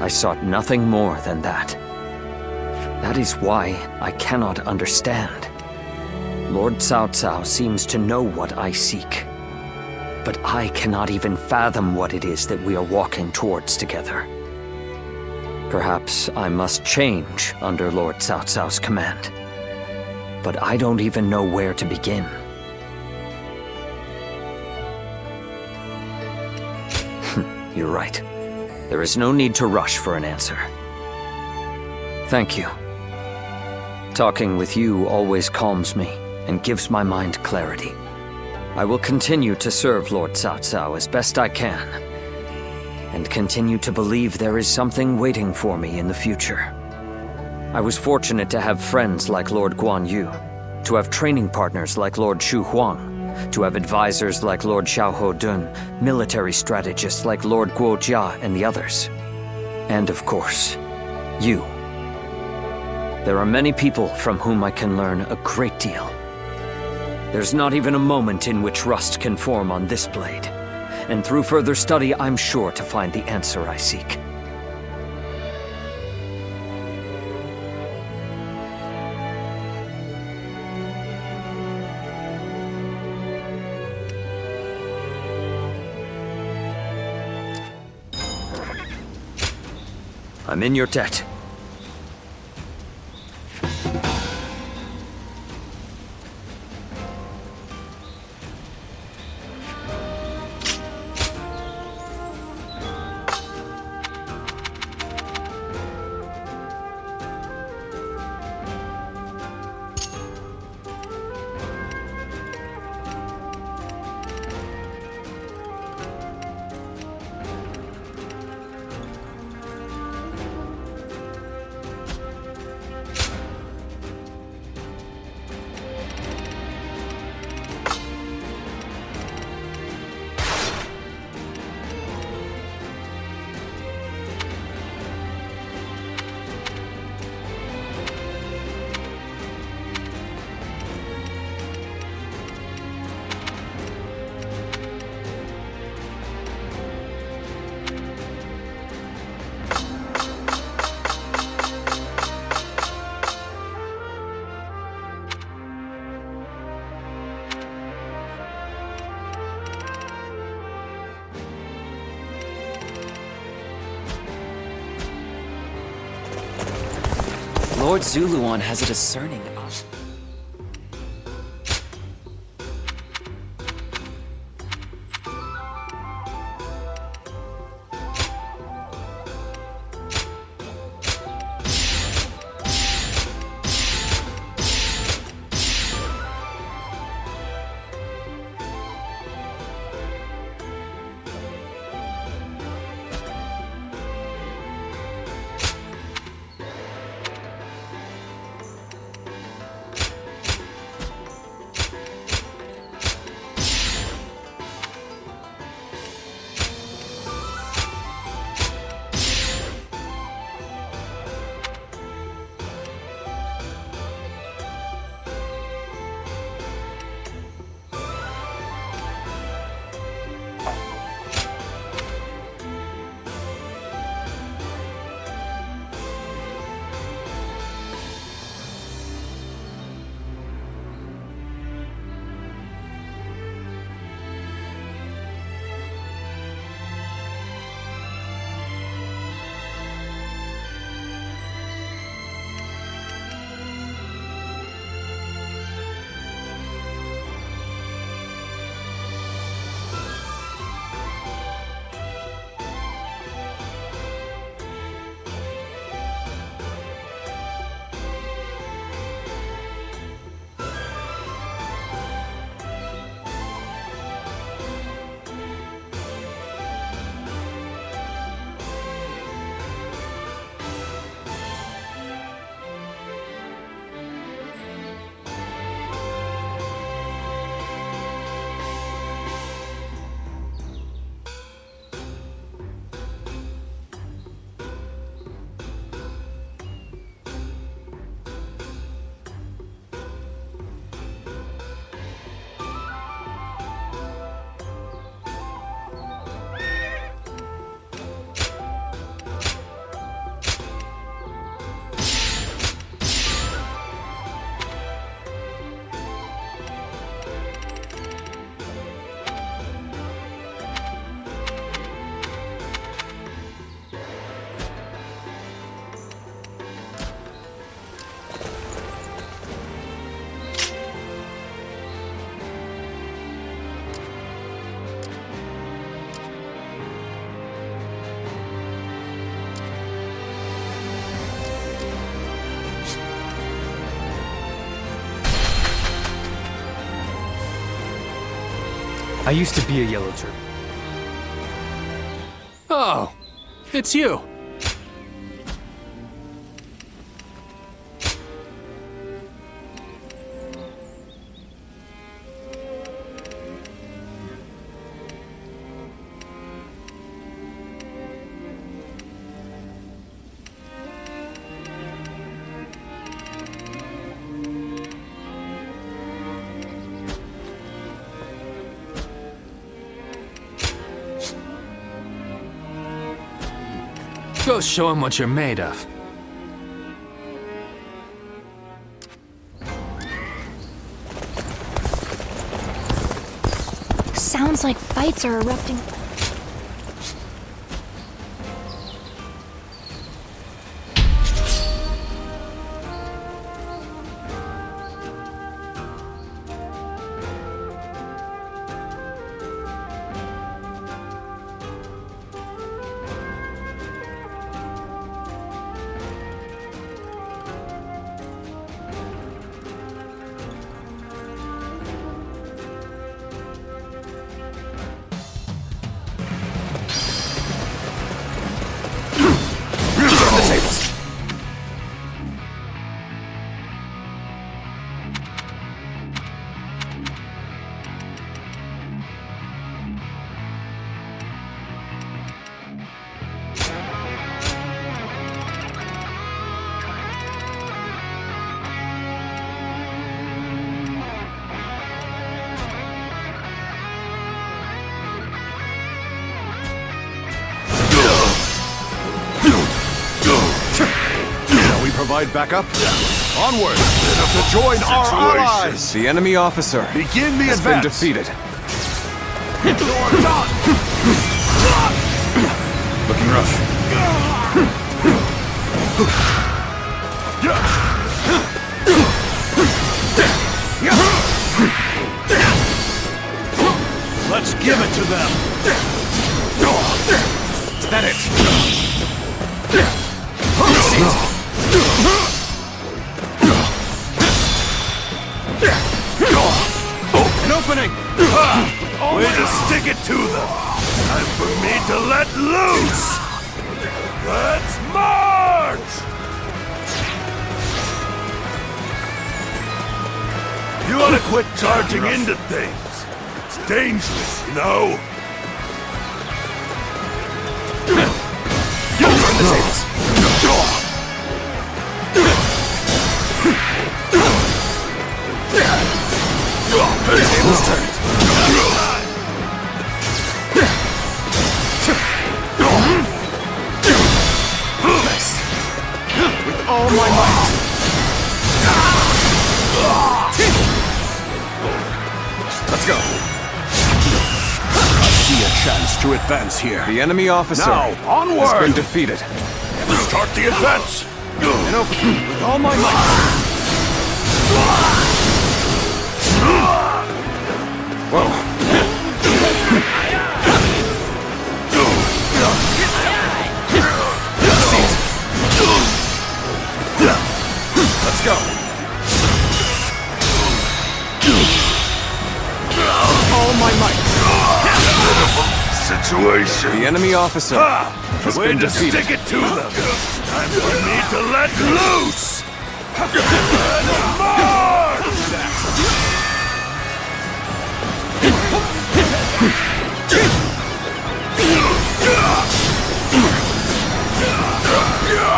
I sought nothing more than that. That is why I cannot understand. Lord Cao Cao seems to know what I seek, but I cannot even fathom what it is that we are walking towards together. Perhaps I must change under Lord Cao Cao's command. But I don't even know where to begin. You're right. There is no need to rush for an answer. Thank you. Talking with you always calms me and gives my mind clarity. I will continue to serve Lord Cao Cao as best I can, and continue to believe there is something waiting for me in the future. I was fortunate to have friends like Lord Guan Yu, to have training partners like Lord Shu Huang, to have advisors like Lord Xiahou Dun, military strategists like Lord Guo Jia and the others. And of course, you. There are many people from whom I can learn a great deal. There's not even a moment in which rust can form on this blade. And through further study, I'm sure to find the answer I seek. I'm in your debt. Lord Zuluan has a discerning eye. I used to be a yellow turtle. Oh, it's you. Go show him what you're made of. Sounds like fights are erupting. provide backup? Onward! To join our allies! The enemy officer Begin the has advance! been defeated. Looking rough. Let's give it to them! Is that it? An opening! Way to stick it to them! Time for me to let loose! Let's march! You ought to quit charging into things. It's dangerous, you know? You turn the tables! The tables turned. Nice. With all my might. Let's go. I see a chance to advance here. The enemy officer Now, onward! has been defeated. Start the advance! And open with all my might. Whoa. Let's go. All my might. Situation. The enemy officer has Way been to defeated. stick it to them. Time for me to let loose. Let's march!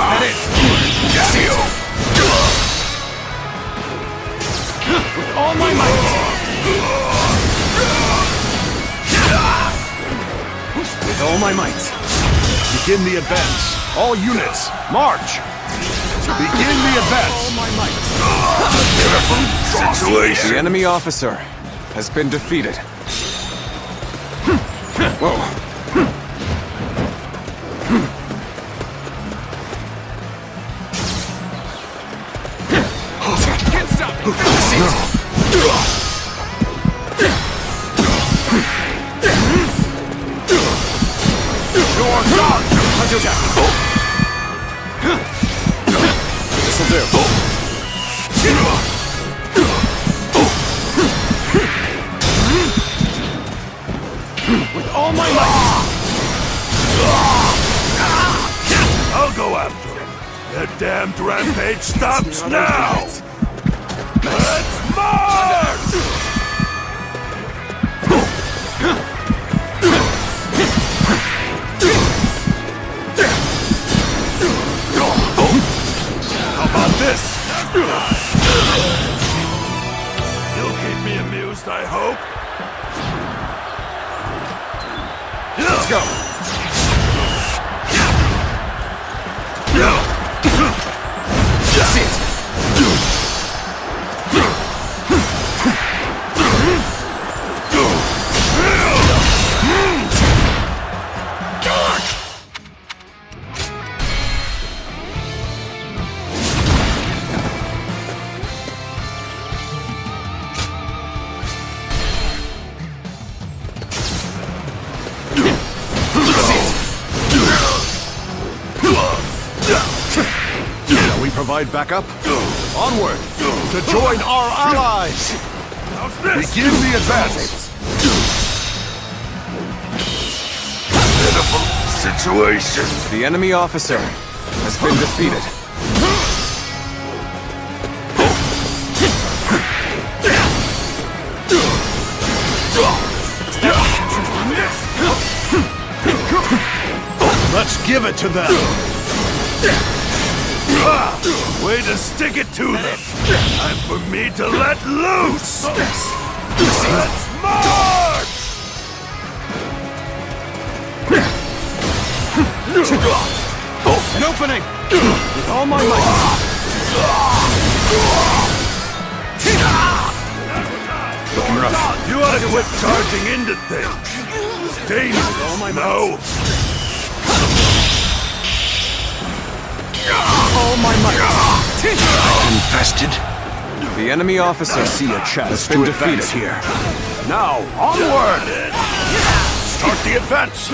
That it. Gakki. With all my might. With all my might. Begin the advance. All units, march! Begin the advance. All my might. Situation. The enemy officer has been defeated. Whoa. Can't stop me. You're done! Hunter Jack. This'll do. With all my might. I'll go after him. The damned rampage stops now! Let's march! How about this? You'll keep me amused, I hope. Let's go. That's it. Shall we provide backup? Onward! To join our allies! Begin the advance! Pitiful situation! The enemy officer has been defeated. Let's give it to them! Way to stick it to them! Time for me to let loose! Let's march! An opening! With all my might! Looking rough. You ought to quit charging into things. It's dangerous, no? All my might. Infested. The enemy officer I see a chance has been to defeated advance here. Now, onward! Start the advance!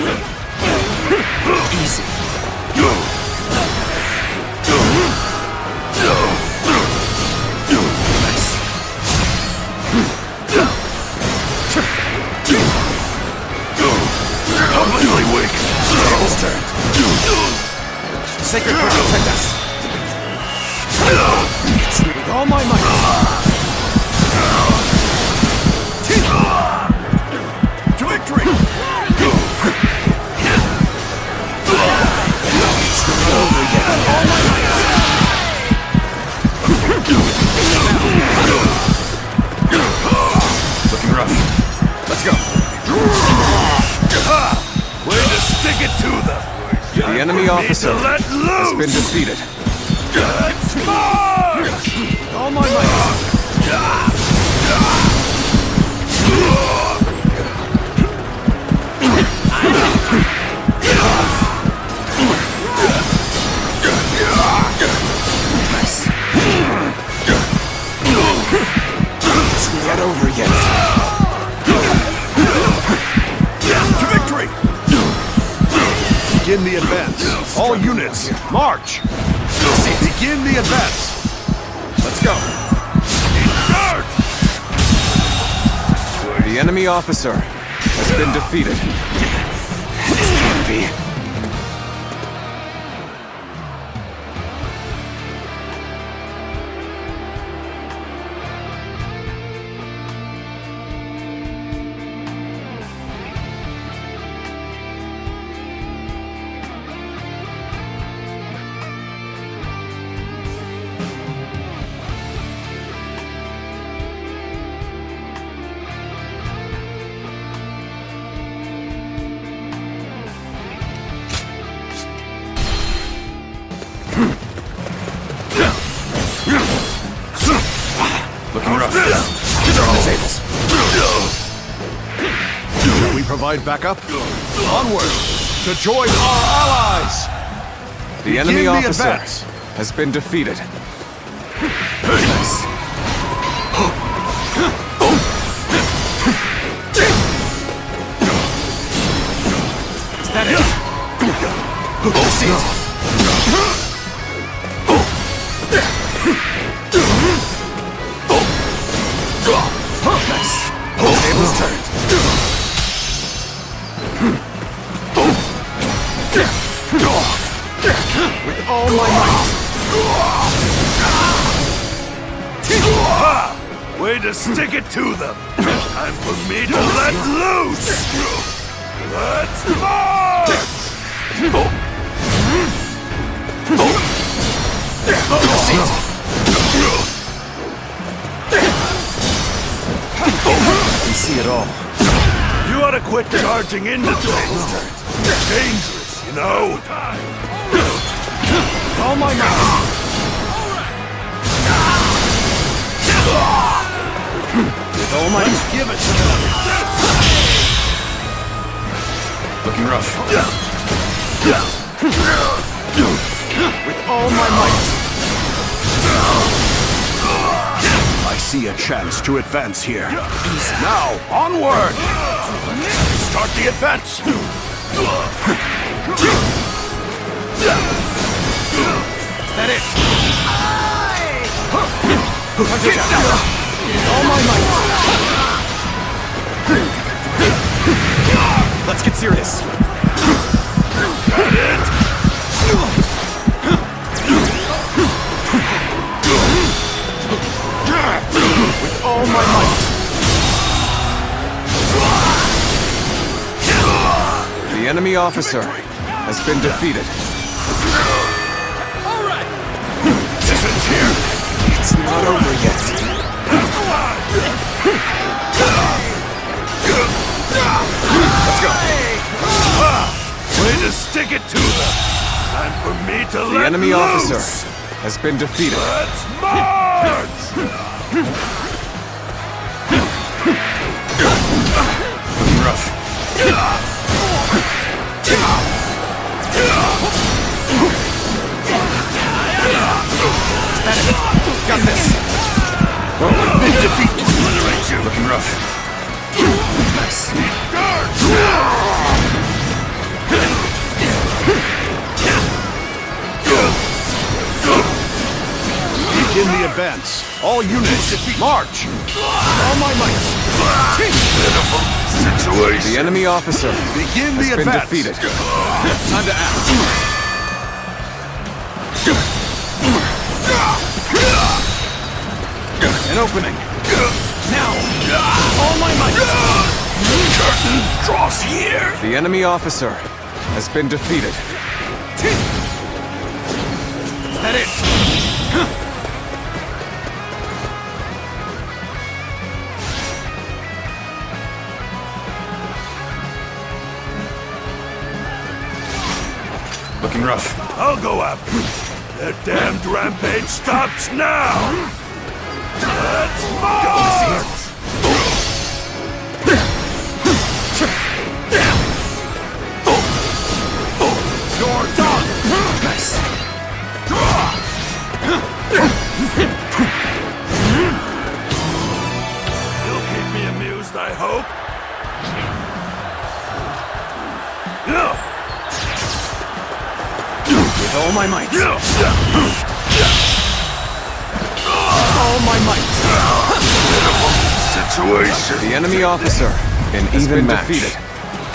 Easy. Completely weak. Tables turned. Sacred Heart protect us. With all my might. To victory! Looking rough. Let's go. Way to stick it to them! The enemy officer has been defeated. Let's march! With all my might. It's not over yet. To victory! Begin the advance. All units, march! Begin the advance. Let's go. The enemy officer has been defeated. This can't be. Looking rough. Turn the tables. Shall we provide backup? Onward! To join our allies! The enemy Begin the officer advance. has been defeated. Is that it? See it. Nice. Tables turned. With all my might. Way to stick it to them! Time for me to let loose! Let's march! You see it all. You ought to quit charging into things. It's dangerous, you know? All my might. With all my might. Give it to them! Looking rough. With all my might. I see a chance to advance here. Now, onward! Start the advance! Is that it? All my might. Let's get serious. Got it! With all my might. The enemy officer has been defeated. All right! Isn't here! It's not over yet. Let's go. Way to stick it to them! Time for me to let The enemy loose. officer has been defeated. Let's march! Rough. Got this. Big defeat. Looking rough. Nice. Begin the advance. All units, march! All my might. Pitiful situation. The enemy officer Begin has the been advance. defeated. Time to act. An opening. Now! All my might! Curtain draws here. The enemy officer has been defeated. Is that it? Looking rough. I'll go after it. That damned rampage stops now. Let's march! You're done! Nice. You'll keep me amused, I hope. With all my might. All my might. Situation. The enemy officer An has even been match. defeated.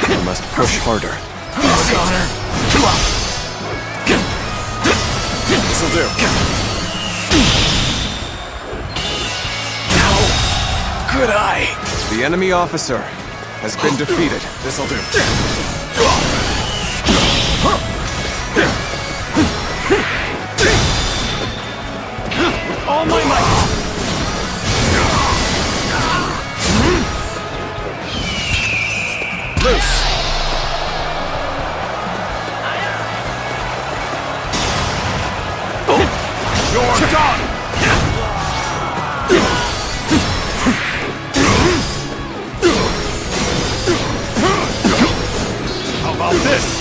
We must push harder. This'll do. Could I? The enemy officer has been defeated. This'll do. All my might. Loose. You're done! How about this?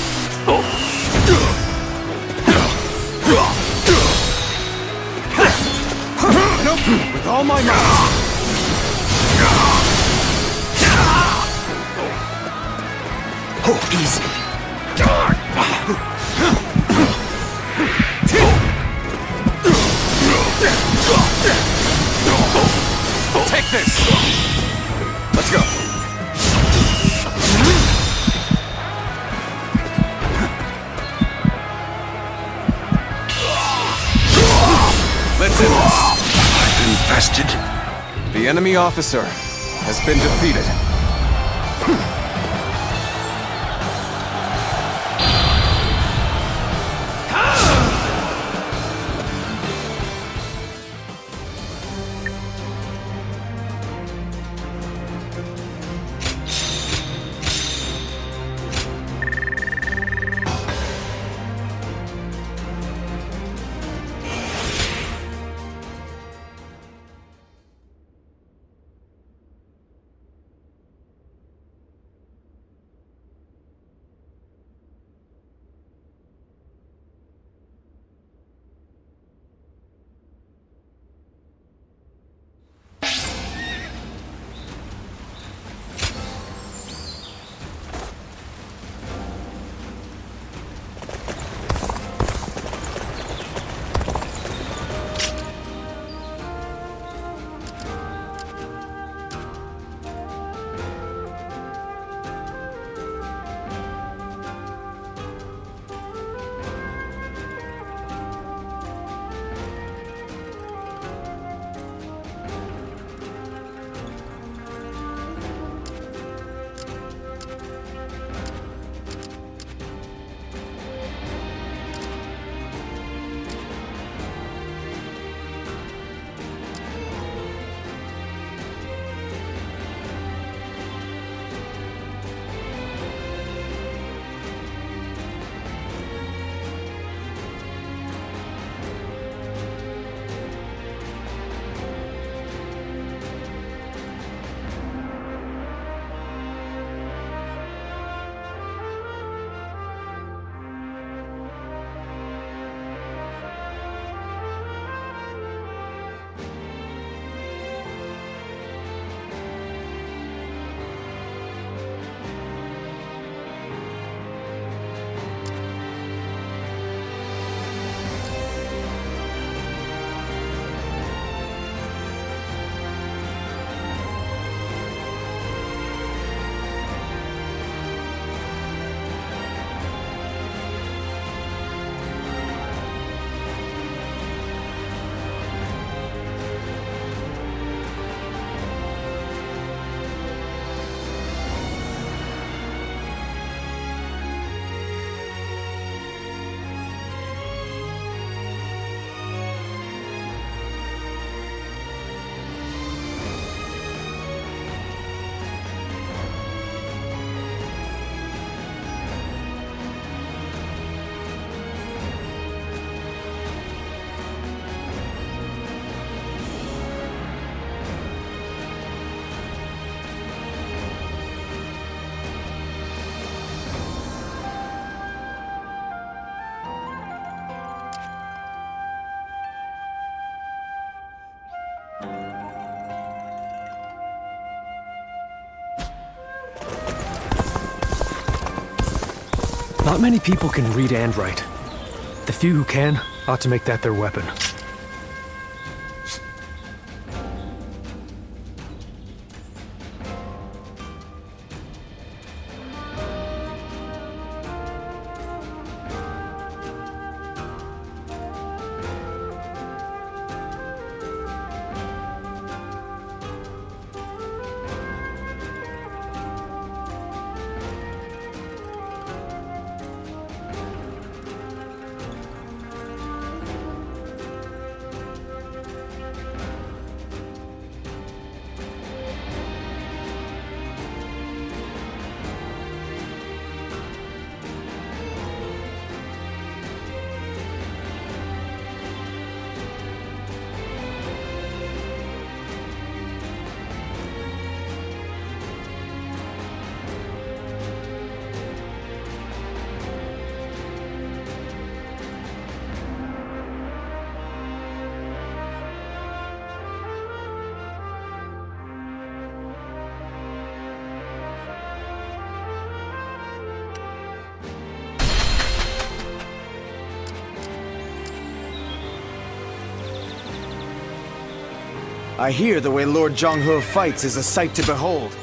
Nope, with all my might. Oh, easy. Take this. Let's go. Let's end this. I've infested. The enemy officer has been defeated. Not many people can read and write. The few who can ought to make that their weapon. I hear the way Lord Zhonghe fights is a sight to behold.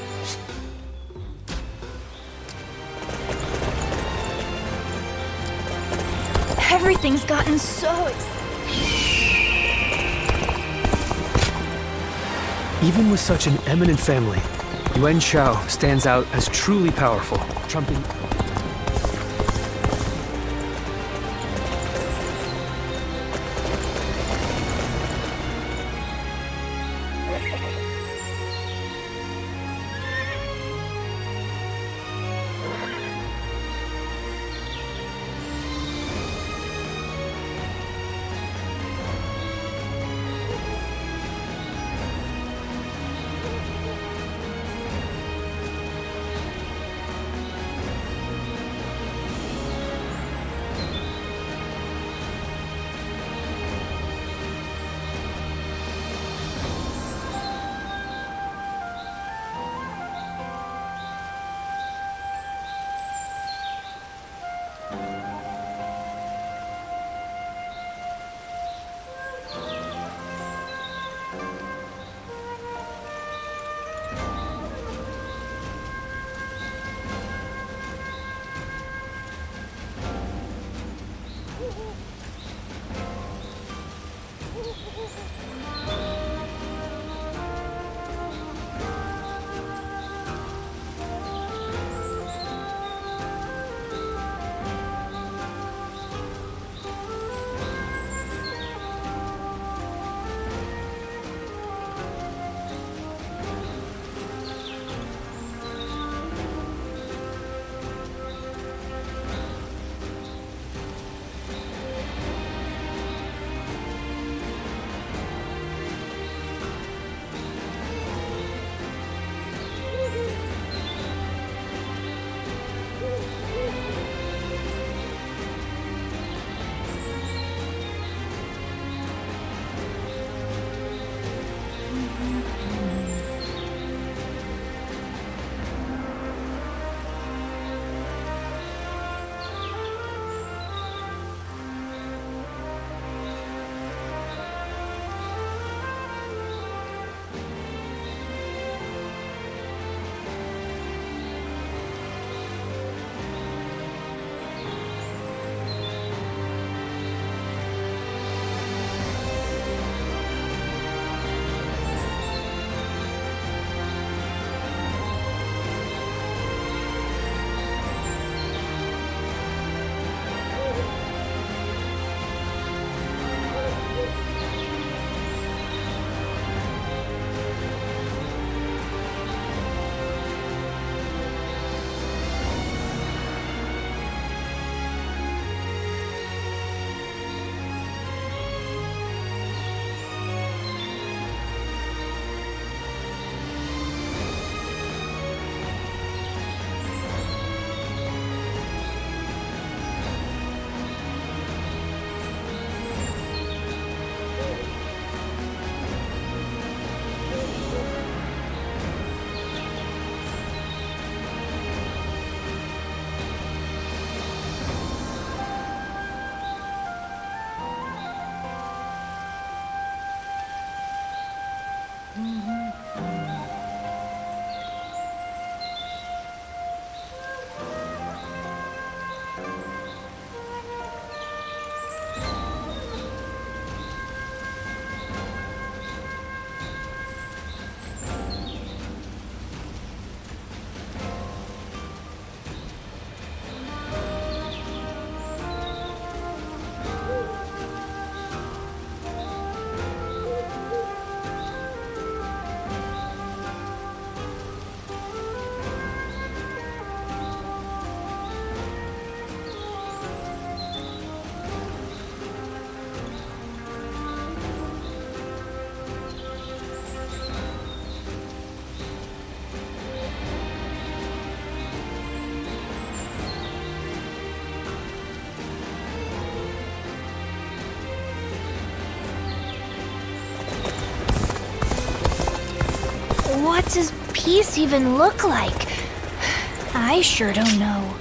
Everything's gotten so Even with such an eminent family, Yuan Shao stands out as truly powerful, trumping... What does peace even look like? I sure don't know.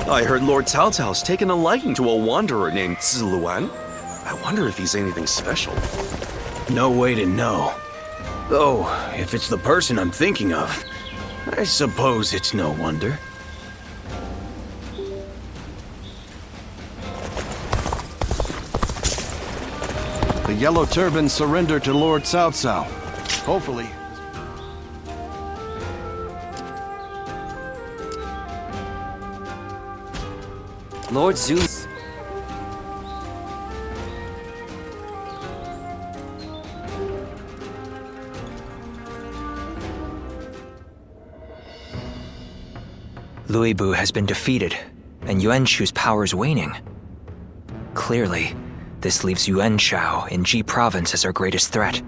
I heard Lord Cao Cao's taken a liking to a wanderer named Ziluan. I wonder if he's anything special. No way to know. Though, if it's the person I'm thinking of, I suppose it's no wonder. The Yellow Turban surrendered to Lord Cao Cao. Hopefully. Lord Zhu. Louis Bu has been defeated, and Yuan Shu's power is waning. Clearly, this leaves Yuan Shao in Ji Province as our greatest threat.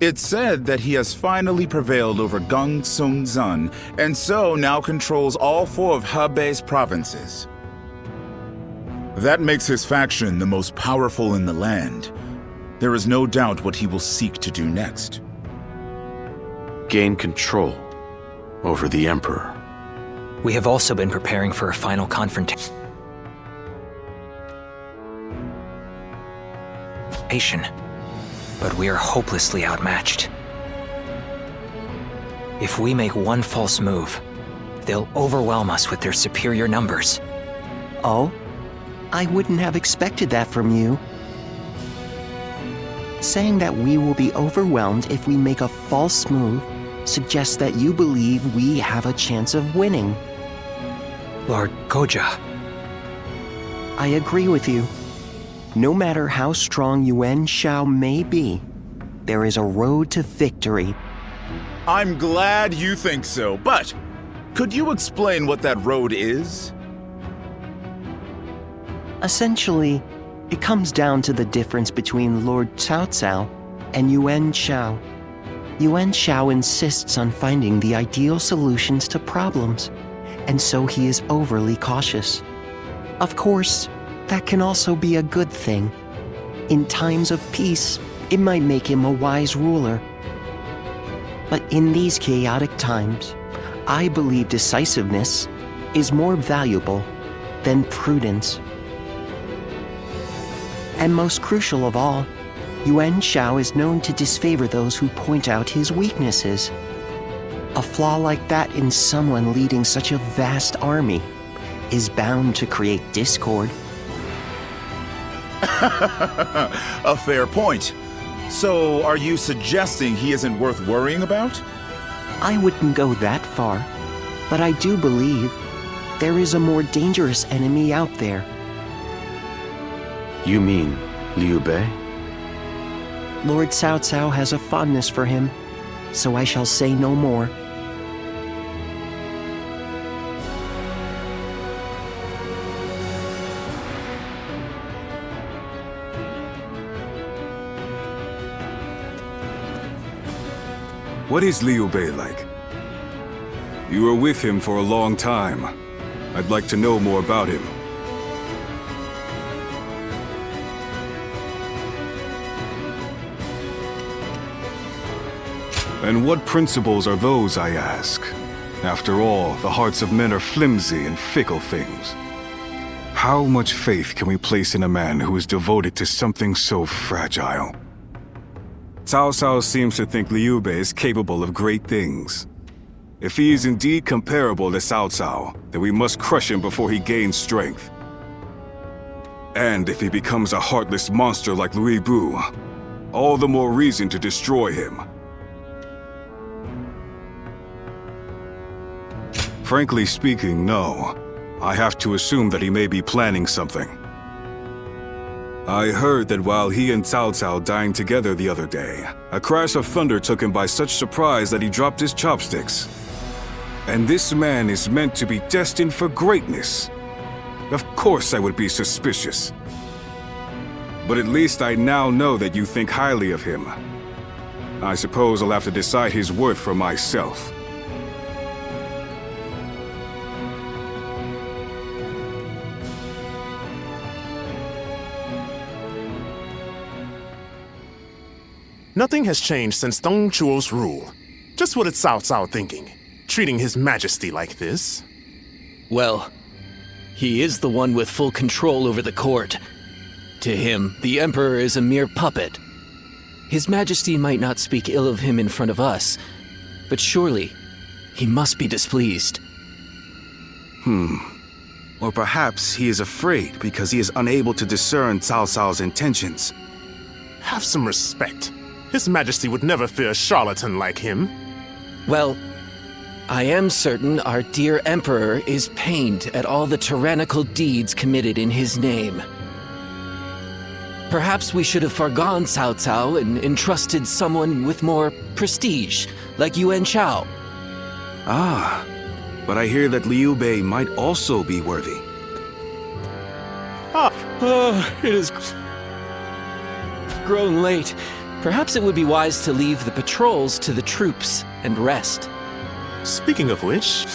It's said that he has finally prevailed over Gung Sung Zun, and so now controls all 4 of Hebei's provinces. That makes his faction the most powerful in the land. There is no doubt what he will seek to do next. Gain control over the Emperor. We have also been preparing for a final confrontation. But we are hopelessly outmatched. If we make one false move, they'll overwhelm us with their superior numbers. Oh? I wouldn't have expected that from you. Saying that we will be overwhelmed if we make a false move suggests that you believe we have a chance of winning. Lord Goja. I agree with you. No matter how strong Yuan Shao may be, there is a road to victory. I'm glad you think so, but could you explain what that road is? Essentially, it comes down to the difference between Lord Cao Cao and Yuan Shao. Yuan Shao insists on finding the ideal solutions to problems, and so he is overly cautious. Of course, that can also be a good thing. In times of peace, it might make him a wise ruler. But in these chaotic times, I believe decisiveness is more valuable than prudence. And most crucial of all, Yuan Shao is known to disfavor those who point out his weaknesses. A flaw like that in someone leading such a vast army is bound to create discord. A fair point. So, are you suggesting he isn't worth worrying about? I wouldn't go that far, but I do believe there is a more dangerous enemy out there. You mean Liu Bei? Lord Cao Cao has a fondness for him, so I shall say no more. What is Liu Bei like? You were with him for a long time. I'd like to know more about him. And what principles are those, I ask? After all, the hearts of men are flimsy and fickle things. How much faith can we place in a man who is devoted to something so fragile? Cao Cao seems to think Liu Bei is capable of great things. If he is indeed comparable to Cao Cao, then we must crush him before he gains strength. And if he becomes a heartless monster like Lu Bu, all the more reason to destroy him. Frankly speaking, no. I have to assume that he may be planning something. I heard that while he and Cao Cao dined together the other day, a crash of thunder took him by such surprise that he dropped his chopsticks. And this man is meant to be destined for greatness. Of course I would be suspicious. But at least I now know that you think highly of him. I suppose I'll have to decide his worth for myself. Nothing has changed since Dong Chuo's rule. Just what is Cao Cao thinking? Treating His Majesty like this? Well, he is the one with full control over the court. To him, the Emperor is a mere puppet. His Majesty might not speak ill of him in front of us, but surely he must be displeased. Or perhaps he is afraid because he is unable to discern Cao Cao's intentions. Have some respect. His Majesty would never fear a charlatan like him. Well, I am certain our dear Emperor is pained at all the tyrannical deeds committed in his name. Perhaps we should have forgone Cao Cao and entrusted someone with more prestige, like Yuan Shao. Ah, but I hear that Liu Bei might also be worthy. It is grown late. Perhaps it would be wise to leave the patrols to the troops and rest. Speaking of which...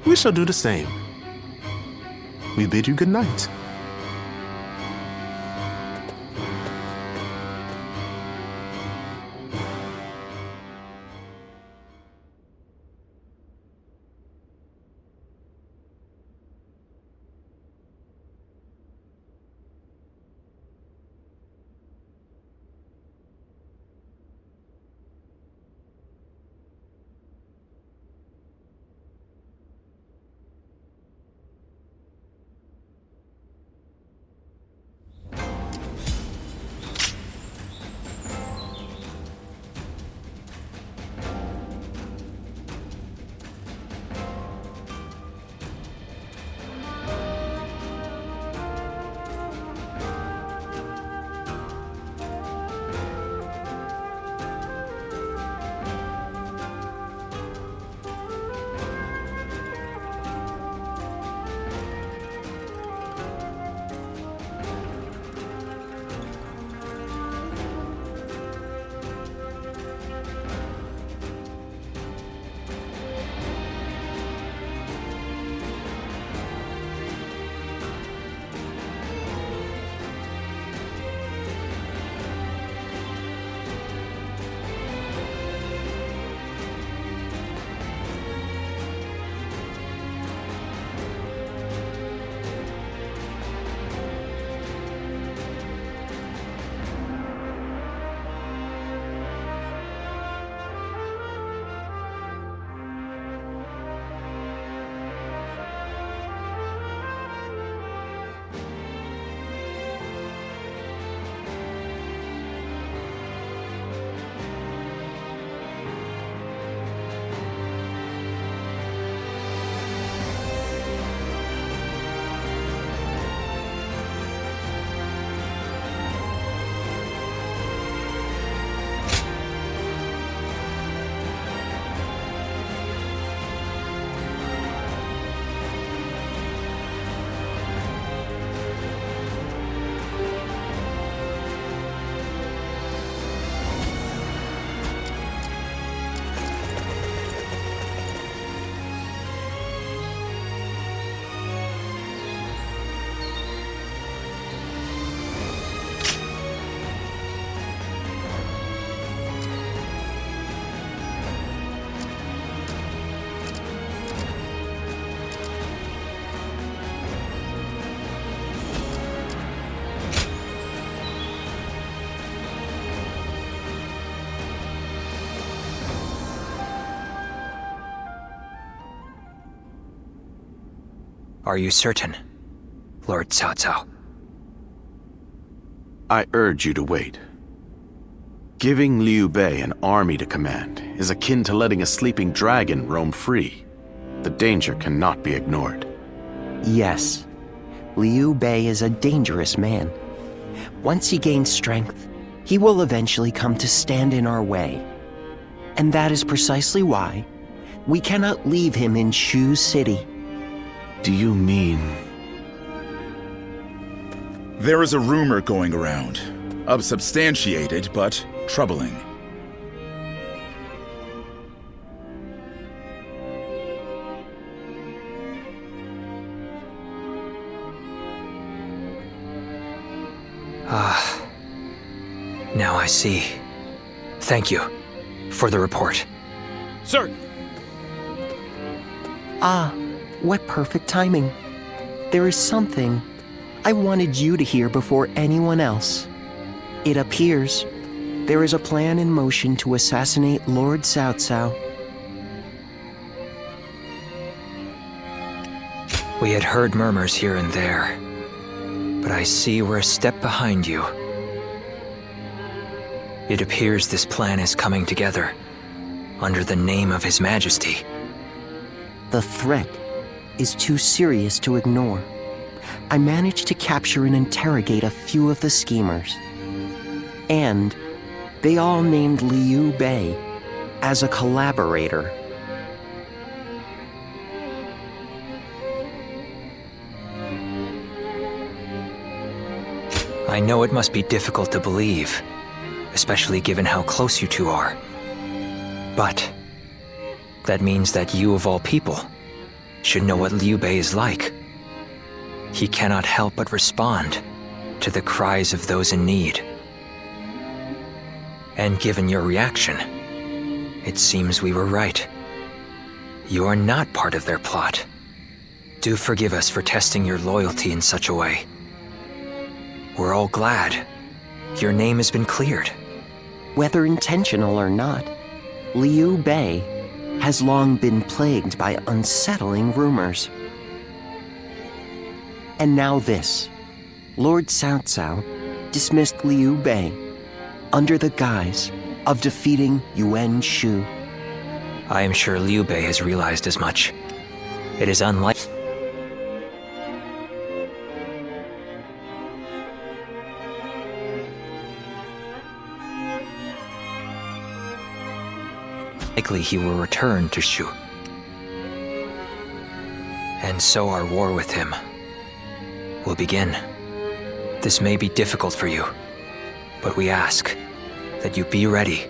we shall do the same. We bid you good night. Are you certain, Lord Cao Cao? I urge you to wait. Giving Liu Bei an army to command is akin to letting a sleeping dragon roam free. The danger cannot be ignored. Yes, Liu Bei is a dangerous man. Once he gains strength, he will eventually come to stand in our way. And that is precisely why we cannot leave him in Shu City. Do you mean... There is a rumor going around. Unsubstantiated, but troubling. Now I see. Thank you for the report. Sir! Ah, what perfect timing. There is something I wanted you to hear before anyone else. It appears there is a plan in motion to assassinate Lord Cao Cao. We had heard murmurs here and there, but I see we're a step behind you. It appears this plan is coming together under the name of His Majesty. The threat is too serious to ignore. I managed to capture and interrogate a few of the schemers. And they all named Liu Bei as a collaborator. I know it must be difficult to believe, especially given how close you two are. But that means that you, of all people, should know what Liu Bei is like. He cannot help but respond to the cries of those in need. And given your reaction, it seems we were right. You are not part of their plot. Do forgive us for testing your loyalty in such a way. We're all glad your name has been cleared. Whether intentional or not, Liu Bei has long been plagued by unsettling rumors. And now this. Lord Cao Cao dismissed Liu Bei under the guise of defeating Yuan Shu. I am sure Liu Bei has realized as much. It is unlikely he will return to Shu. And so our war with him will begin. This may be difficult for you, but we ask that you be ready.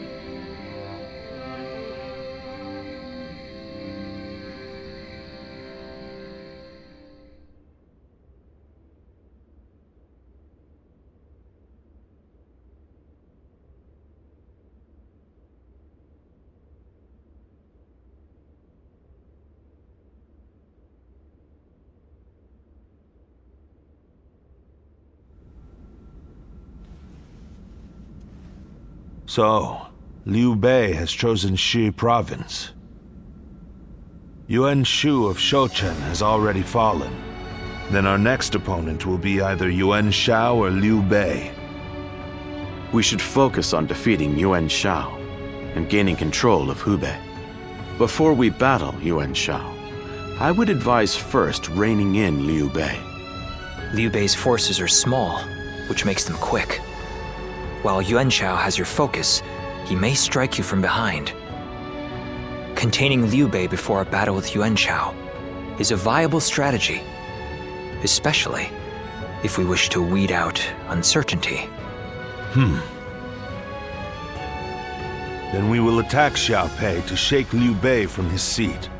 So, Liu Bei has chosen Shi province. Yuan Shu of Shouchen has already fallen. Then our next opponent will be either Yuan Shao or Liu Bei. We should focus on defeating Yuan Shao and gaining control of Hubei. Before we battle Yuan Shao, I would advise first reining in Liu Bei. Liu Bei's forces are small, which makes them quick. While Yuan Shao has your focus, he may strike you from behind. Containing Liu Bei before a battle with Yuan Shao is a viable strategy, especially if we wish to weed out uncertainty. Then we will attack Xiaopei to shake Liu Bei from his seat.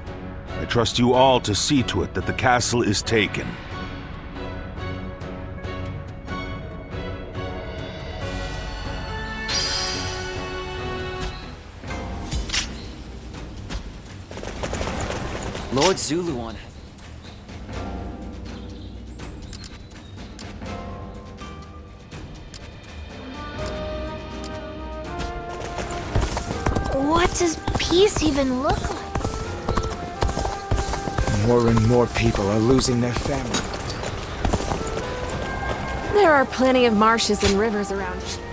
I trust you all to see to it that the castle is taken. Lord Zulu on it. What does peace even look like? More and more people are losing their family. There are plenty of marshes and rivers around here.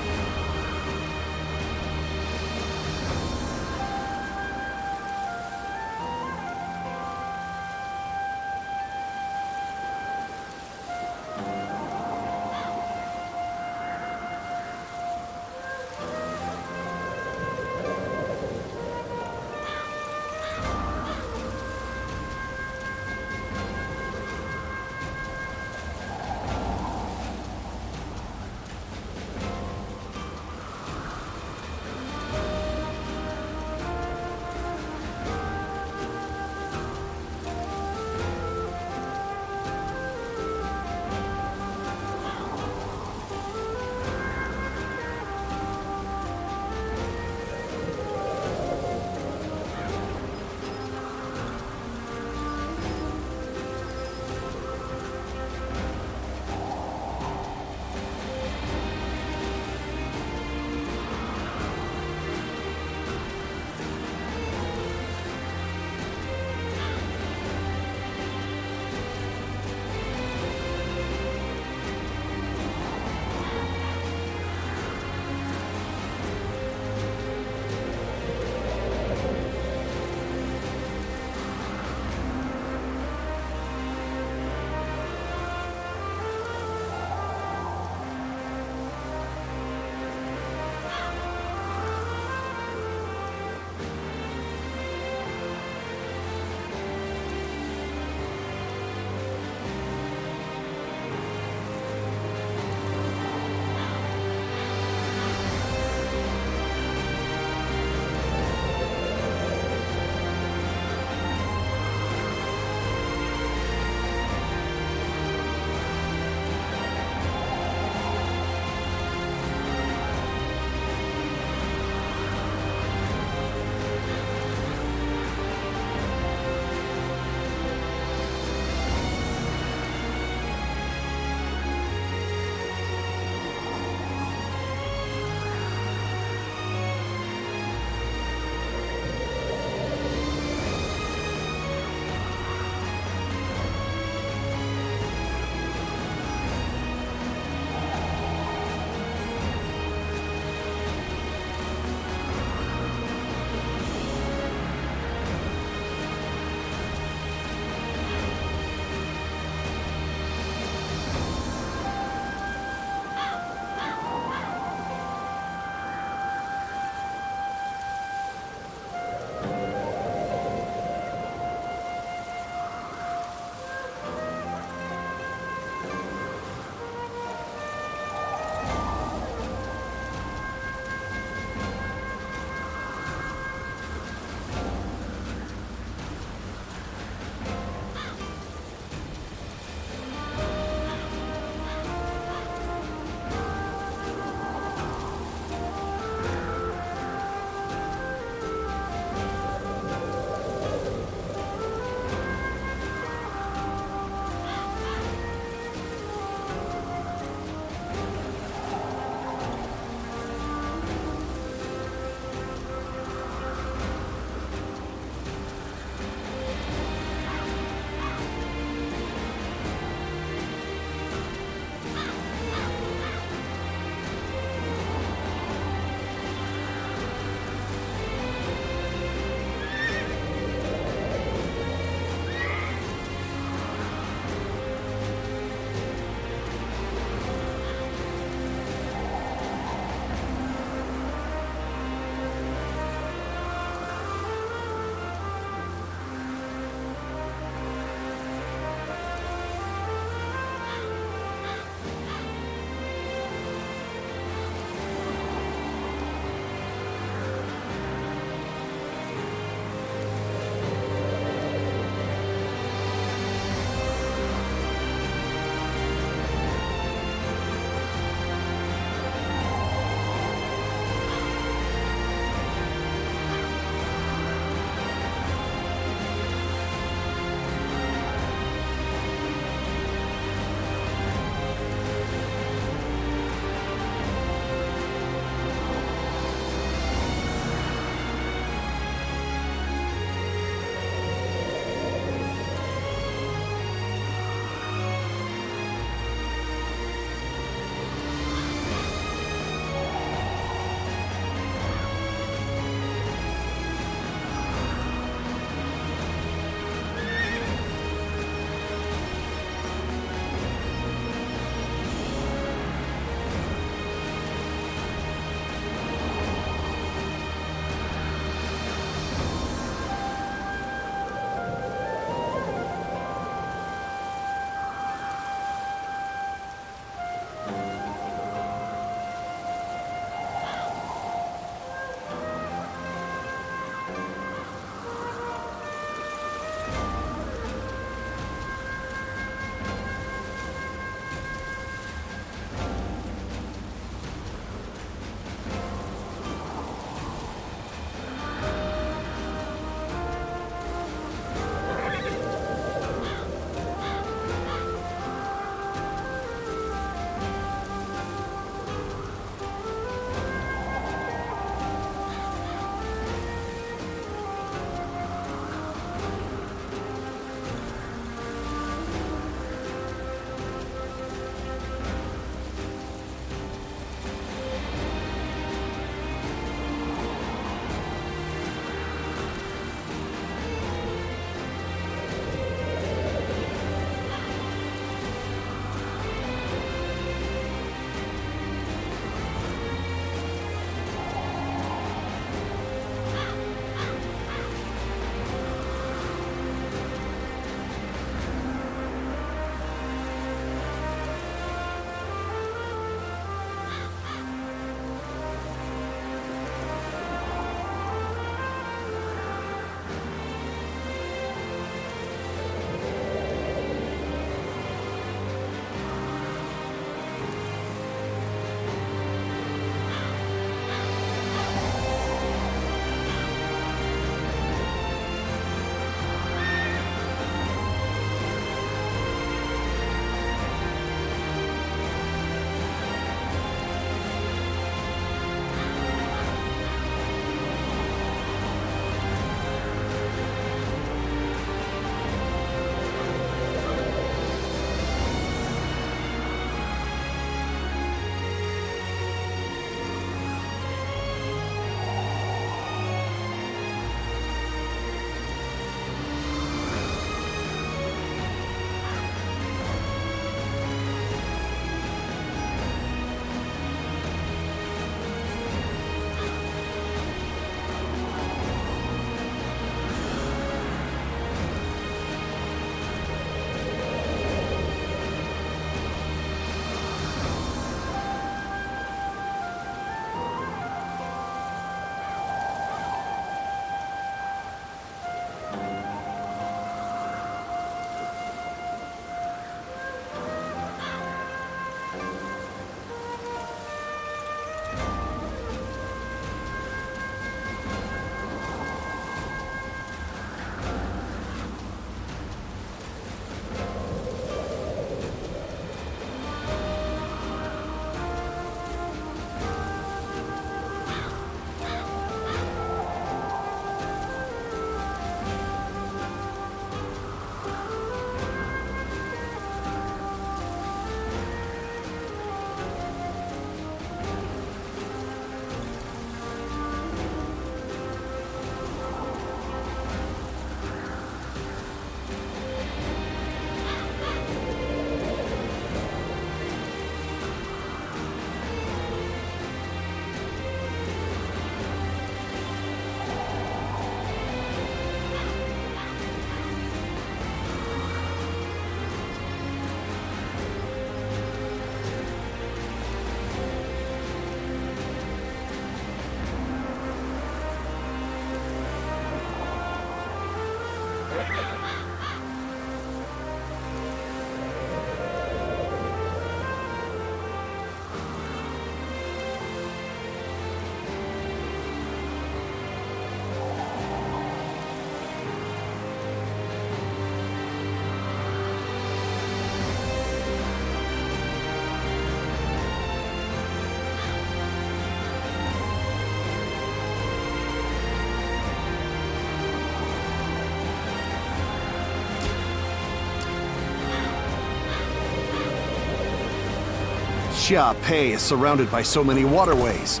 Xia Pei is surrounded by so many waterways.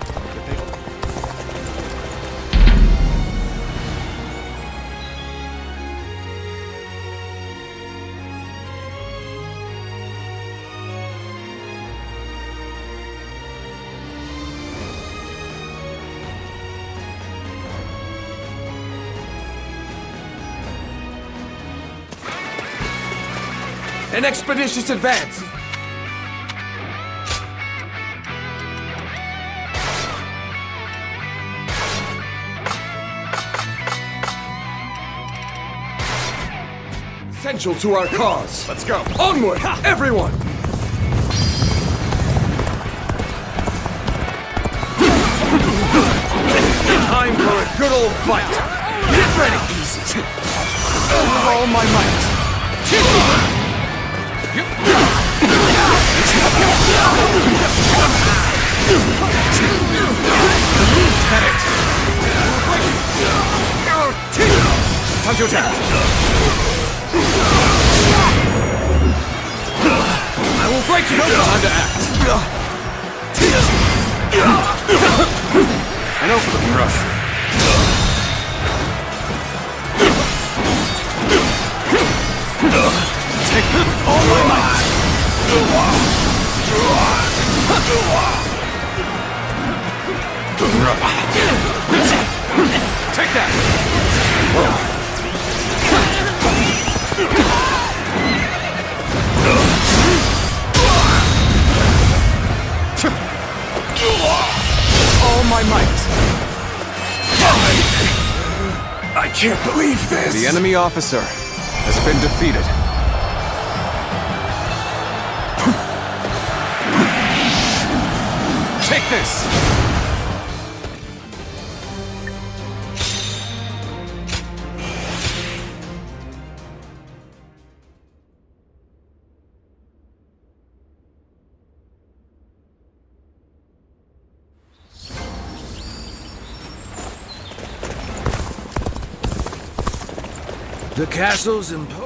An expeditious advance! Essential to our cause! Let's go! Onward, everyone! Time for a good old fight! Get ready! Easy! With all my might! Time to attack! I will break you! Time to act! I know, looking rough. Take all my might! Take that! All my might! I can't believe this! The enemy officer has been defeated. Take this! The castle's imposing.